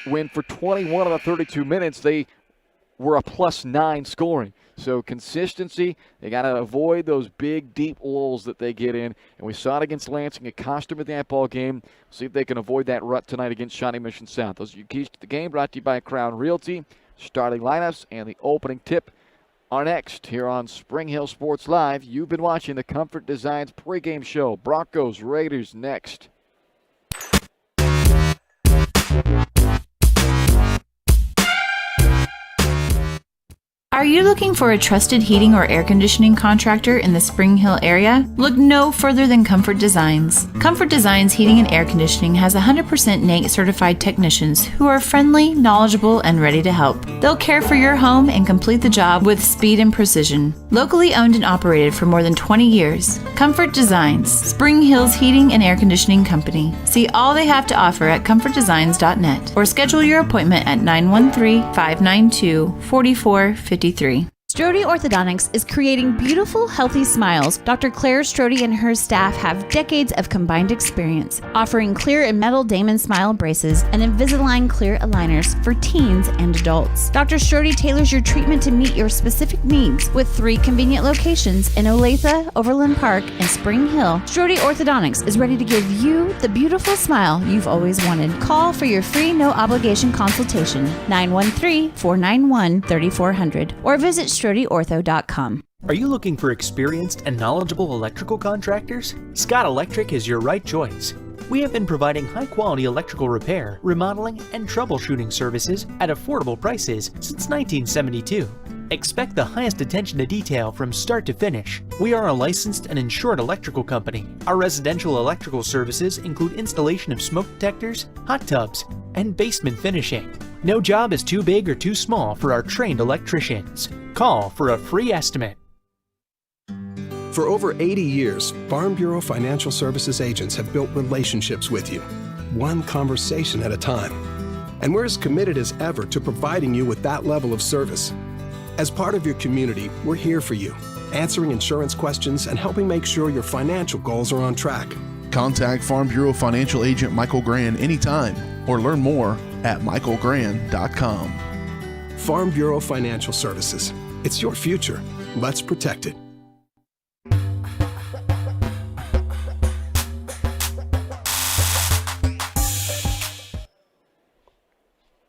when for 21 of the 32 minutes they were a +9 scoring. So consistency, they got to avoid those big, deep lulls that they get in. And we saw it against Lansing. It cost them in that ball game. See if they can avoid that rut tonight against Shawnee Mission South. Those are your keys to the game, brought to you by Crown Realty. Starting lineups and the opening tip are next here on Spring Hill Sports Live. You've been watching the Comfort Designs pregame show. Broncos, Raiders next. Are you looking for a trusted heating or air conditioning contractor in the Spring Hill area? Look no further than Comfort Designs. Comfort Designs Heating and Air Conditioning has 100% NAIC certified technicians who are friendly, knowledgeable, and ready to help. They'll care for your home and complete the job with speed and precision. Locally owned and operated for more than 20 years, Comfort Designs, Spring Hill's heating and air conditioning company. See all they have to offer at comfortdesigns.net or schedule your appointment at 913-592-4453. Strode Orthodontics is creating beautiful, healthy smiles. Dr. Claire Strode and her staff have decades of combined experience, offering clear and metal Damon smile braces and Invisalign clear aligners for teens and adults. Dr. Strode tailors your treatment to meet your specific needs with 3 convenient locations in Olathe, Overland Park, and Spring Hill. Strode Orthodontics is ready to give you the beautiful smile you've always wanted. Call for your free no-obligation consultation, 913-491-3400, or visit StrodeOrtho.com. Are you looking for experienced and knowledgeable electrical contractors? Scott Electric is your right choice. We have been providing high-quality electrical repair, remodeling, and troubleshooting services at affordable prices since 1972. Expect the highest attention to detail from start to finish. We are a licensed and insured electrical company. Our residential electrical services include installation of smoke detectors, hot tubs, and basement finishing. No job is too big or too small for our trained electricians. Call for a free estimate. For over 80 years, Farm Bureau Financial Services agents have built relationships with you, one conversation at a time. And we're as committed as ever to providing you with that level of service. As part of your community, we're here for you, answering insurance questions and helping make sure your financial goals are on track. Contact Farm Bureau Financial Agent Michael Grand anytime or learn more at michaelgrand.com. Farm Bureau Financial Services. It's your future. Let's protect it.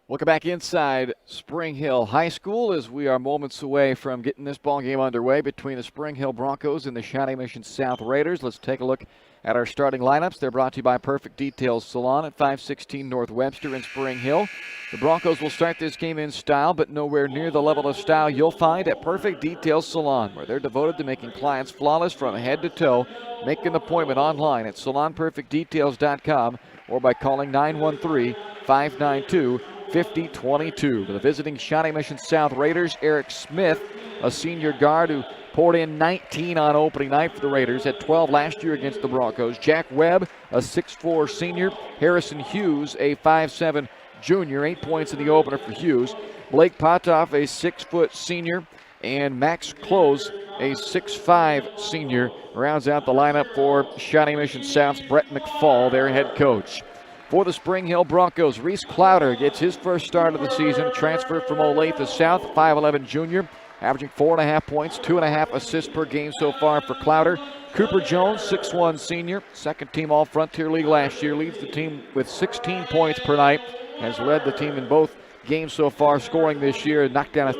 Welcome back inside Spring Hill High School as we are moments away from getting this ball game underway between the Spring Hill Broncos and the Shawnee Mission South Raiders. Let's take a look at our starting lineups. They're brought to you by Perfect Details Salon at 516 North Webster in Spring Hill. The Broncos will start this game in style, but nowhere near the level of style you'll find at Perfect Details Salon, where they're devoted to making clients flawless from head to toe. Make an appointment online at salonperfectdetails.com or by calling 913-592-5022. For the visiting Shawnee Mission South Raiders, Eric Smith, a senior guard who poured in 19 on opening night for the Raiders, had 12 last year against the Broncos. Jack Webb, a 6'4 senior. Harrison Hughes, a 5'7 junior, 8 points in the opener for Hughes. Blake Potoff, a 6' senior, and Max Close, a 6'5 senior, rounds out the lineup for Shawnee Mission South's Brett McFall, their head coach. For the Spring Hill Broncos, Reese Clowder gets his first start of the season, transferred from Olathe South, 5'11 junior, averaging 4.5 points, 2.5 assists per game so far for Clowder. Cooper Jones, 6'1 senior, second team All-Frontier League last year, leads the team with 16 points per night, has led the team in both games so far scoring this year, and knocked down a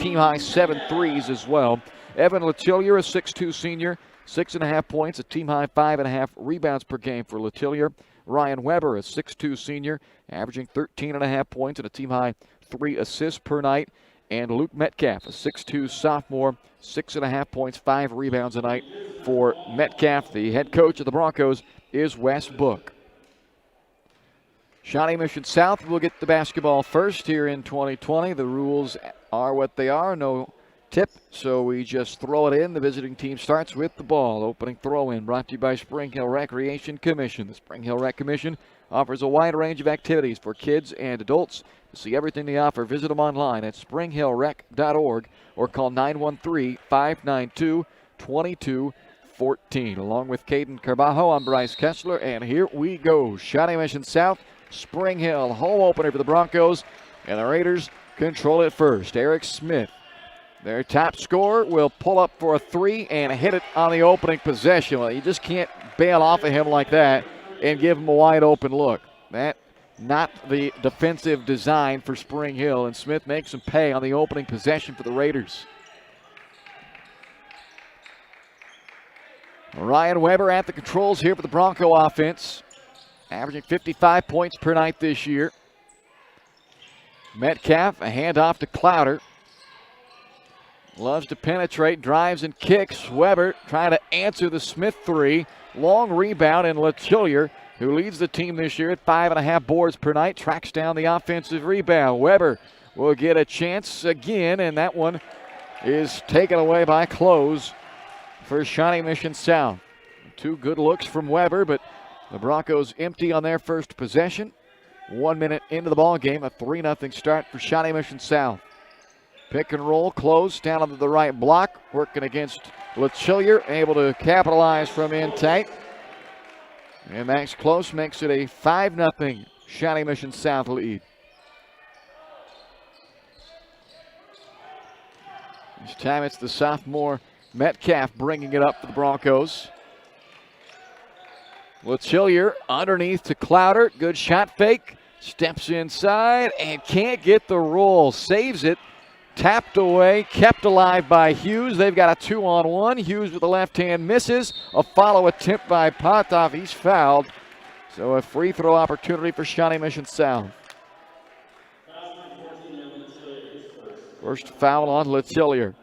team-high 7 threes as well. Evan Letillier, a 6'2 senior, 6.5 points, a team-high 5.5 rebounds per game for Letillier. Ryan Weber, a 6'2 senior, averaging 13.5 points and a team-high 3 assists per night. And Luke Metcalf, a 6'2 sophomore, 6.5 points, 5 rebounds a night for Metcalf. The head coach of the Broncos is Wes Book. Shawnee Mission South will get the basketball first here in 2020. The rules are what they are. No tip, so we just throw it in. The visiting team starts with the ball. Opening throw-in brought to you by Spring Hill Recreation Commission. The Spring Hill Rec Commission offers a wide range of activities for kids and adults. To see everything they offer, visit them online at springhillrec.org or call 913-592-2214. Along with Caden Carbajo, I'm Bryce Kessler, and here we go. Shawnee Mission South, Spring Hill, home opener for the Broncos, and the Raiders control it first. Eric Smith, their top scorer, will pull up for a 3 and hit it on the opening possession. Well, you just can't bail off of him like that and give him a wide open look. That not the defensive design for Spring Hill, and Smith makes him pay on the opening possession for the Raiders. Ryan Weber at the controls here for the Bronco offense, averaging 55 points per night this year. Metcalf, a handoff to Clowder. loves to penetrate, drives and kicks. Weber trying to answer the Smith three. Long rebound, and Letelier, who leads the team this year at 5.5 boards per night, tracks down the offensive rebound. Weber will get a chance again, and that one is taken away by Close for Shawnee Mission South. 2 good looks from Weber, but the Broncos empty on their first possession. 1 minute into the ball game, a 3-0 start for Shawnee Mission South. Pick and roll, Close down onto the right block, working against Letelier, able to capitalize from in tight. And Max Close makes it a 5-0 Shawnee Mission South lead. This time it's the sophomore Metcalf bringing it up for the Broncos. Letelier underneath to Clowder. Good shot fake. Steps inside and can't get the roll. Saves it. Tapped away. Kept alive by Hughes. They've got a 2-on-1. Hughes with the left hand misses. A follow attempt by Pothoff. He's fouled. So a free throw opportunity for Shawnee Mission South. First foul on Letelier.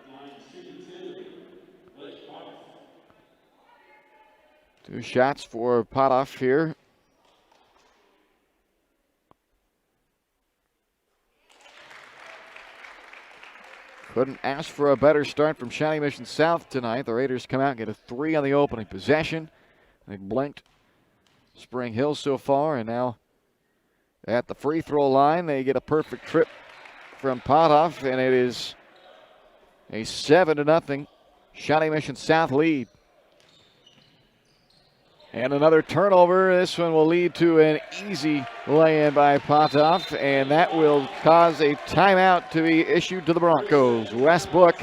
2 shots for Pothoff here. Couldn't ask for a better start from Shawnee Mission South tonight. The Raiders come out and get a 3 on the opening possession. They blanked Spring Hill so far, and now at the free throw line, they get a perfect trip from Pothoff, and it is a 7-0 Shawnee Mission South lead. And another turnover. This one will lead to an easy lay-in by Pothoff, and that will cause a timeout to be issued to the Broncos. Westbrook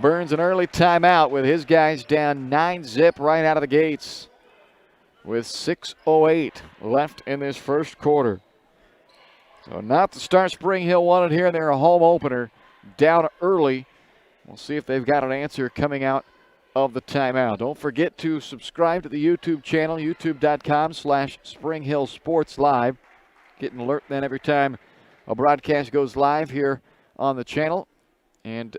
burns an early timeout with his guys down 9-zip right out of the gates with 6:08 left in this first quarter. So not the start Spring Hill wanted here in their home opener. Down early. We'll see if they've got an answer coming out of the timeout. Don't forget to subscribe to the YouTube channel, youtube.com/Spring Hill Sports Live. Get an alert then every time a broadcast goes live here on the channel. And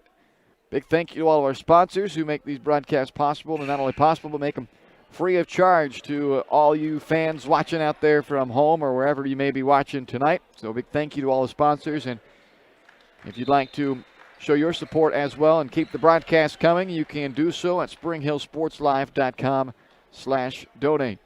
big thank you to all of our sponsors who make these broadcasts possible, and not only possible, but make them free of charge to all you fans watching out there from home or wherever you may be watching tonight. So a big thank you to all the sponsors. And if you'd like to show your support as well and keep the broadcast coming, you can do so at springhillsportslive.com/donate.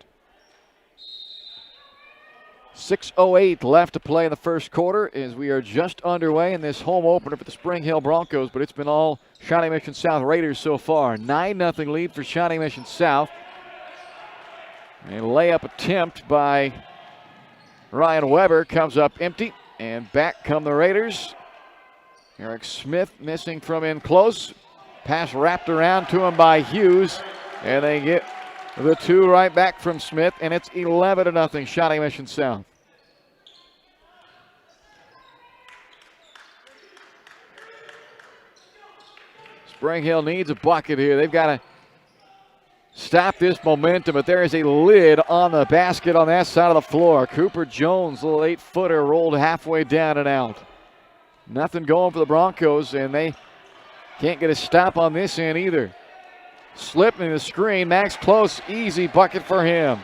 6:08 left to play in the first quarter as we are just underway in this home opener for the Spring Hill Broncos, but it's been all Shawnee Mission South Raiders so far. 9-0 lead for Shawnee Mission South. A layup attempt by Ryan Weber comes up empty, and back come the Raiders. Eric Smith missing from in close. Pass wrapped around to him by Hughes, and they get the 2 right back from Smith, and it's 11-0 Shawnee Mission South. Spring Hill needs a bucket here. They've got to stop this momentum, but there is a lid on the basket on that side of the floor. Cooper Jones, little 8-footer, rolled halfway down and out. Nothing going for the Broncos, and they can't get a stop on this end either. Slipping the screen, Max Close, easy bucket for him.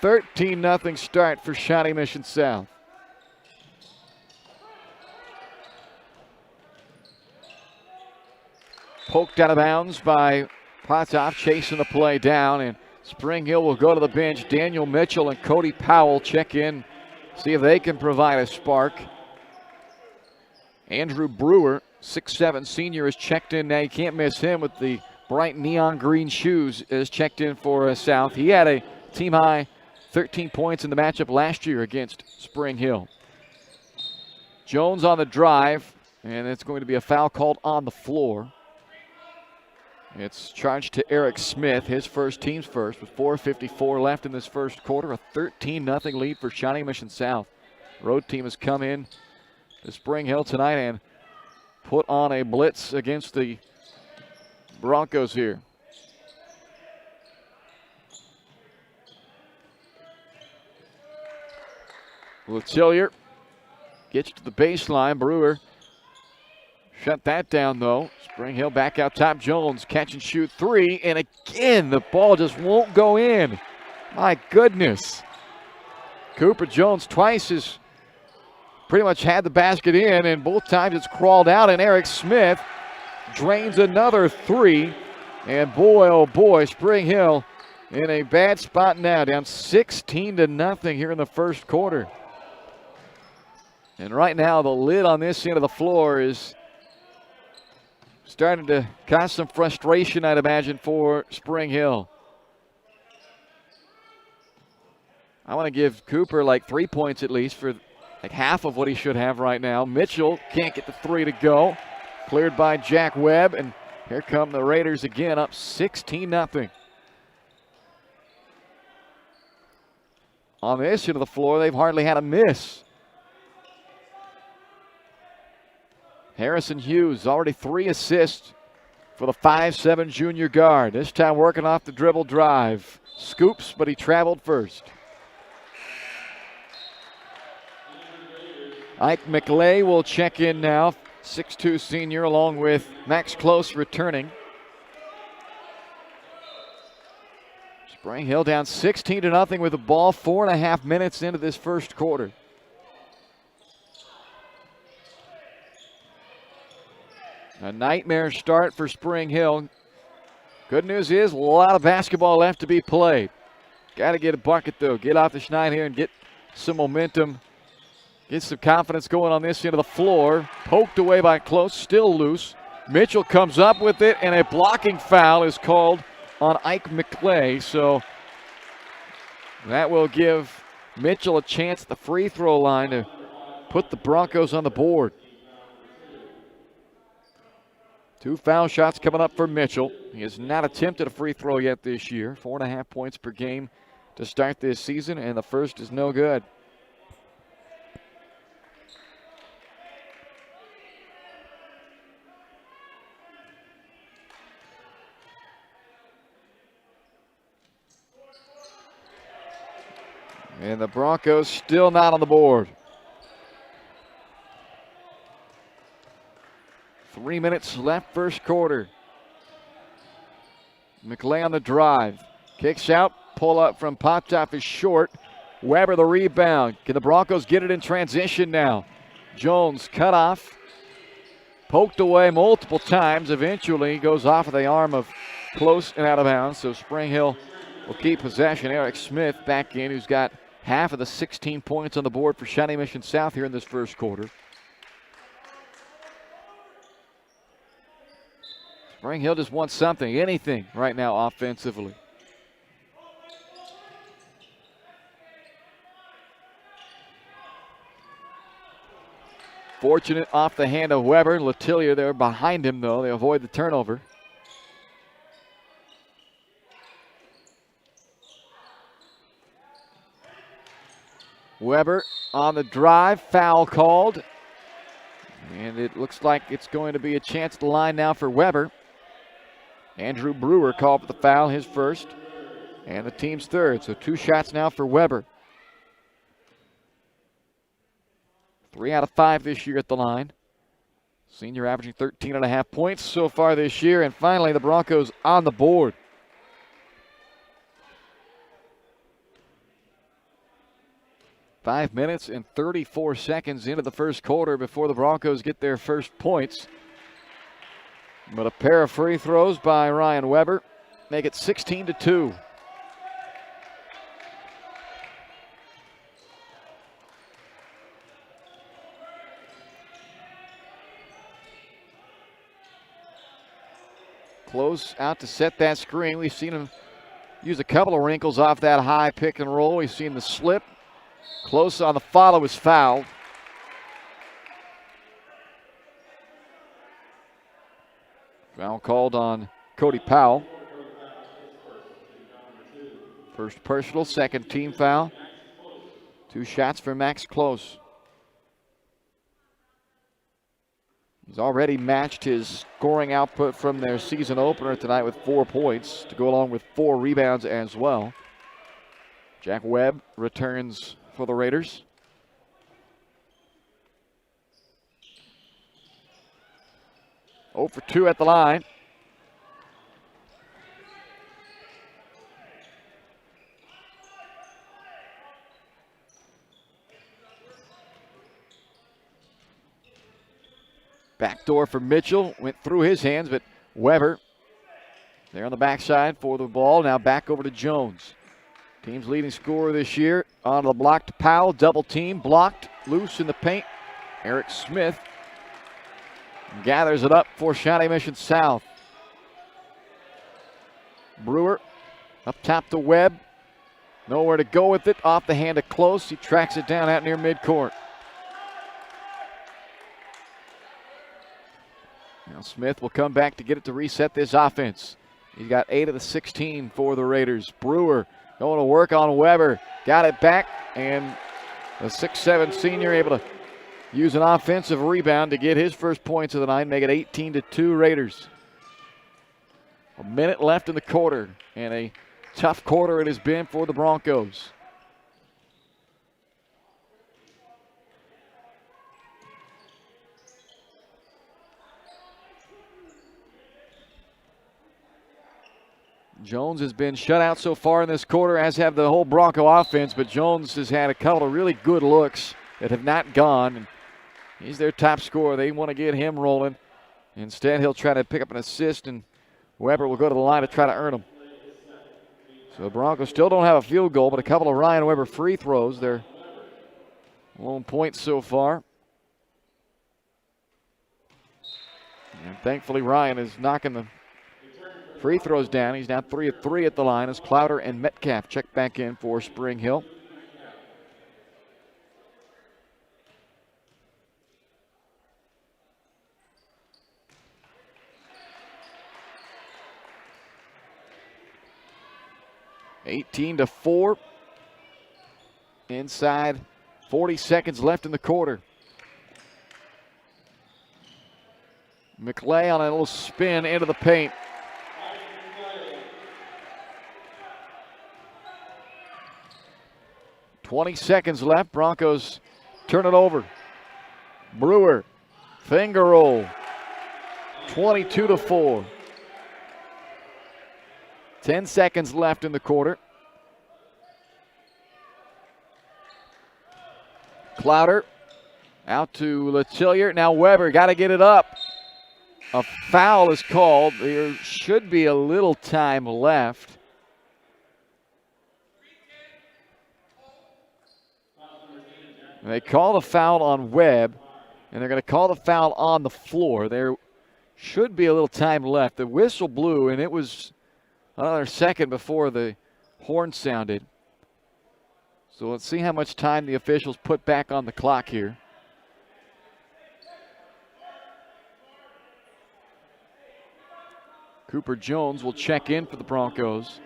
13-0 start for Shawnee Mission South. Poked out of bounds by Pothoff, chasing the play down, and Spring Hill will go to the bench. Daniel Mitchell and Cody Powell check in, see if they can provide a spark. Andrew Brewer, 6'7" senior, is checked in now. You can't miss him with the bright neon green shoes, is checked in for South. He had a team-high 13 points in the matchup last year against Spring Hill. Jones on the drive, and it's going to be a foul called on the floor. It's charged to Eric Smith, his first, team's first, with 4:54 left in this first quarter. A 13-0 lead for Shawnee Mission South. Road team has come in to Spring Hill tonight and put on a blitz against the Broncos here. Letelier gets to the baseline. Brewer Shut that down, though. Spring Hill back out top. Jones, catch and shoot three. And again, the ball just won't go in. My goodness. Cooper Jones twice has pretty much had the basket in, and both times it's crawled out, and Eric Smith drains another three. And boy, oh boy, Spring Hill in a bad spot now, down 16-0 here in the first quarter. And right now, the lid on this end of the floor is starting to cause some frustration, I'd imagine, for Spring Hill. I want to give Cooper like 3 points at least for like half of what he should have right now. Mitchell can't get the three to go. Cleared by Jack Webb, and here come the Raiders again, up 16-0. On this end of the floor, they've hardly had a miss. Harrison Hughes, already 3 assists for the 5'7" junior guard. This time working off the dribble drive. Scoops, but he traveled first. Ike McLay will check in now. 6'2" senior, along with Max Close returning. Spring Hill down 16-0 with the ball, 4.5 minutes into this first quarter. A nightmare start for Spring Hill. Good news is a lot of basketball left to be played. Got to get a bucket, though. Get off the schneid here and get some momentum. Get some confidence going on this end of the floor. Poked away by Close, still loose. Mitchell comes up with it, and a blocking foul is called on Ike McClay. So that will give Mitchell a chance at the free throw line to put the Broncos on the board. 2 foul shots coming up for Mitchell. He has not attempted a free throw yet this year. 4.5 points per game to start this season, and the first is no good. And the Broncos still not on the board. 3 minutes left first quarter. McLay on the drive. Kicks out. Pull up from Potoff is short. Weber the rebound. Can the Broncos get it in transition now? Jones cut off. Poked away multiple times. Eventually goes off of the arm of Close and out of bounds. So Spring Hill will keep possession. Eric Smith back in, who's got half of the 16 points on the board for Shawnee Mission South here in this first quarter. Spring Hill just wants something, anything right now offensively. Fortunate off the hand of Weber. Letillier there behind him, though. They avoid the turnover. Weber on the drive, foul called. And it looks like it's going to be a chance at the line now for Weber. Andrew Brewer called for the foul, his first, and the team's third. So 2 shots now for Weber. 3 out of 5 this year at the line. Senior averaging 13.5 points so far this year. And finally, the Broncos on the board. Five minutes and 34 seconds into the first quarter before the Broncos get their first points. But a pair of free throws by Ryan Weber make it 16-2. Close out to set that screen. We've seen him use a couple of wrinkles off that high pick and roll. We've seen the slip. Close on the follow is fouled. Foul called on Cody Powell. First personal, second team foul. 2 shots for Max Close. He's already matched his scoring output from their season opener tonight with 4 points to go along with 4 rebounds as well. Jack Webb returns for the Raiders. 0 for 2 at the line. Backdoor for Mitchell. Went through his hands, but Weber there on the backside for the ball. Now back over to Jones. Team's leading scorer this year. On the block to Powell. Double team. Blocked. Loose in the paint. Eric Smith gathers it up for Shawnee Mission South. Brewer up top to Webb. Nowhere to go with it. Off the hand of Close. He tracks it down out near midcourt. Now Smith will come back to get it to reset this offense. He's got 8 of the 16 for the Raiders. Brewer going to work on Weber. Got it back, and the 6'7" senior able to use an offensive rebound to get his first points of the night, make it 18-2 Raiders. A minute left in the quarter, and a tough quarter it has been for the Broncos. Jones has been shut out so far in this quarter, as have the whole Bronco offense, but Jones has had a couple of really good looks that have not gone. And he's their top scorer. They want to get him rolling. Instead, he'll try to pick up an assist, and Weber will go to the line to try to earn them. So the Broncos still don't have a field goal, but a couple of Ryan Weber free throws. They're lone points so far. And thankfully, Ryan is knocking the free throws down. He's now 3 of 3 at the line as Clowder and Metcalf check back in for Spring Hill. (18-4). Inside 40 seconds left in the quarter. McClay on a little spin into the paint. .20 seconds left. Broncos turn it over. Brewer, finger roll. 22-4. 10 seconds left in the quarter. Clowder out to Letillier. Now Weber got to get it up. A foul is called. There should be a little time left. And they call the foul on Webb, and they're going to call the foul on the floor. There should be a little time left. The whistle blew, and it was another second before the horn sounded. So let's see how much time the officials put back on the clock here. Cooper Jones will check in for the Broncos.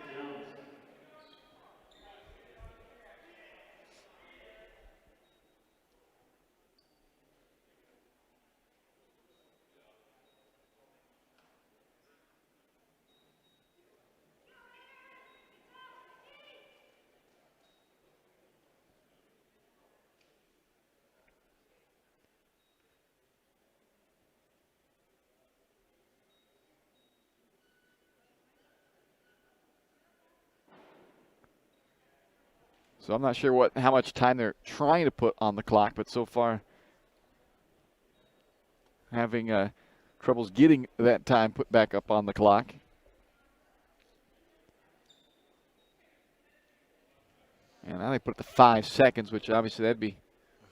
So I'm not sure how much time they're trying to put on the clock, but so far having troubles getting that time put back up on the clock. And now they put it to 5 seconds, which obviously that'd be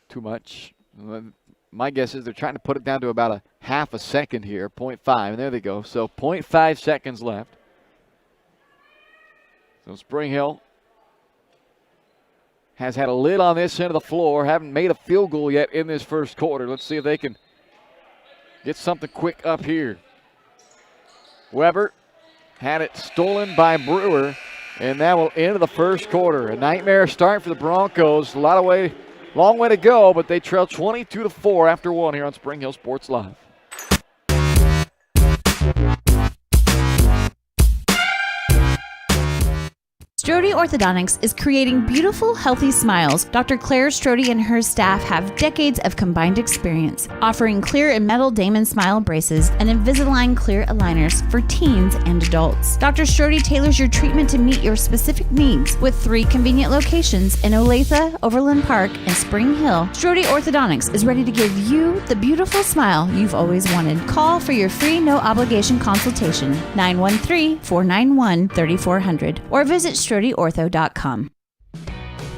too much. My guess is they're trying to put it down to about a half a second here, 0.5, and there they go. So 0.5 seconds left. So Spring Hill has had a lid on this end of the floor, haven't made a field goal yet in this first quarter. Let's see if they can get something quick up here. Weber had it stolen by Brewer, and that will end the first quarter. A nightmare start for the Broncos. Long way to go, but they trail 22-4 after one here on Spring Hill Sports Live. Strode Orthodontics is creating beautiful, healthy smiles. Dr. Claire Strode and her staff have decades of combined experience, offering clear and metal Damon Smile braces and Invisalign clear aligners for teens and adults. Dr. Strode tailors your treatment to meet your specific needs with 3 convenient locations in Olathe, Overland Park, and Spring Hill. Strode Orthodontics is ready to give you the beautiful smile you've always wanted. Call for your free no-obligation consultation, 913-491-3400, or visit StrodeOrtho.com.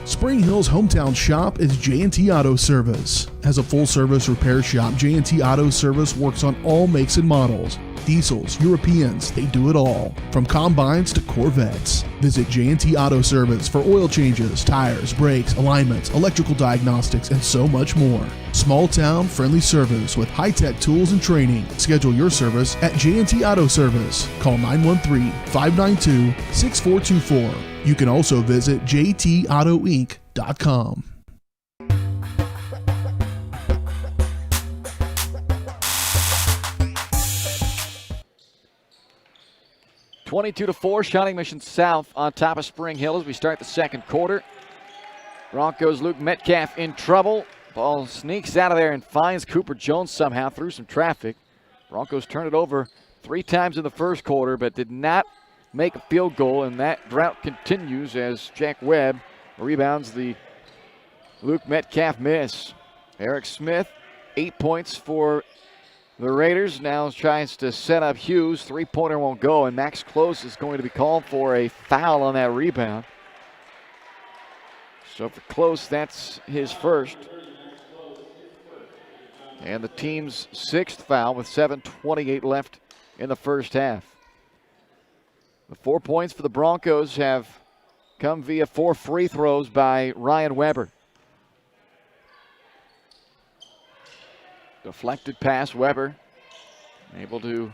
Spring Hill's hometown shop is J&T Auto Service. As a full-service repair shop, J&T Auto Service works on all makes and models. Diesels, Europeans, they do it all. From combines to Corvettes. Visit J&T Auto Service for oil changes, tires, brakes, alignments, electrical diagnostics, and so much more. Small town, friendly service with high-tech tools and training. Schedule your service at J&T Auto Service. Call 913-592-6424. You can also visit jtautoinc.com. (22-4), Shawnee Mission South on top of Spring Hill as we start the second quarter. Broncos' Luke Metcalf in trouble. Ball sneaks out of there and finds Cooper Jones somehow through some traffic. Broncos turned it over 3 times in the first quarter, but did not make a field goal, and that drought continues as Jack Webb rebounds the Luke Metcalf miss. Eric Smith, 8 points for the Raiders. Now tries to set up Hughes. 3-pointer won't go, and Max Close is going to be called for a foul on that rebound. So for Close, that's his first. And the team's 6th foul with 7:28 left in the first half. The 4 points for the Broncos have come via 4 free throws by Ryan Weber. Deflected pass, Weber able to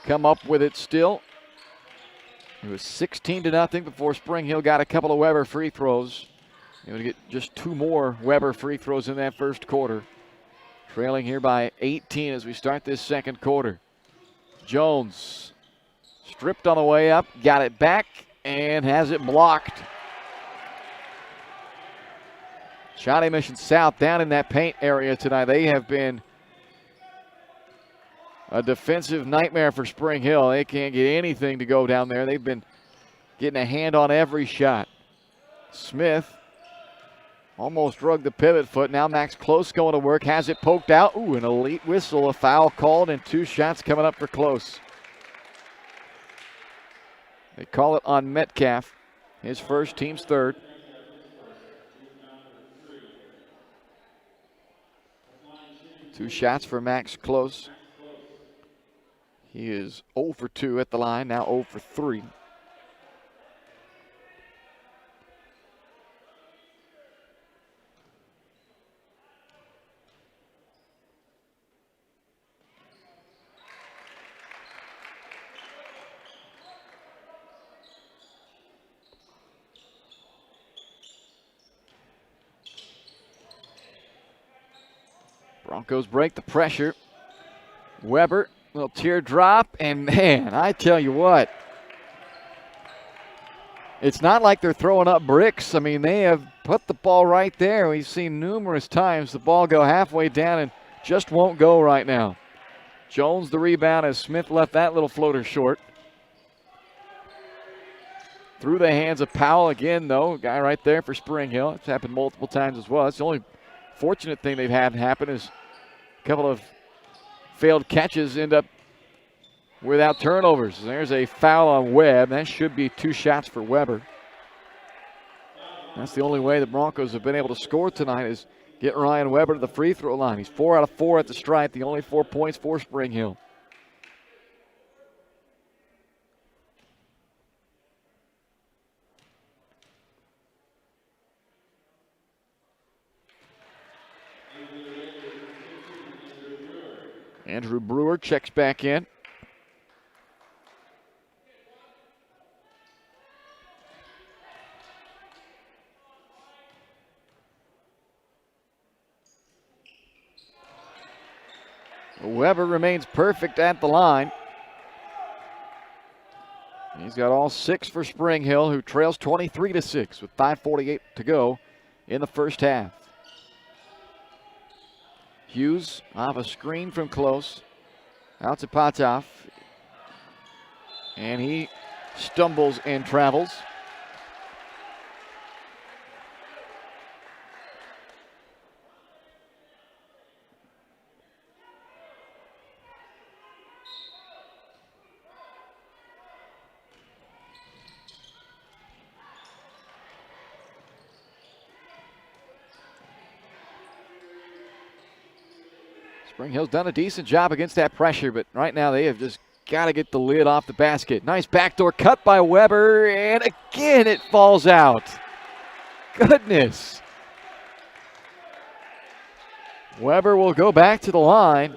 come up with it still. It was 16-0 before Spring Hill got a couple of Weber free throws. Able to get just 2 more Weber free throws in that first quarter. Trailing here by 18 as we start this second quarter. Jones stripped on the way up, got it back, and has it blocked. Shawnee Mission South down in that paint area tonight. They have been a defensive nightmare for Spring Hill. They can't get anything to go down there. They've been getting a hand on every shot. Smith almost drug the pivot foot. Now Max Close going to work, has it poked out. Ooh, an elite whistle, a foul called, and 2 shots coming up for Close. They call it on Metcalf, his first, team's 3rd. Two shots for Max Close. He is 0 for 2 at the line, now 0 for 3. Broncos break the pressure. Weber, little teardrop, and man, I tell you what, it's not like they're throwing up bricks. I mean, they have put the ball right there. We've seen numerous times the ball go halfway down and just won't go right now. Jones the rebound as Smith left that little floater short. Through the hands of Powell again, though. Guy right there for Spring Hill. It's happened multiple times as well. That's the only fortunate thing they've had happen is a couple of failed catches end up without turnovers. There's a foul on Webb. That should be 2 shots for Weber. That's the only way the Broncos have been able to score tonight is get Ryan Weber to the free throw line. He's 4 out of 4 at the stripe, the only 4 points for Spring Hill. Andrew Brewer checks back in. Weber remains perfect at the line. He's He's got all 6 for Spring Hill, who trails 23-6 with 5:48 to go in the first half. Hughes off a screen from close. Out to Potoff. And he stumbles and travels. Spring Hill's done a decent job against that pressure, but right now they have just got to get the lid off the basket. Nice backdoor cut by Weber, and again it falls out. Goodness. Weber will go back to the line.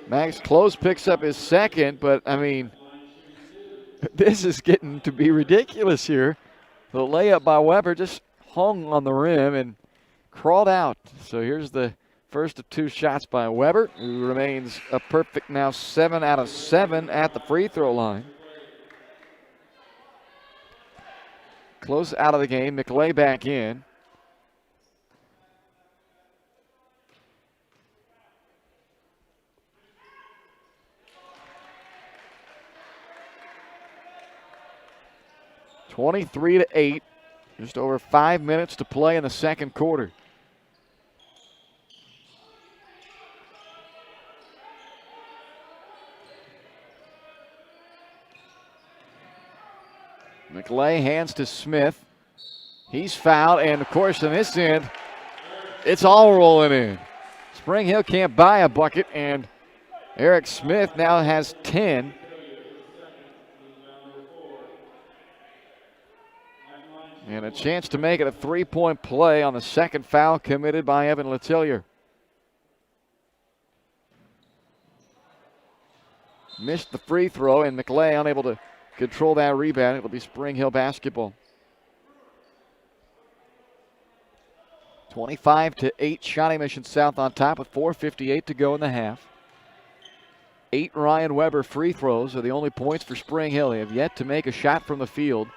Max Close picks up his second, but I mean, this is getting to be ridiculous here. The layup by Weber just hung on the rim and crawled out. So here's the first of 2 shots by Weber, who remains a perfect now 7 out of 7 at the free throw line. Close out of the game, McLay back in. (23-8). Just over 5 minutes to play in the second quarter. McLay hands to Smith. He's fouled, and of course on this end, it's all rolling in. Spring Hill can't buy a bucket, and Eric Smith now has 10. And a chance to make it a 3-point play on the second foul committed by Evan Letellier. Missed the free throw, and McLay unable to control that rebound. It'll be Spring Hill basketball. 25-8, Shawnee Mission South on top with 4:58 to go in the half. 8 Ryan Weber free throws are the only points for Spring Hill. They have yet to make a shot from the field.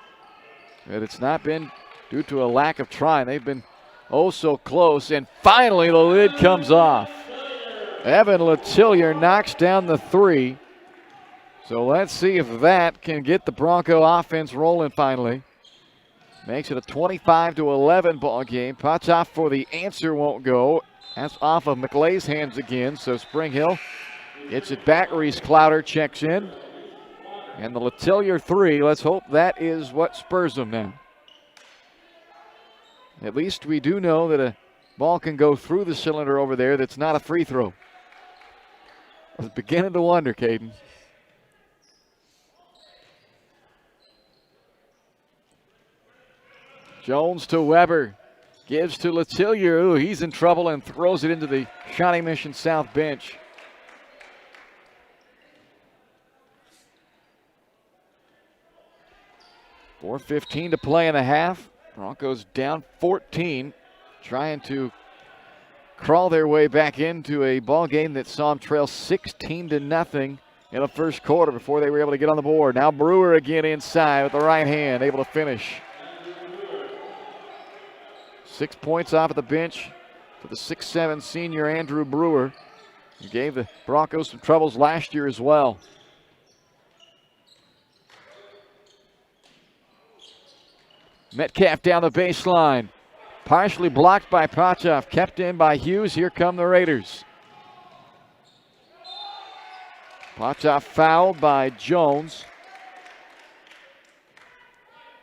But it's not been due to a lack of trying. They've been oh so close, and finally the lid comes off. Evan Letellier knocks down the 3. So let's see if that can get the Bronco offense rolling finally. Makes it a 25-11 ball game. Potoff for the answer won't go. That's off of McLay's hands again. So Spring Hill gets it back. Reese Clowder checks in. And the Letellier 3, let's hope that is what spurs them now. At least we do know that a ball can go through the cylinder over there that's not a free throw. I was beginning to wonder, Caden. Jones to Weber. Gives to Letellier. Ooh, he's in trouble and throws it into the Shawnee Mission South bench. .4:15 to play in the half. Broncos down 14, trying to crawl their way back into a ball game that saw them trail 16-0 in the first quarter before they were able to get on the board. Now Brewer again inside with the right hand, able to finish. 6 points off of the bench for the 6'7" senior Andrew Brewer. He gave the Broncos some troubles last year as well. Metcalf down the baseline. Partially blocked by Potoff, kept in by Hughes. Here come the Raiders. Potoff fouled by Jones.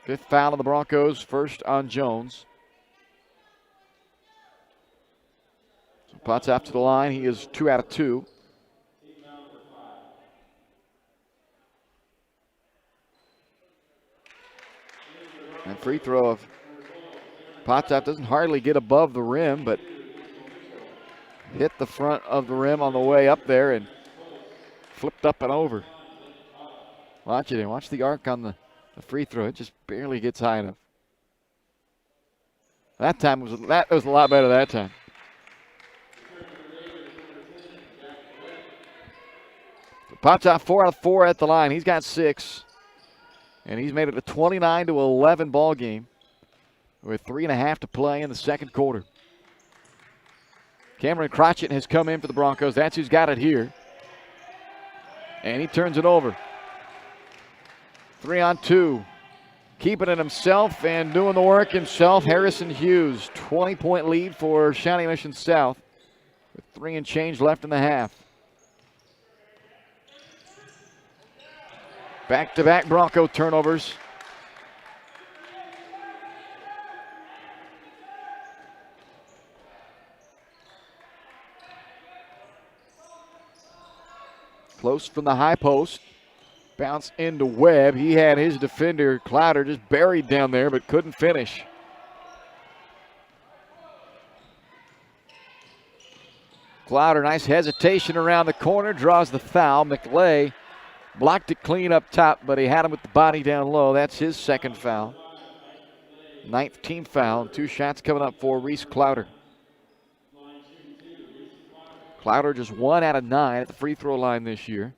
5th foul of the Broncos, first on Jones. So Potoff to the line. He is 2 out of 2. And free throw of Potoff doesn't hardly get above the rim, but hit the front of the rim on the way up there and flipped up and over. Watch it, and watch the arc on the free throw. It just barely gets high enough. That was a lot better that time. So Potoff 4 out of 4 at the line. He's got 6. And he's made it a 29-11 ball game with 3.5 to play in the second quarter. Cameron Crotchet has come in for the Broncos. That's who's got it here. And he turns it over. 3-on-2. Keeping it himself and doing the work himself. Harrison Hughes, 20-point lead for Shawnee Mission South with 3 and change left in the half. Back-to-back Bronco turnovers. Close from the high post. Bounce into Webb. He had his defender, Clouder, just buried down there, but couldn't finish. Clouder, nice hesitation around the corner, draws the foul. McLay blocked it clean up top, but he had him with the body down low. That's his second foul. 9th team foul. 2 shots coming up for Reese Clouder. Clouder just 1 out of 9 at the free throw line this year.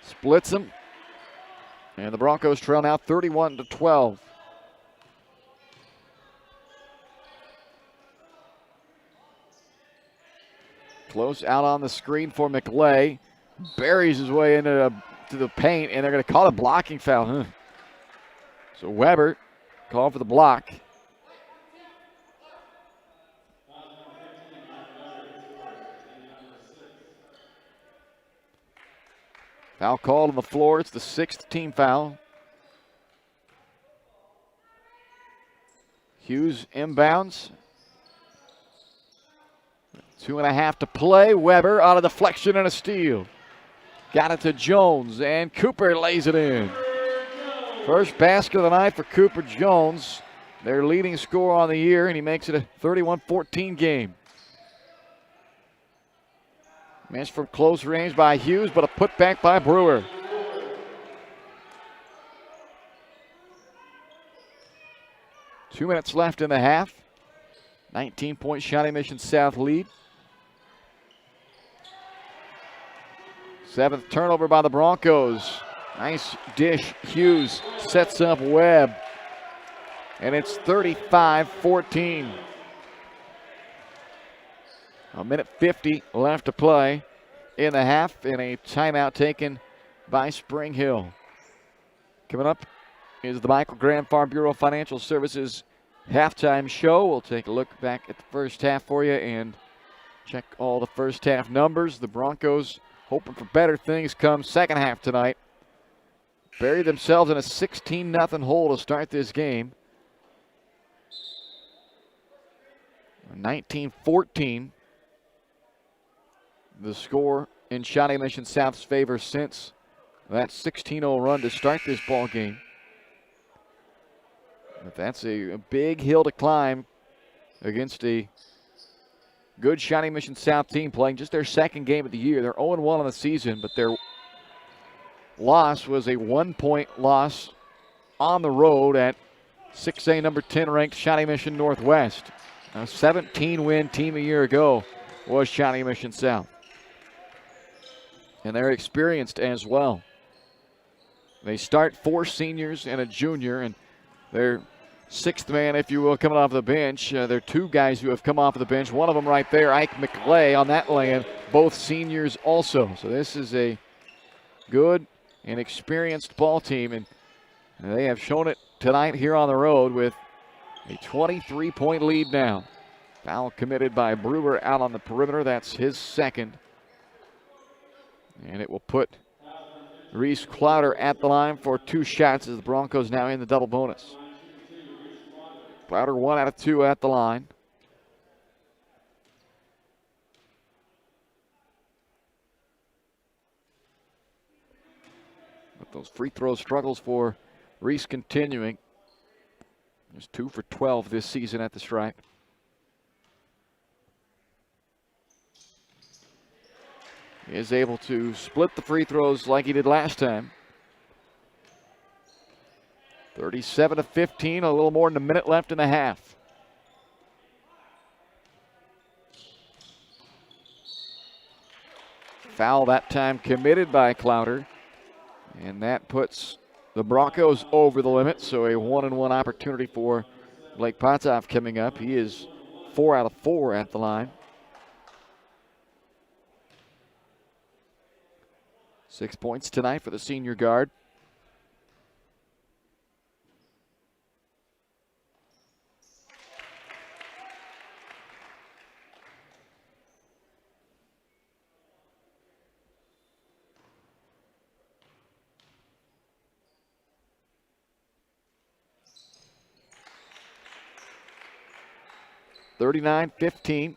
Splits them. And the Broncos trail now 31-12. Close out on the screen for McLay. Buries his way into the paint, and they're going to call a blocking foul. Huh? So Weber called for the block. Foul called on the floor. It's the 6th team foul. Hughes inbounds. 2.5 to play. Weber on a deflection and a steal. Got it to Jones, and Cooper lays it in. First basket of the night for Cooper Jones, their leading scorer on the year, and he makes it a 31-14 game. Missed from close range by Hughes, but a putback by Brewer. Two minutes left in the half. 19-point Shawnee Mission South lead. 7th turnover by the Broncos. Nice dish. Hughes sets up Webb. And it's 35-14. A minute 50 left to play in the half, and a timeout taken by Spring Hill. Coming up is the Michael Graham Farm Bureau Financial Services halftime show. We'll take a look back at the first half for you and check all the first half numbers. The Broncos hoping for better things come second half tonight. Buried themselves in a 16-0 hole to start this game. 19-14. The score in Shawnee Mission South's favor since that 16-0 run to start this ball game. But that's a big hill to climb against a good Shawnee Mission South team playing just their second game of the year. They're 0-1 on the season, but their loss was a 1-point loss on the road at 6A number 10 ranked Shawnee Mission Northwest. A 17-win team a year ago was Shawnee Mission South. And they're experienced as well. They start 4 seniors and a junior, and their 6th man, if you will, coming off the bench. There are 2 guys who have come off the bench. One of them right there, Ike McLay on that lane, both seniors also. So this is a good and experienced ball team, and they have shown it tonight here on the road with a 23-point lead now. Foul committed by Brewer out on the perimeter. That's his second. And it will put Reese Clouder at the line for 2 shots as the Broncos now in the double bonus. Clouder 1 out of 2 at the line. But those free throw struggles for Reese continuing. He's 2 for 12 this season at the stripe. He is able to split the free throws like he did last time. 37-15, a little more than a minute left in the half. Foul that time committed by Clowder. And that puts the Broncos over the limit, so a 1-and-1 opportunity for Blake Potoff coming up. He is 4 out of 4 at the line. 6 points tonight for the senior guard. (39-15).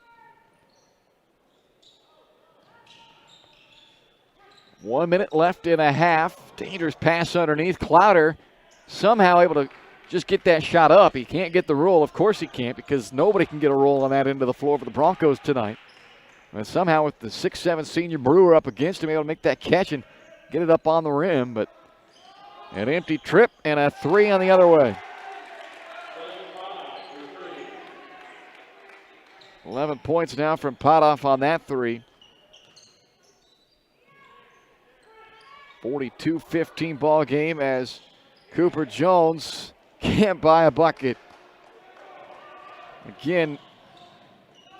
1 minute left in a half. Dangerous pass underneath. Clowder somehow able to just get that shot up. He can't get the roll. Of course he can't, because nobody can get a roll on that end of the floor for the Broncos tonight. But somehow with the 6'7" senior Brewer up against him, able to make that catch and get it up on the rim. But an empty trip and a three on the other way. 11 points now from Potoff on that three. 42-15 ball game as Cooper Jones can't buy a bucket. Again,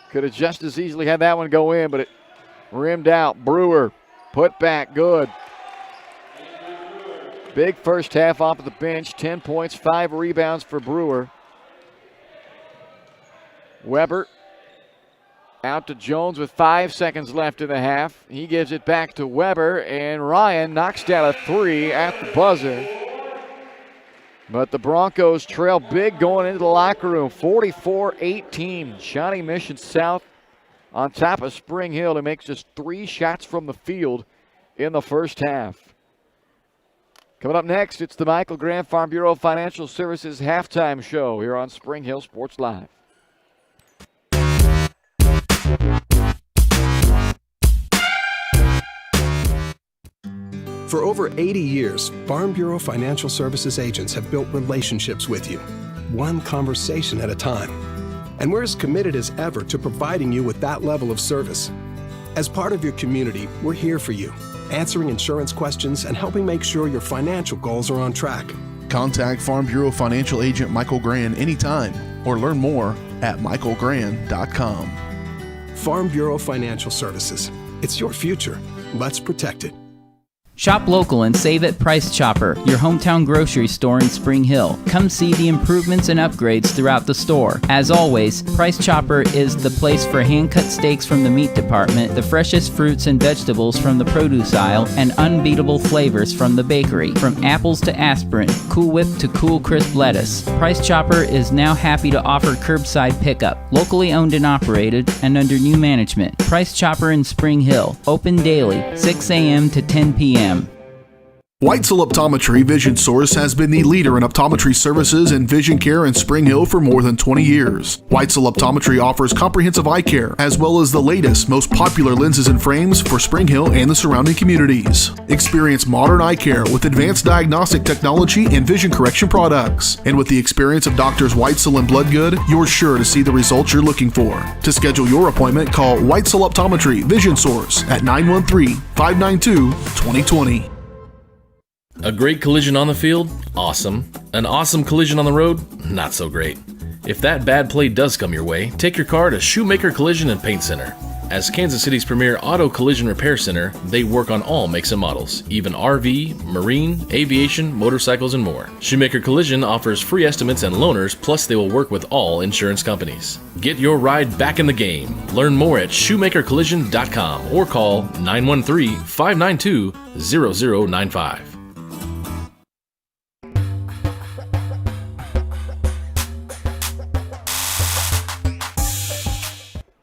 could have just as easily had that one go in, but it rimmed out. Brewer, put back, good. Big first half off of the bench, 10 points, 5 rebounds for Brewer. Weber out to Jones with 5 seconds left in the half. He gives it back to Weber, and Ryan knocks down a three at the buzzer. But the Broncos trail big going into the locker room, 44-18. Shawnee Mission South on top of Spring Hill, who makes just 3 shots from the field in the first half. Coming up next, it's the Michael Grant Farm Bureau Financial Services halftime show here on Spring Hill Sports Live. For over 80 years, Farm Bureau Financial Services agents have built relationships with you, one conversation at a time. And we're as committed as ever to providing you with that level of service. As part of your community, we're here for you, answering insurance questions and helping make sure your financial goals are on track. Contact Farm Bureau Financial Agent Michael Grand anytime or learn more at michaelgrand.com. Farm Bureau Financial Services. It's your future. Let's protect it. Shop local and save at Price Chopper, your hometown grocery store in Spring Hill. Come see the improvements and upgrades throughout the store. As always, Price Chopper is the place for hand-cut steaks from the meat department, the freshest fruits and vegetables from the produce aisle, and unbeatable flavors from the bakery. From apples to aspirin, Cool Whip to cool crisp lettuce. Price Chopper is now happy to offer curbside pickup, locally owned and operated, and under new management. Price Chopper in Spring Hill, open daily, 6 a.m. to 10 p.m. Weitzel Optometry Vision Source has been the leader in optometry services and vision care in Spring Hill for more than 20 years. Weitzel Optometry offers comprehensive eye care, as well as the latest, most popular lenses and frames for Spring Hill and the surrounding communities. Experience modern eye care with advanced diagnostic technology and vision correction products. And with the experience of Doctors Weitzel and Bloodgood, you're sure to see the results you're looking for. To schedule your appointment, call Weitzel Optometry Vision Source at 913-592-2020. A great collision on the field? Awesome. An awesome collision on the road? Not so great. If that bad play does come your way, take your car to Shoemaker Collision and Paint Center. As Kansas City's premier auto collision repair center, they work on all makes and models, even RV, marine, aviation, motorcycles, and more. Shoemaker Collision offers free estimates and loaners, plus they will work with all insurance companies. Get your ride back in the game. Learn more at shoemakercollision.com or call 913-592-0095.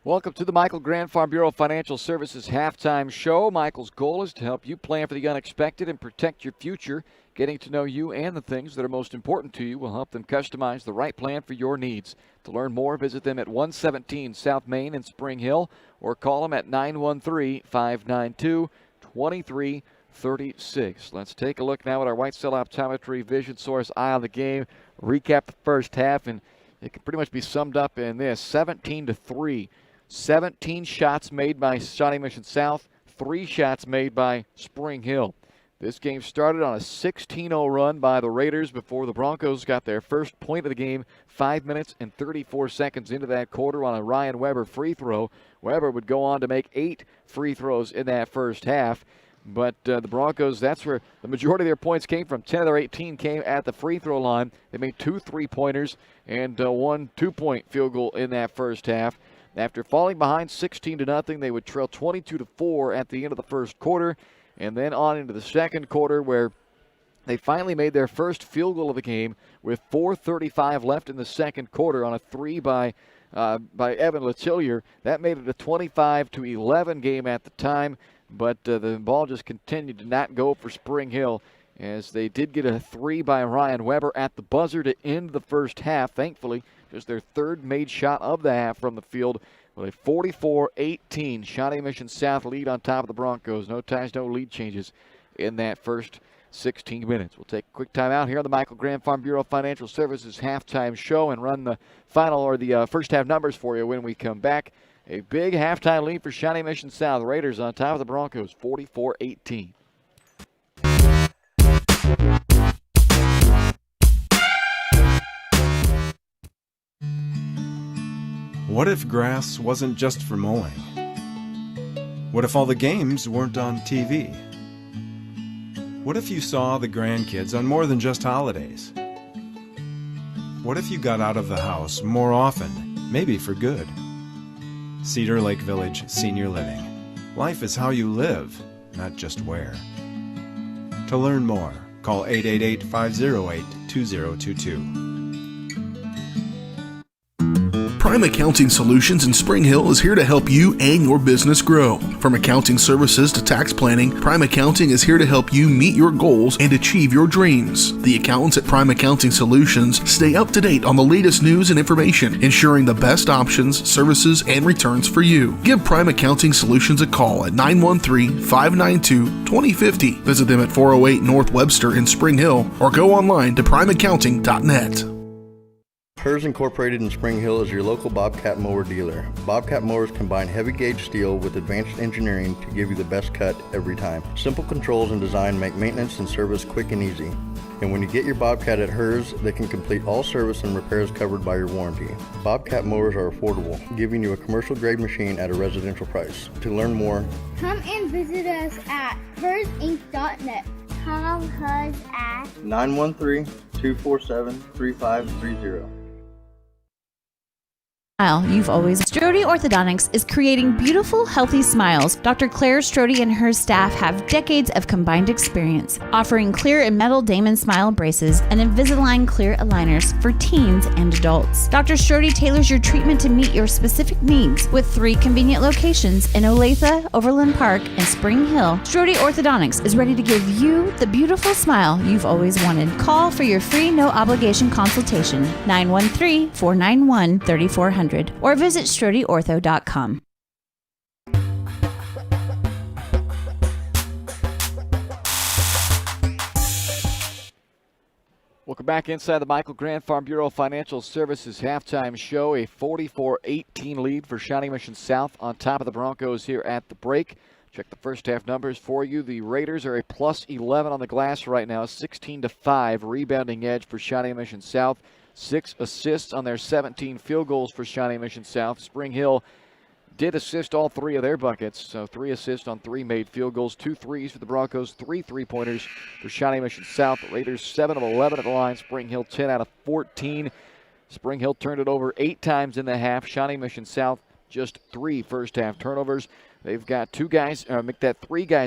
Welcome to the Michael Grant Farm Bureau Financial Services halftime show. Michael's goal is to help you plan for the unexpected and protect your future. Getting to know you and the things that are most important to you will help them customize the right plan for your needs. To learn more, visit them at 117 South Main in Spring Hill or call them at 913-592-2340. 36. Let's take a look now at our White Cell Optometry Vision Source Eye on the Game. Recap the first half, and it can pretty much be summed up in this: 17-3. 17 shots made by Shawnee Mission South, 3 shots made by Spring Hill. This game started on a 16-0 run by the Raiders before the Broncos got their first point of the game 5 minutes and 34 seconds into that quarter on a Ryan Weber free throw. Weber would go on to make 8 free throws in that first half. But the Broncos, that's where the majority of their points came from. 10 of their 18 came at the free throw line. They made 2 3-pointers and 1 2-point field goal in that first half. After falling behind 16-0, they would trail 22-4 at the end of the first quarter, and then on into the second quarter, where they finally made their first field goal of the game with 4:35 left in the second quarter on a 3 by Evan Letillier. That made it a 25-11 game at the time, but the ball just continued to not go for Spring Hill, as they did get a 3 by Ryan Weber at the buzzer to end the first half. Thankfully, just their third made shot of the half from the field, with a 44-18 Shawnee Mission South lead on top of the Broncos. No ties, no lead changes in that first 16 minutes. We'll take a quick time out here on the Michael Graham Farm Bureau Financial Services halftime show and run the final, or the first half numbers for you when we come back. A big halftime lead for Shawnee Mission South. Raiders on top of the Broncos, 44-18. What if grass wasn't just for mowing? What if all the games weren't on TV? What if you saw the grandkids on more than just holidays? What if you got out of the house more often, maybe for good? Cedar Lake Village Senior Living. Life is how you live, not just where. To learn more, call 888-508-2022. Prime Accounting Solutions in Spring Hill is here to help you and your business grow. From accounting services to tax planning, Prime Accounting is here to help you meet your goals and achieve your dreams. The accountants at Prime Accounting Solutions stay up to date on the latest news and information, ensuring the best options, services, and returns for you. Give Prime Accounting Solutions a call at 913-592-2050. Visit them at 408 North Webster in Spring Hill, or go online to primeaccounting.net. Hers Incorporated in Spring Hill is your local Bobcat mower dealer. Bobcat mowers combine heavy gauge steel with advanced engineering to give you the best cut every time. Simple controls and design make maintenance and service quick and easy. And when you get your Bobcat at Hers, they can complete all service and repairs covered by your warranty. Bobcat mowers are affordable, giving you a commercial grade machine at a residential price. To learn more, come and visit us at hersinc.net. Call Hers at 913-247-3530. You've always. Strode Orthodontics is creating beautiful, healthy smiles. Dr. Claire Strode and her staff have decades of combined experience, offering clear and metal Damon smile braces and Invisalign clear aligners for teens and adults. Dr. Strode tailors your treatment to meet your specific needs with 3 convenient locations in Olathe, Overland Park, and Spring Hill. Strode Orthodontics is ready to give you the beautiful smile you've always wanted. Call for your free no-obligation consultation, 913-491-3400. Or visit StrodeOrtho.com. Welcome back inside the Michael Grant Farm Bureau Financial Services halftime show. A 44-18 lead for Shawnee Mission South on top of the Broncos here at the break. Check the first half numbers for you. The Raiders are a plus 11 on the glass right now, 16-5 rebounding edge for Shawnee Mission South. 6 assists on their 17 field goals for Shawnee Mission South. Spring Hill did assist all 3 of their buckets, so 3 assists on 3 made field goals, 2 threes for the Broncos, 3 3-pointers for Shawnee Mission South. The Raiders 7 of 11 at the line. Spring Hill 10 out of 14. Spring Hill turned it over 8 times in the half. Shawnee Mission South just 3 first half turnovers. They've got 3 guys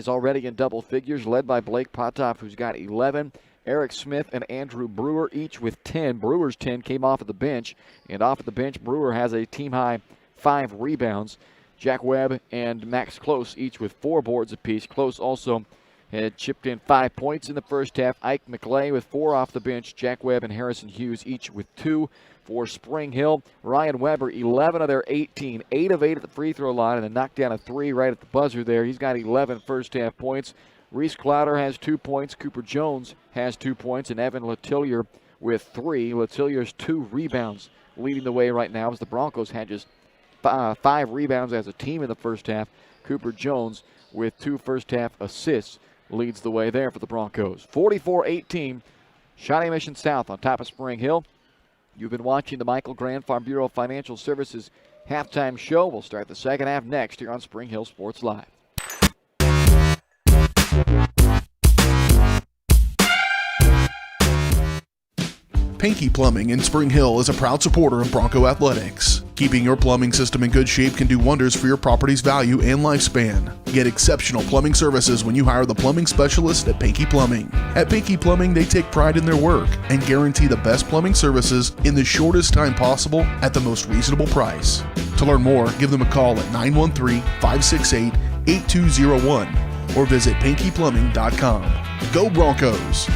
already in double figures, led by Blake Potoff, who's got 11. Eric Smith and Andrew Brewer each with 10. Brewer's 10 came off of the bench, and off of the bench, Brewer has a team-high 5 rebounds. Jack Webb and Max Close each with 4 boards apiece. Close also had chipped in 5 points in the first half. Ike McClay with 4 off the bench. Jack Webb and Harrison Hughes each with 2 for Spring Hill. Ryan Weber, 11 of their 18, 8 of 8 at the free throw line, and then knocked down a 3 right at the buzzer there. He's got 11 first half points. Reese Clouder has 2 points. Cooper Jones has 2 points. And Evan Letillier with 3. Letillier's 2 rebounds leading the way right now as the Broncos had just 5 rebounds as a team in the first half. Cooper Jones with 2 first-half assists leads the way there for the Broncos. 44-18, Shawnee Mission South on top of Spring Hill. You've been watching the Michael Grand Farm Bureau Financial Services halftime show. We'll start the second half next here on Spring Hill Sports Live. Pinky Plumbing in Spring Hill is a proud supporter of Bronco Athletics. Keeping your plumbing system in good shape can do wonders for your property's value and lifespan. Get exceptional plumbing services when you hire the plumbing specialist at Pinky Plumbing. At Pinky Plumbing, they take pride in their work and guarantee the best plumbing services in the shortest time possible at the most reasonable price. To learn more, give them a call at 913-568-8201 or visit pinkyplumbing.com. Go Broncos!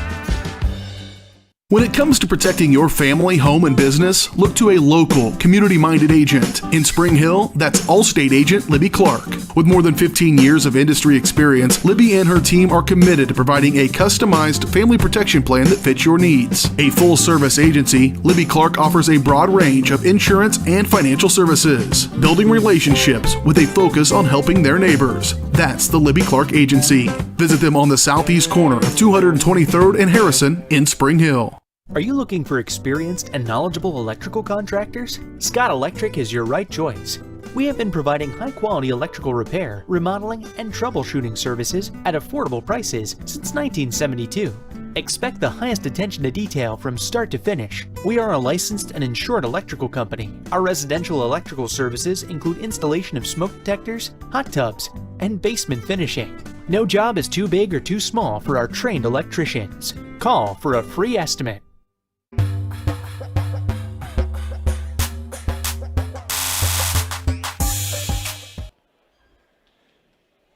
When it comes to protecting your family, home, and business, look to a local, community-minded agent. In Spring Hill, that's Allstate agent Libby Clark. With more than 15 years of industry experience, Libby and her team are committed to providing a customized family protection plan that fits your needs. A full-service agency, Libby Clark offers a broad range of insurance and financial services, building relationships with a focus on helping their neighbors. That's the Libby Clark Agency. Visit them on the southeast corner of 223rd and Harrison in Spring Hill. Are you looking for experienced and knowledgeable electrical contractors? Scott Electric is your right choice. We have been providing high-quality electrical repair, remodeling, and troubleshooting services at affordable prices since 1972. Expect the highest attention to detail from start to finish. We are a licensed and insured electrical company. Our residential electrical services include installation of smoke detectors, hot tubs, and basement finishing. No job is too big or too small for our trained electricians. Call for a free estimate.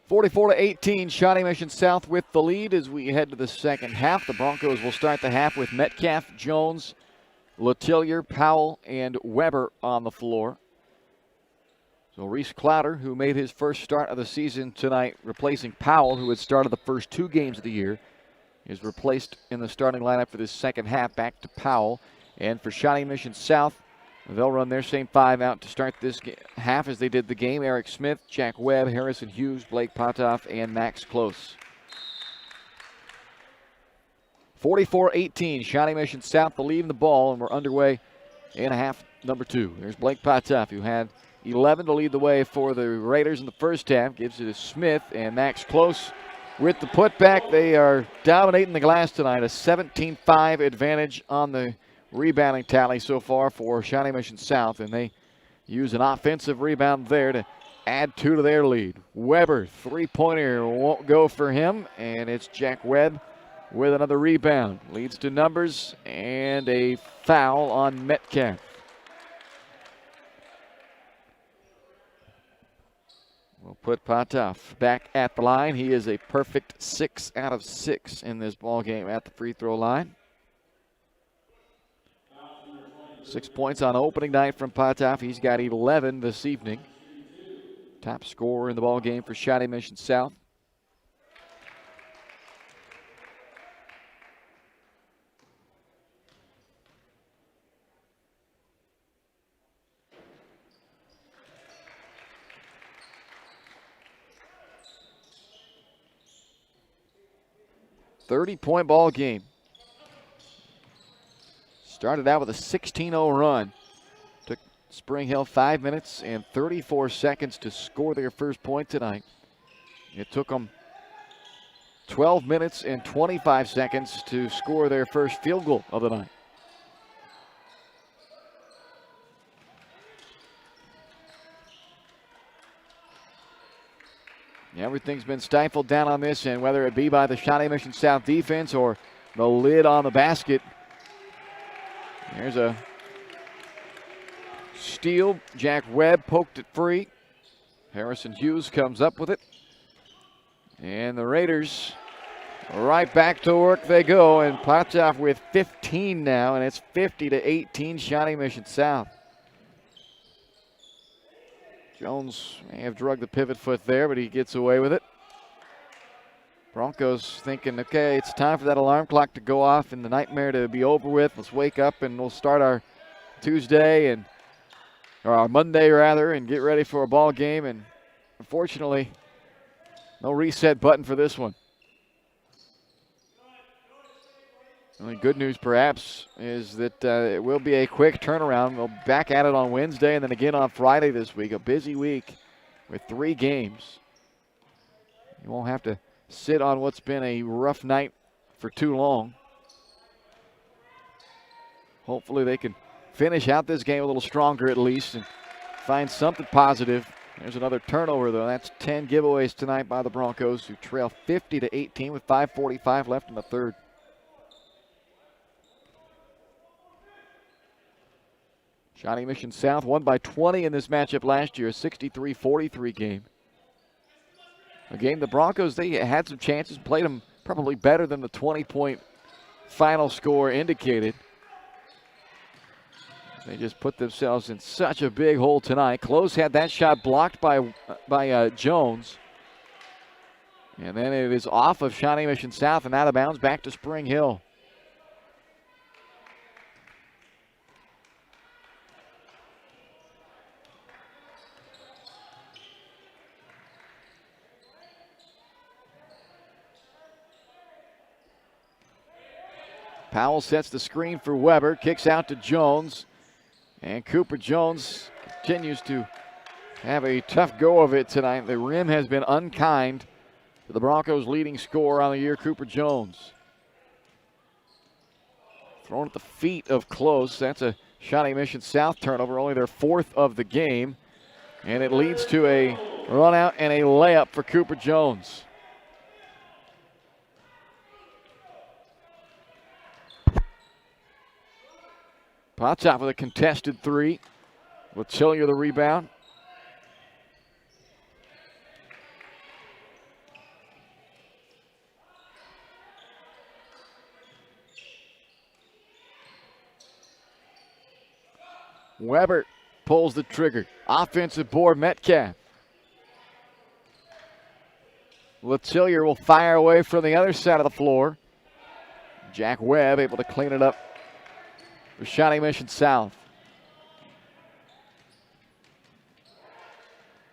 44-18, Shawnee Mission South with the lead as we head to the second half. The Broncos will start the half with Metcalf, Jones, Letillier, Powell, and Weber on the floor. So Reese Clouder, who made his first start of the season tonight, replacing Powell, who had started the first 2 games of the year, is replaced in the starting lineup for this second half, back to Powell. And for Shawnee Mission South, they'll run their same 5 out to start this half as they did the game. Eric Smith, Jack Webb, Harrison Hughes, Blake Potoff, and Max Close. 44-18, Shawnee Mission South the lead in the ball, and we're underway in half number 2. There's Blake Potoff, who had 11 to lead the way for the Raiders in the first half. Gives it to Smith, and Max Close with the putback. They are dominating the glass tonight, a 17-5 advantage on the rebounding tally so far for Shawnee Mission South, and they use an offensive rebound there to add 2 to their lead. Weber, 3-pointer won't go for him, and it's Jack Webb with another rebound. Leads to numbers and a foul on Metcalf. We'll put Potoff back at the line. He is a perfect 6 out of 6 in this ball game at the free throw line. 6 points on opening night from Potoff. He's got 11 this evening. Top scorer in the ball game for Shawnee Mission South. .30-point ball game. Started out with a 16-0 run. Took Spring Hill 5 minutes and 34 seconds to score their first point tonight. It took them 12 minutes and 25 seconds to score their first field goal of the night. Everything's been stifled down on this end, whether it be by the Shawnee Mission South defense or the lid on the basket. There's a steal. Jack Webb poked it free. Harrison Hughes comes up with it. And the Raiders right back to work they go. And Potoff with 15 now, and it's 50-18 Shawnee Mission South. Jones may have drugged the pivot foot there, but he gets away with it. Broncos thinking, okay, it's time for that alarm clock to go off and the nightmare to be over with. Let's wake up and we'll start our Tuesday or our Monday rather, and get ready for a ball game. And unfortunately, no reset button for this one. The only good news perhaps is that it will be a quick turnaround. We'll be back at it on Wednesday and then again on Friday this week. A busy week with 3 games. You won't have to sit on what's been a rough night for too long. Hopefully they can finish out this game a little stronger at least and find something positive. There's another turnover though. That's 10 giveaways tonight by the Broncos, who trail 50-18 with 5:45 left in the third. Shawnee Mission South won by 20 in this matchup last year, a 63-43 game. A game the Broncos, they had some chances, played them probably better than the 20-point final score indicated. They just put themselves in such a big hole tonight. Close had that shot blocked by Jones. And then it is off of Shawnee Mission South and out of bounds back to Spring Hill. Powell sets the screen for Weber, kicks out to Jones, and Cooper Jones continues to have a tough go of it tonight. The rim has been unkind to the Broncos' leading scorer on the year, Cooper Jones. Thrown at the feet of Close. That's a Shawnee Mission South turnover, only their 4th of the game, and it leads to a run out and a layup for Cooper Jones. Potts with a contested 3. Letillier the rebound. Weber pulls the trigger. Offensive board, Metcalf. Letillier will fire away from the other side of the floor. Jack Webb able to clean it up for Shawnee Mission South.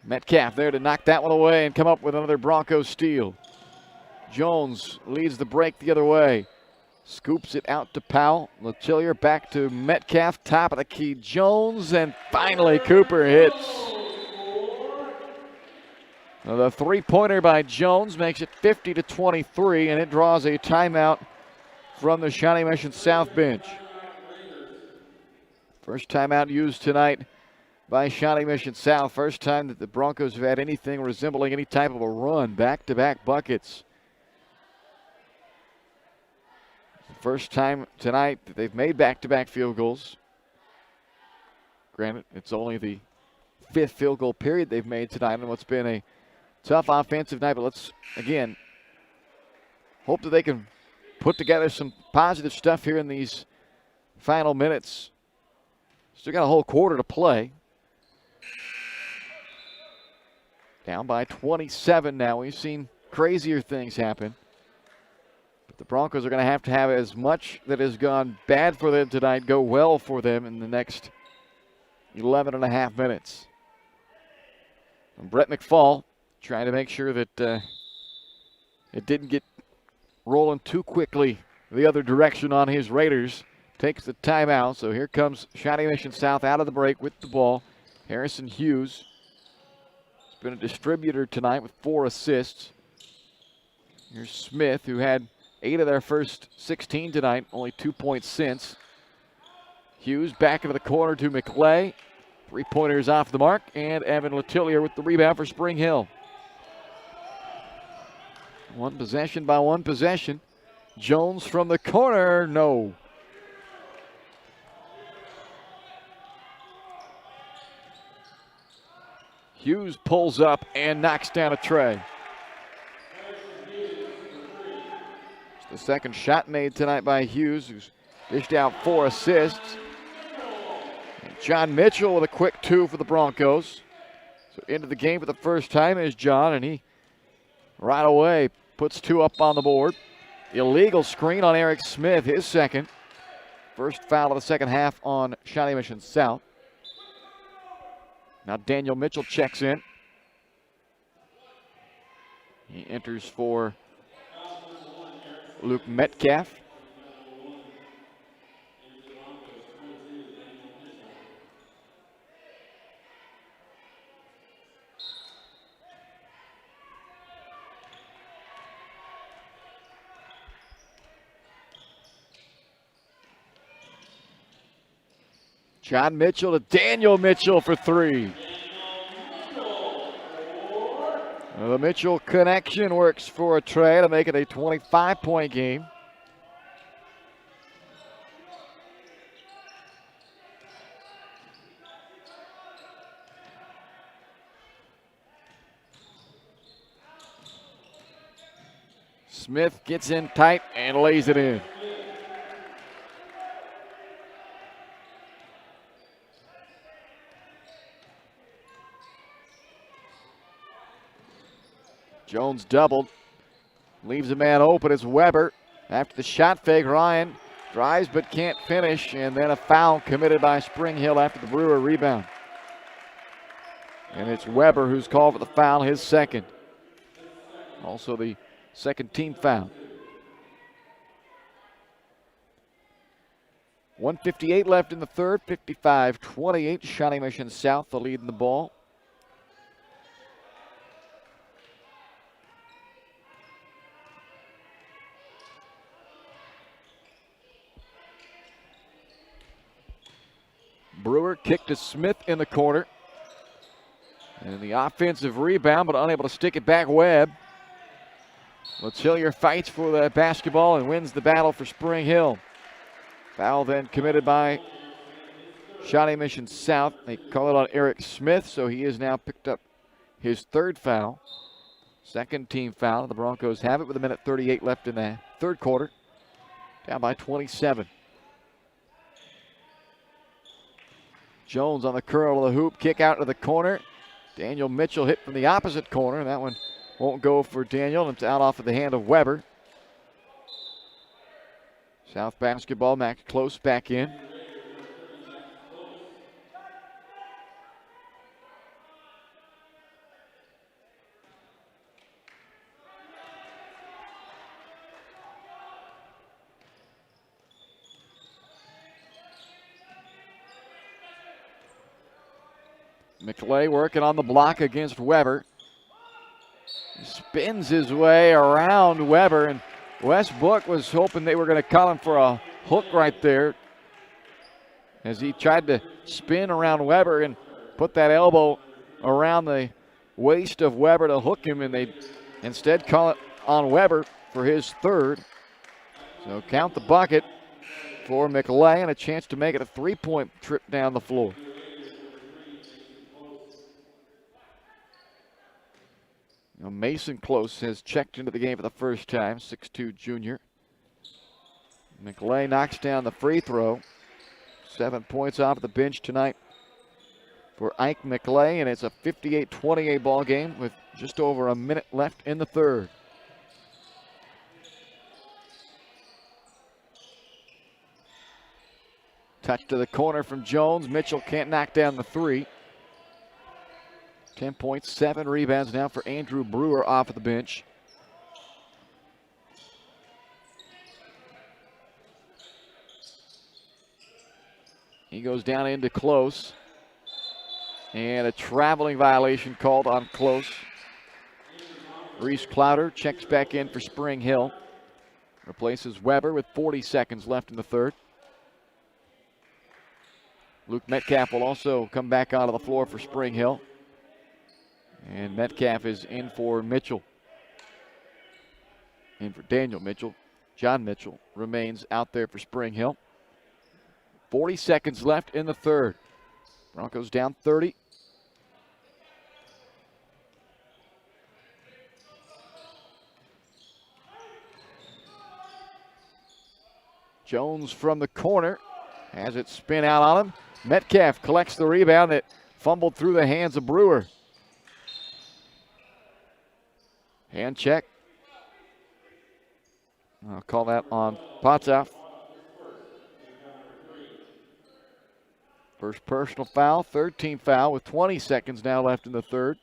Metcalf there to knock that one away and come up with another Broncos steal. Jones leads the break the other way. Scoops it out to Powell. Letillier back to Metcalf, top of the key. Jones, and finally Cooper hits. Now the 3-pointer by Jones makes it 50-23, and it draws a timeout from the Shawnee Mission South bench. First timeout used tonight by Shawnee Mission South. First time that the Broncos have had anything resembling any type of a run. Back-to-back buckets. First time tonight that they've made back-to-back field goals. Granted, it's only the 5th field goal period they've made tonight in what's been a tough offensive night. But let's, again, hope that they can put together some positive stuff here in these final minutes. Still got a whole quarter to play. Down by 27 now. We've seen crazier things happen. But the Broncos are going to have as much that has gone bad for them tonight go well for them in the next 11 and a half minutes. And Brett McFall trying to make sure that it didn't get rolling too quickly the other direction on his Raiders. Takes the timeout, so here comes Shawnee Mission South out of the break with the ball. Harrison Hughes has been a distributor tonight with 4 assists. Here's Smith, who had 8 of their first 16 tonight, only 2 points since. Hughes back into the corner to McClay. 3-pointers off the mark, and Evan Letillier with the rebound for Spring Hill. One possession by one possession. Jones from the corner, no. Hughes pulls up and knocks down a tray. It's the second shot made tonight by Hughes, who's dished out 4 assists. And John Mitchell with a quick 2 for the Broncos. So into the game for the first time is John, and he right away puts 2 up on the board. Illegal screen on Eric Smith, his second. First foul of the second half on Shawnee Mission South. Now Daniel Mitchell checks in. He enters for Luke Metcalf. John Mitchell to Daniel Mitchell for 3. The Mitchell connection works for a tray to make it a 25-point game. Smith gets in tight and lays it in. Jones doubled, leaves a man open. It's Weber. After the shot fake, Ryan drives but can't finish, and then a foul committed by Spring Hill after the Brewer rebound. And it's Weber who's called for the foul, his second. Also the second team foul. 1:58 left in the third, 55-28. Shawnee Mission South the lead in the ball. Brewer kicked to Smith in the corner. And the offensive rebound, but unable to stick it back. Webb. Hillier fights for the basketball and wins the battle for Spring Hill. Foul then committed by Shawnee Mission South. They call it on Eric Smith, so he has now picked up his third foul. Second team foul. The Broncos have it with 1:38 left in the third quarter. Down by 27. Jones on the curl of the hoop, kick out to the corner. Daniel Mitchell hit from the opposite corner, and that one won't go for Daniel. It's out off of the hand of Weber. South basketball, Max Close back in. McClay working on the block against Weber. He spins his way around Weber, and Wes Book was hoping they were going to call him for a hook right there as he tried to spin around Weber and put that elbow around the waist of Weber to hook him, and they instead call it on Weber for his third. So count the bucket for McClay and a chance to make it a three-point trip down the floor. Now Mason Close has checked into the game for the first time, 6'2" junior. McClay knocks down the free throw. 7 points off the bench tonight for Ike McClay, and it's a 58-28 ball game with just over a minute left in the third. Touch to the corner from Jones. Mitchell can't knock down the three. 10 points, 7 rebounds now for Andrew Brewer off of the bench. He goes down into Close. And a traveling violation called on Close. Reese Clowder checks back in for Spring Hill. Replaces Weber with 40 seconds left in the third. Luke Metcalf will also come back onto the floor for Spring Hill. And Metcalf is in for Mitchell. In for Daniel Mitchell. John Mitchell remains out there for Spring Hill. 40 seconds left in the third. Broncos down 30. Jones from the corner has it spin out on him. Metcalf collects the rebound that fumbled through the hands of Brewer. Hand check. I'll call that on Potoff. First personal foul, third team foul with 20 seconds now left in the third.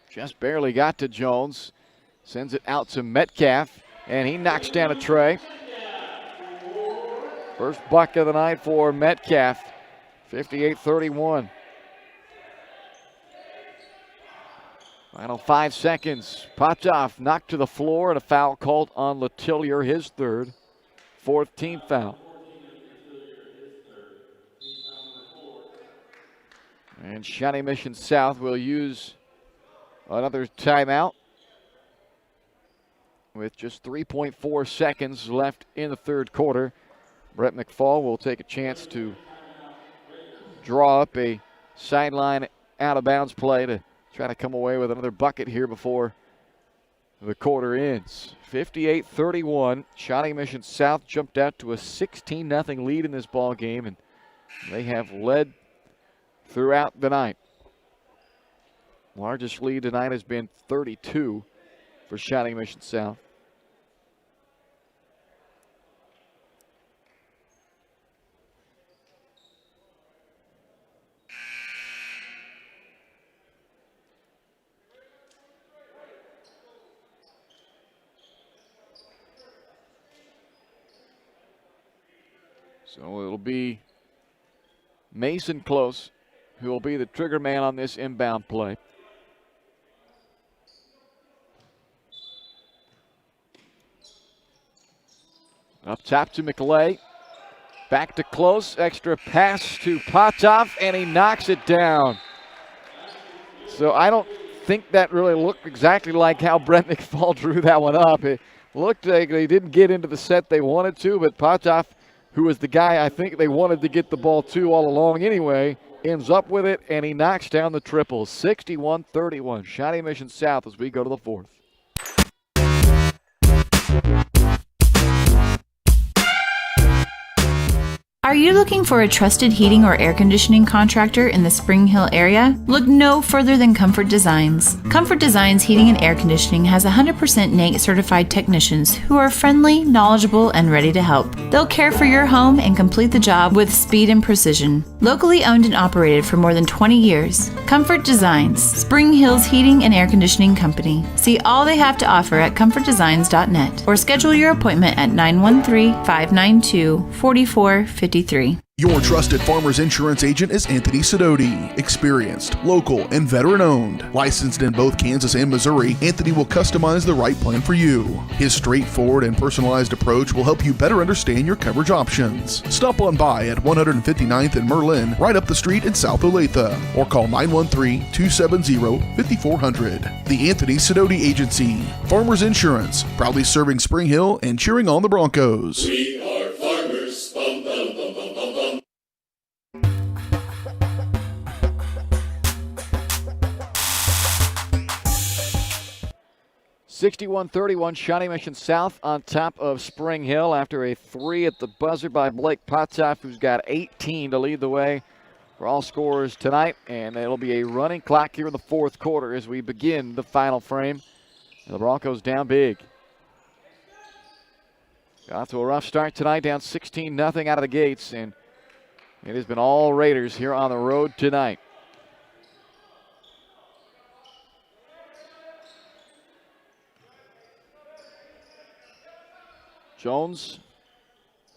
Just barely got to Jones. Sends it out to Metcalf, and he knocks down a tray. First bucket of the night for Metcalf, 58-31. Final 5 seconds. Potoff knocked to the floor, and a foul called on Letillier, his third. Fourth team foul. And Shawnee Mission South will use another timeout with just 3.4 seconds left in the third quarter. Brett McFall will take a chance to draw up a sideline out-of-bounds play to try to come away with another bucket here before the quarter ends. 58-31. Shawnee Mission South jumped out to a 16-0 lead in this ball game, and they have led throughout the night. Largest lead tonight has been 32 for Shawnee Mission South. So it'll be Mason Close who will be the trigger man on this inbound play. Up top to McLay. Back to Close. Extra pass to Potoff, and he knocks it down. So I don't think that really looked exactly like how Brett McFall drew that one up. It looked like they didn't get into the set they wanted to, but Potoff, who was the guy I think they wanted to get the ball to all along anyway, ends up with it, and he knocks down the triple. 61-31. Shawnee Mission South as we go to the fourth. Are you looking for a trusted heating or air conditioning contractor in the Spring Hill area? Look no further than Comfort Designs. Comfort Designs Heating and Air Conditioning has 100% NATE certified technicians who are friendly, knowledgeable, and ready to help. They'll care for your home and complete the job with speed and precision. Locally owned and operated for more than 20 years, Comfort Designs, Spring Hill's heating and air conditioning company. See all they have to offer at comfortdesigns.net or schedule your appointment at 913-592-4453. Your trusted Farmers Insurance agent is Anthony Sidoti. Experienced, local, and veteran-owned. Licensed in both Kansas and Missouri, Anthony will customize the right plan for you. His straightforward and personalized approach will help you better understand your coverage options. Stop on by at 159th and Merlin, right up the street in South Olathe, or call 913-270-5400. The Anthony Sidoti Agency. Farmers Insurance, proudly serving Spring Hill and cheering on the Broncos. We are farmers. Bum, bum, bum, bum, bum, bum. 61-31, Shawnee Mission South on top of Spring Hill after a 3 at the buzzer by Blake Potoff, who's got 18 to lead the way for all scorers tonight. And it'll be a running clock here in the fourth quarter as we begin the final frame. And the Broncos down big. Got off to a rough start tonight, down 16-0 out of the gates, and it has been all Raiders here on the road tonight. Jones,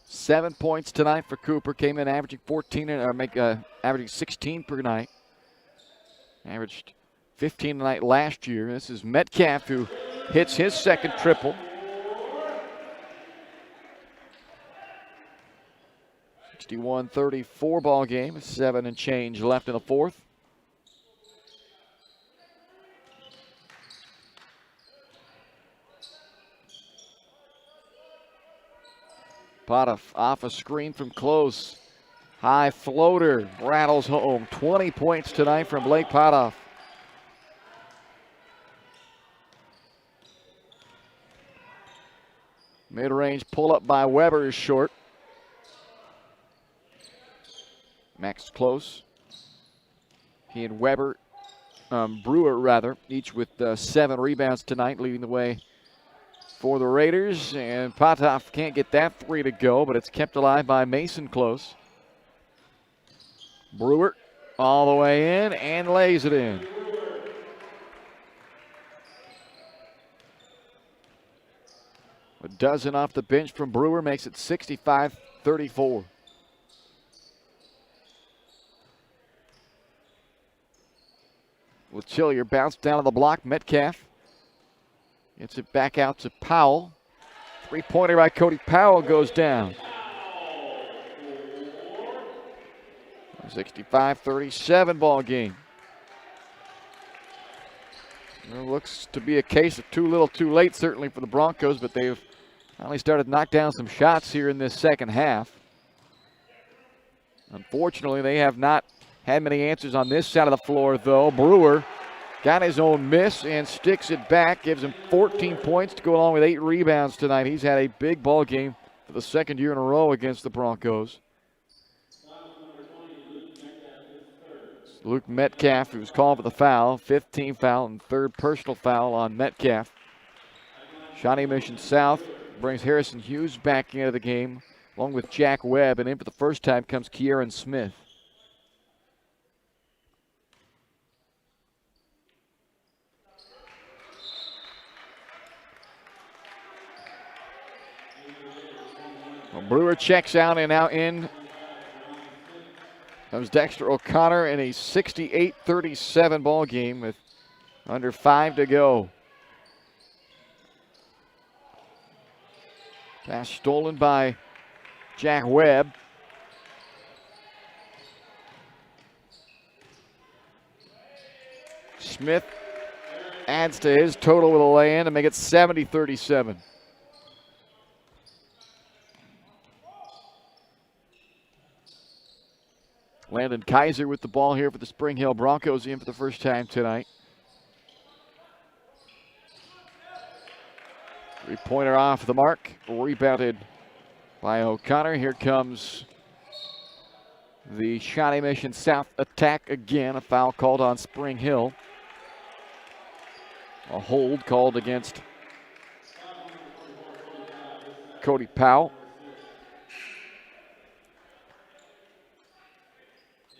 7 points tonight for Cooper. Came in averaging 16 per night. Averaged 15 tonight last year. This is Metcalf who hits his second triple. 61-34 ball game. 7 and change left in the fourth. Potoff off a screen from close. High floater rattles home. 20 points tonight from Blake Potoff. Mid-range pull-up by Weber is short. Max Close. He and Brewer, each with 7 rebounds tonight, leading the way for the Raiders. And Potoff can't get that 3 to go, but it's kept alive by Mason Close. Brewer all the way in and lays it in. A dozen off the bench from Brewer makes it 65-34. With Chillier bounce down on the block, Metcalf gets it back out to Powell. 3-pointer by Cody Powell goes down. 65-37 ball game. It looks to be a case of too little too late, certainly for the Broncos, but they've finally started to knock down some shots here in this second half. Unfortunately, they have not had many answers on this side of the floor, though. Brewer got his own miss and sticks it back, gives him 14 points to go along with 8 rebounds tonight. He's had a big ball game for the second year in a row against the Broncos. Luke Metcalf, who was called for the foul, 5th team foul and 3rd personal foul on Metcalf. Shawnee Mission South brings Harrison Hughes back into the game, along with Jack Webb, and in for the first time comes Kieran Smith. Well, Brewer checks out, and now in comes Dexter O'Connor in a 68-37 ball game with under 5 to go. Pass stolen by Jack Webb. Smith adds to his total with a lay-in to make it 70-37. Landon Kaiser with the ball here for the Spring Hill Broncos, in for the first time tonight. 3-pointer off the mark, rebounded by O'Connor. Here comes the Shawnee Mission South attack again. A foul called on Spring Hill. A hold called against Cody Powell.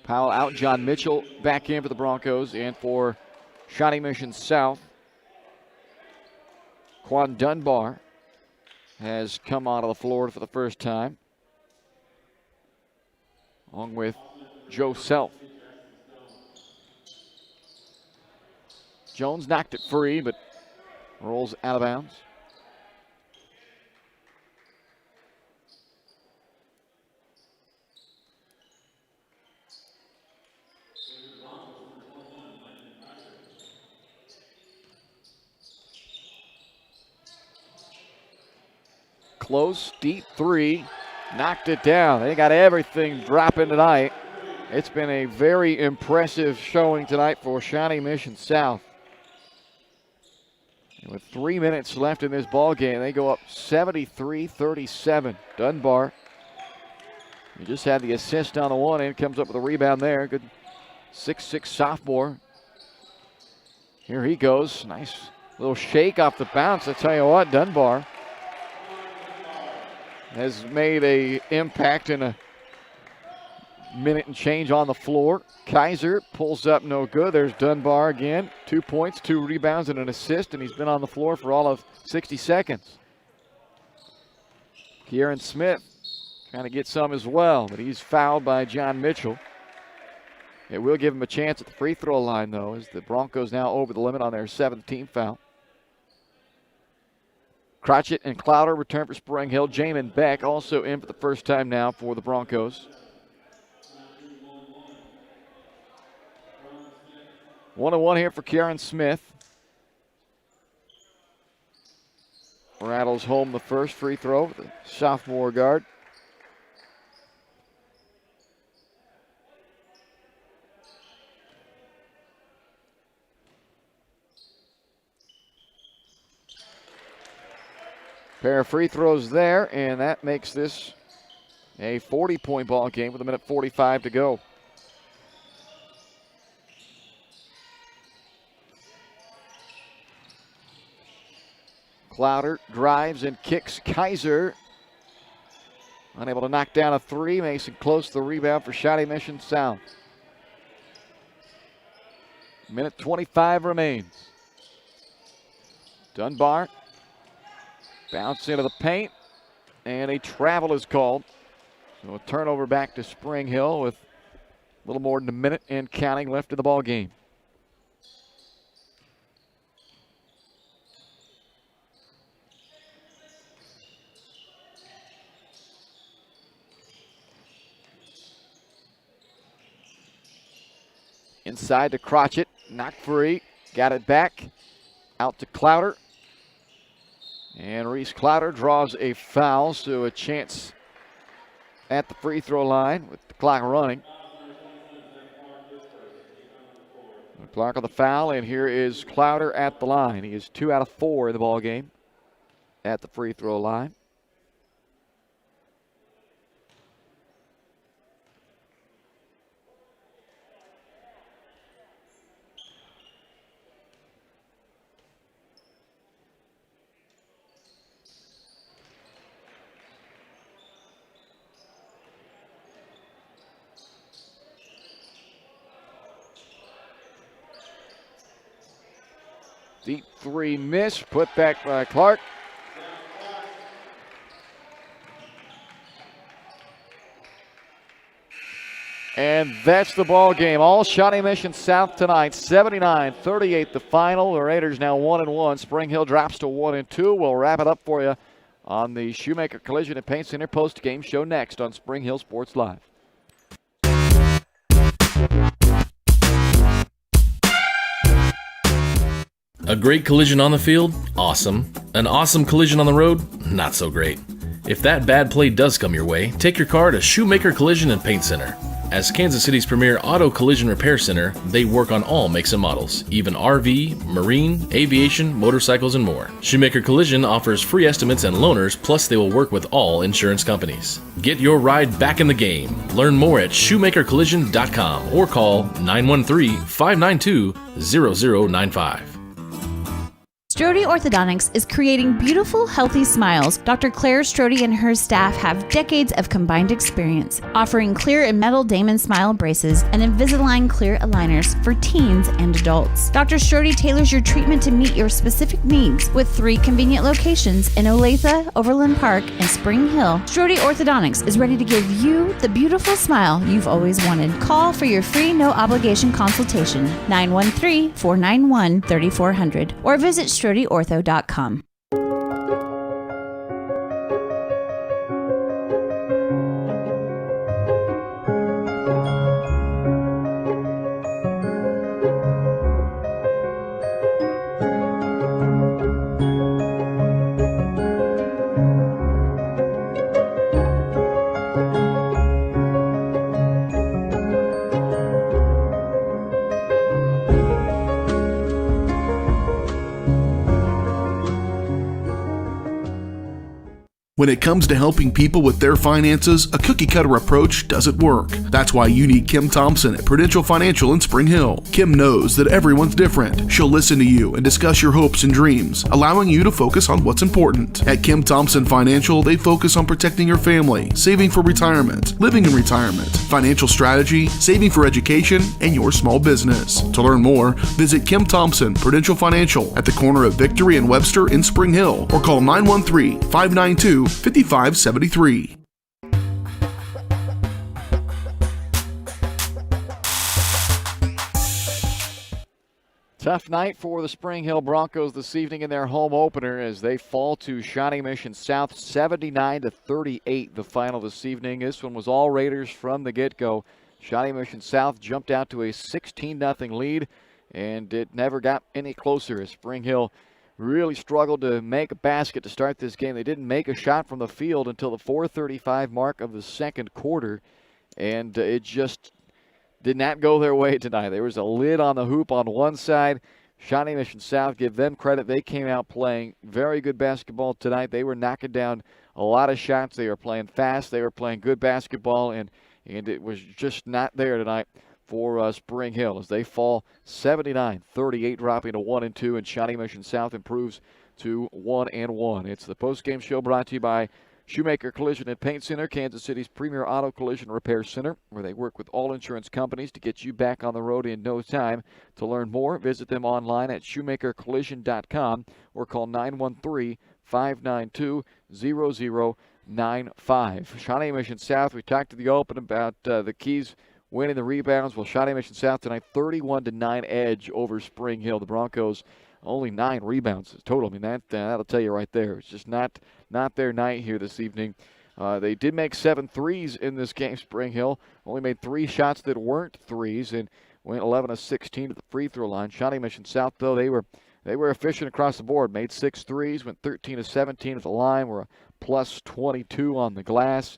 Powell out, John Mitchell back in for the Broncos, and for Shawnee Mission South, Quan Dunbar has come onto the floor for the first time, along with Joe Self. Jones knocked it free, but rolls out of bounds. Close, deep 3, knocked it down. They got everything dropping tonight. It's been a very impressive showing tonight for Shawnee Mission South. And with 3 minutes left in this ball game, they go up 73-37. Dunbar, he just had the assist on the one end, comes up with a rebound there. Good 6'6" sophomore. Here he goes. Nice little shake off the bounce. I tell you what, Dunbar has made an impact in a minute and change on the floor. Kaiser pulls up no good. There's Dunbar again. 2 points, 2 rebounds, and an assist, and he's been on the floor for all of 60 seconds. Kieran Smith trying to get some as well, but he's fouled by John Mitchell. It will give him a chance at the free throw line, though, as the Broncos now over the limit on their 7th team foul. Crotchett and Clowder return for Spring Hill. Jamin Beck also in for the first time now for the Broncos. 1-1 here for Kieran Smith. Rattles home the first free throw, the sophomore guard. Pair of free throws there, and that makes this a 40-point ball game with 1:45 to go. Clowder drives and kicks. Kaiser unable to knock down a three. Mason Close the rebound for Shawnee Mission South. Minute 25 remains. Dunbar bounce into the paint, and a travel is called. So a turnover back to Spring Hill with a little more than a minute and counting left in the ball game. Inside to Crotchet, knocked free, got it back, out to Clowder. And Reese Clowder draws a foul, so a chance at the free throw line with the clock running. The clock on the foul, and here is Clowder at the line. He is 2 out of 4 in the ball game at the free throw line. Deep three miss, put back by Clark. And that's the ball game. All Shawnee Mission South tonight. 79-38 the final. The Raiders now 1-1. Spring Hill drops to 1-2. We'll wrap it up for you on the Shoemaker Collision and Paint Center post-game show next on Spring Hill Sports Live. A great collision on the field? Awesome. An awesome collision on the road? Not so great. If that bad play does come your way, take your car to Shoemaker Collision and Paint Center. As Kansas City's premier auto collision repair center, they work on all makes and models, even RV, marine, aviation, motorcycles, and more. Shoemaker Collision offers free estimates and loaners, plus they will work with all insurance companies. Get your ride back in the game. Learn more at shoemakercollision.com or call 913-592-0095. Strode Orthodontics is creating beautiful, healthy smiles. Dr. Claire Strode and her staff have decades of combined experience, offering clear and metal Damon smile braces and Invisalign clear aligners for teens and adults. Dr. Strode tailors your treatment to meet your specific needs with 3 convenient locations in Olathe, Overland Park, and Spring Hill. Strode Orthodontics is ready to give you the beautiful smile you've always wanted. Call for your free no-obligation consultation, 913-491-3400, or visit StrodeOrtho.com. When it comes to helping people with their finances, a cookie-cutter approach doesn't work. That's why you need Kim Thompson at Prudential Financial in Spring Hill. Kim knows that everyone's different. She'll listen to you and discuss your hopes and dreams, allowing you to focus on what's important. At Kim Thompson Financial, they focus on protecting your family, saving for retirement, living in retirement, financial strategy, saving for education, and your small business. To learn more, visit Kim Thompson Prudential Financial at the corner of Victory and Webster in Spring Hill, or call 913-592-5573. Tough night for the Spring Hill Broncos this evening in their home opener as they fall to Shawnee Mission South 79-38 the final this evening. This one was all Raiders from the get-go. Shawnee Mission South jumped out to a 16-0 lead, and it never got any closer as Spring Hill really struggled to make a basket to start this game. They didn't make a shot from the field until the 4:35 mark of the second quarter, and it just did not go their way tonight. There was a lid on the hoop on one side. Shawnee Mission South, give them credit. They came out playing very good basketball tonight. They were knocking down a lot of shots. They were playing fast. They were playing good basketball, and it was just not there tonight for Spring Hill as they fall 79-38, dropping to 1-2, and Shawnee Mission South improves to 1-1. It's the postgame show brought to you by Shoemaker Collision and Paint Center, Kansas City's premier auto collision repair center, where they work with all insurance companies to get you back on the road in no time. To learn more, visit them online at shoemakercollision.com or call 913-592-0095. Shawnee Mission South, we talked to the open about the Keys winning the rebounds. Well, Shawnee Mission South tonight, 31-9 edge over Spring Hill. The Broncos only 9 rebounds total. I mean, that'll tell you right there. It's just not their night here this evening. They did make 7 threes in this game, Spring Hill. Only made 3 shots that weren't threes and went 11 of 16 at the free throw line. Shawnee Mission South, though, they were efficient across the board. Made 6 threes, went 13 of 17 at the line, were a plus 22 on the glass,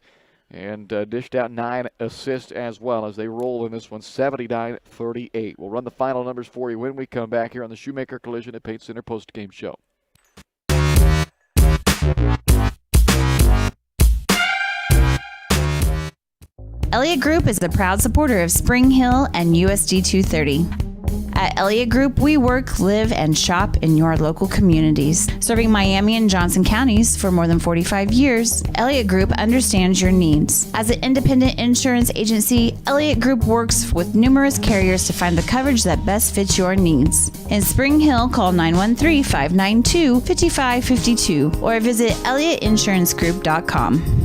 and dished out 9 assists as well as they roll in this one, 79-38. We'll run the final numbers for you when we come back here on the Shoemaker Collision and Paint Center postgame show. Elliott Group is a proud supporter of Spring Hill and USD 230. At Elliott Group, we work, live, and shop in your local communities. Serving Miami and Johnson counties for more than 45 years, Elliott Group understands your needs. As an independent insurance agency, Elliott Group works with numerous carriers to find the coverage that best fits your needs. In Spring Hill, call 913-592-5552 or visit elliottInsuranceGroup.com.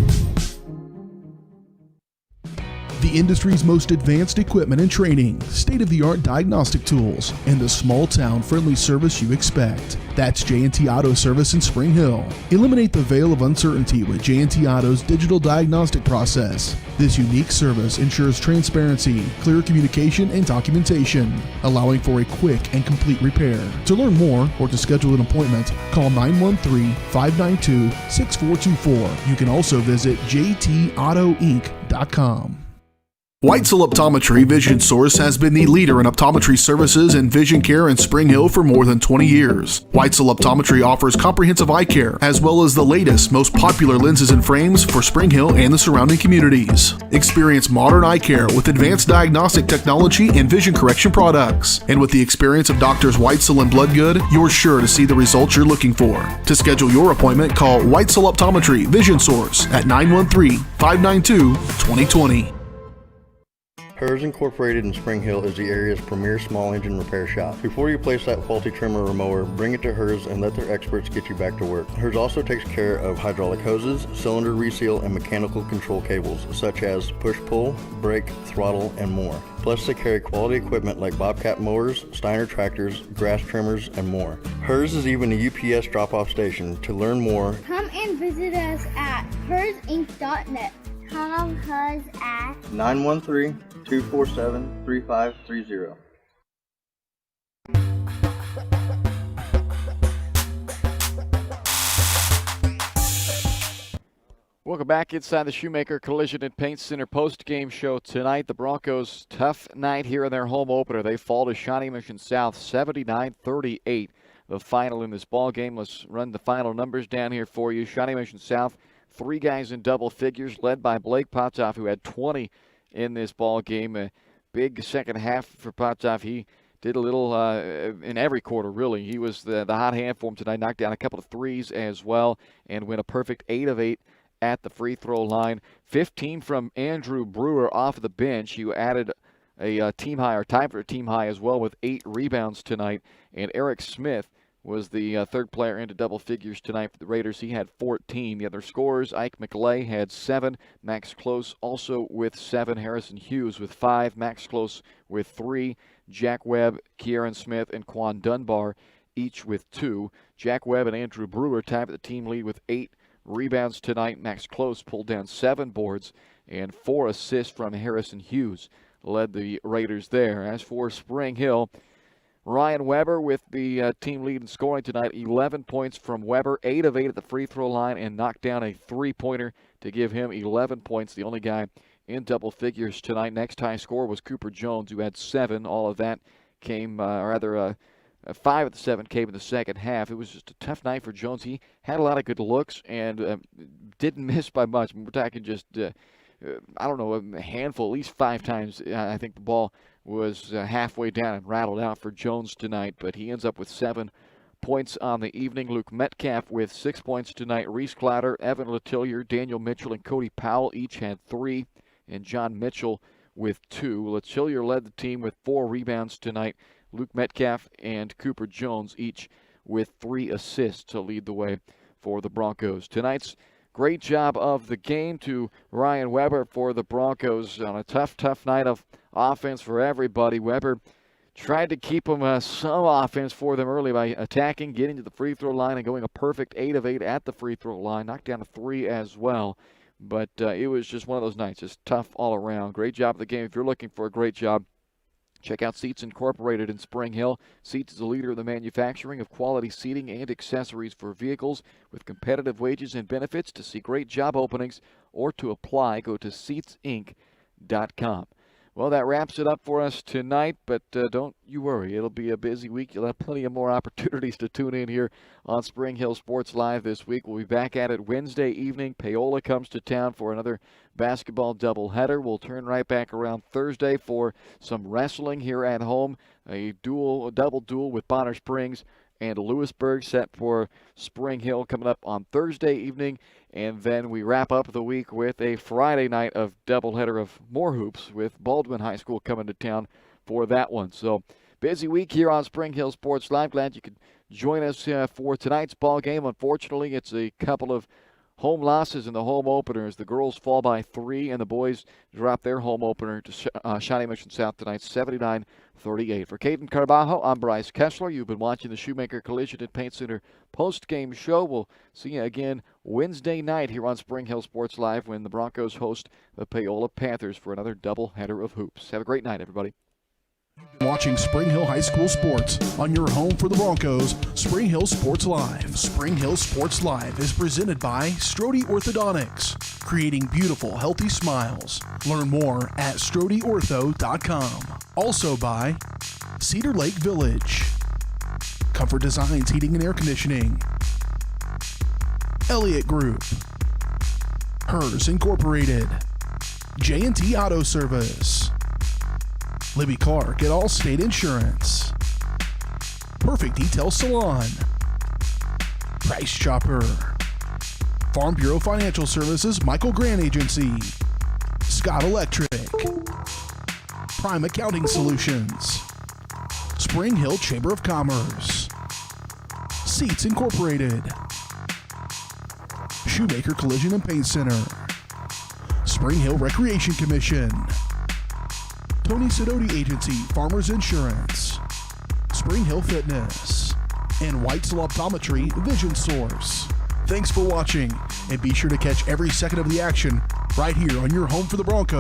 The industry's most advanced equipment and training, state-of-the-art diagnostic tools, and the small-town friendly service you expect. That's J&T Auto Service in Spring Hill. Eliminate the veil of uncertainty with J&T Auto's digital diagnostic process. This unique service ensures transparency, clear communication, and documentation, allowing for a quick and complete repair. To learn more or to schedule an appointment, call 913-592-6424. You can also visit jtautoinc.com. Weitzel Optometry Vision Source has been the leader in optometry services and vision care in Spring Hill for more than 20 years. Weitzel Optometry offers comprehensive eye care, as well as the latest, most popular lenses and frames for Spring Hill and the surrounding communities. Experience modern eye care with advanced diagnostic technology and vision correction products. And with the experience of Doctors Weitzel and Bloodgood, you're sure to see the results you're looking for. To schedule your appointment, call Weitzel Optometry Vision Source at 913-592-2020. Hers Incorporated in Spring Hill is the area's premier small engine repair shop. Before you place that faulty trimmer or mower, bring it to Hers and let their experts get you back to work. Hers also takes care of hydraulic hoses, cylinder reseal, and mechanical control cables, such as push-pull, brake, throttle, and more. Plus, they carry quality equipment like Bobcat mowers, Steiner tractors, grass trimmers, and more. Hers is even a UPS drop-off station. To learn more, come and visit us at hersinc.net. Call Hers at 913-247-3530. Welcome back inside the Shoemaker Collision and Paint Center post-game show tonight. The Broncos, tough night here in their home opener. They fall to Shawnee Mission South 79-38. The final in this ball game. Let's run the final numbers down here for you. Shawnee Mission South, 3 guys in double figures, led by Blake Potoff, who had 20 in this ball game. A big second half for Potoff. He did a little in every quarter, really. He was the hot hand for him tonight. Knocked down a couple of threes as well and went a perfect 8 of 8 at the free throw line. 15 from Andrew Brewer off the bench. He added a team high, or tied for a team high as well, with 8 rebounds tonight. And Eric Smith was the third player into double figures tonight for the Raiders. He had 14. The other scorers, Ike McLay had 7. Max Close also with 7. Harrison Hughes with 5. Max Close with 3. Jack Webb, Kieran Smith, and Quan Dunbar each with 2. Jack Webb and Andrew Brewer tied for the team lead with 8 rebounds tonight. Max Close pulled down 7 boards, and 4 assists from Harrison Hughes led the Raiders there. As for Spring Hill, Ryan Weber with the team lead in scoring tonight. 11 points from Weber, 8 of 8 at the free throw line, and knocked down a 3-pointer to give him 11 points, the only guy in double figures tonight. Next high score was Cooper Jones, who had 7. All of that came, 5 of the 7 came in the second half. It was just a tough night for Jones. He had a lot of good looks and didn't miss by much. We're talking just, a handful, at least 5 times. I think the ball was halfway down and rattled out for Jones tonight, but he ends up with 7 points on the evening. Luke Metcalf with 6 points tonight. Reese Clatter, Evan Letellier, Daniel Mitchell, and Cody Powell each had 3, and John Mitchell with 2. Letellier led the team with 4 rebounds tonight. Luke Metcalf and Cooper Jones each with 3 assists to lead the way for the Broncos. Tonight's great job of the game to Ryan Weber for the Broncos on a tough night of offense for everybody. Weber tried to keep them some offense for them early by attacking, getting to the free throw line, and going a perfect 8 of 8 at the free throw line. Knocked down a 3 as well. But it was just one of those nights, just tough all around. Great job of the game. If you're looking for a great job, check out Seats Incorporated in Spring Hill. Seats is a leader in the manufacturing of quality seating and accessories for vehicles with competitive wages and benefits. To see great job openings or to apply, go to SeatsInc.com. Well, that wraps it up for us tonight, but don't you worry. It'll be a busy week. You'll have plenty of more opportunities to tune in here on Spring Hill Sports Live this week. We'll be back at it Wednesday evening. Paola comes to town for another basketball doubleheader. We'll turn right back around Thursday for some wrestling here at home, a double duel with Bonner Springs and Lewisburg set for Spring Hill coming up on Thursday evening. And then we wrap up the week with a Friday night of doubleheader of more hoops with Baldwin High School coming to town for that one. So busy week here on Spring Hill Sports Live. Glad you could join us for tonight's ball game. Unfortunately, it's a couple of home losses in the home openers. The girls fall by 3, and the boys drop their home opener to Shawnee Mission South tonight, 79-38. For Caden Carbajo, I'm Bryce Kessler. You've been watching the Shoemaker Collision and Paint Center post-game show. We'll see you again Wednesday night here on Spring Hill Sports Live when the Broncos host the Paola Panthers for another doubleheader of hoops. Have a great night, everybody. Watching Spring Hill High School sports on your home for the Broncos, Spring Hill Sports Live. Spring Hill Sports Live is presented by Strode Orthodontics, creating beautiful, healthy smiles. Learn more at StrodeOrtho.com. Also by Cedar Lake Village, Comfort Designs Heating and Air Conditioning, Elliott Group, Hers Incorporated, J&T Auto Service, Libby Clark at Allstate Insurance, Perfect Detail Salon, Price Chopper, Farm Bureau Financial Services Michael Grant Agency, Scott Electric, Prime Accounting Solutions, Spring Hill Chamber of Commerce, Seats Incorporated, Shoemaker Collision and Paint Center, Spring Hill Recreation Commission, Tony Sidoti Agency, Farmers Insurance, Spring Hill Fitness, and Whitesell Optometry Vision Source. Thanks for watching, and be sure to catch every second of the action right here on your home for the Broncos.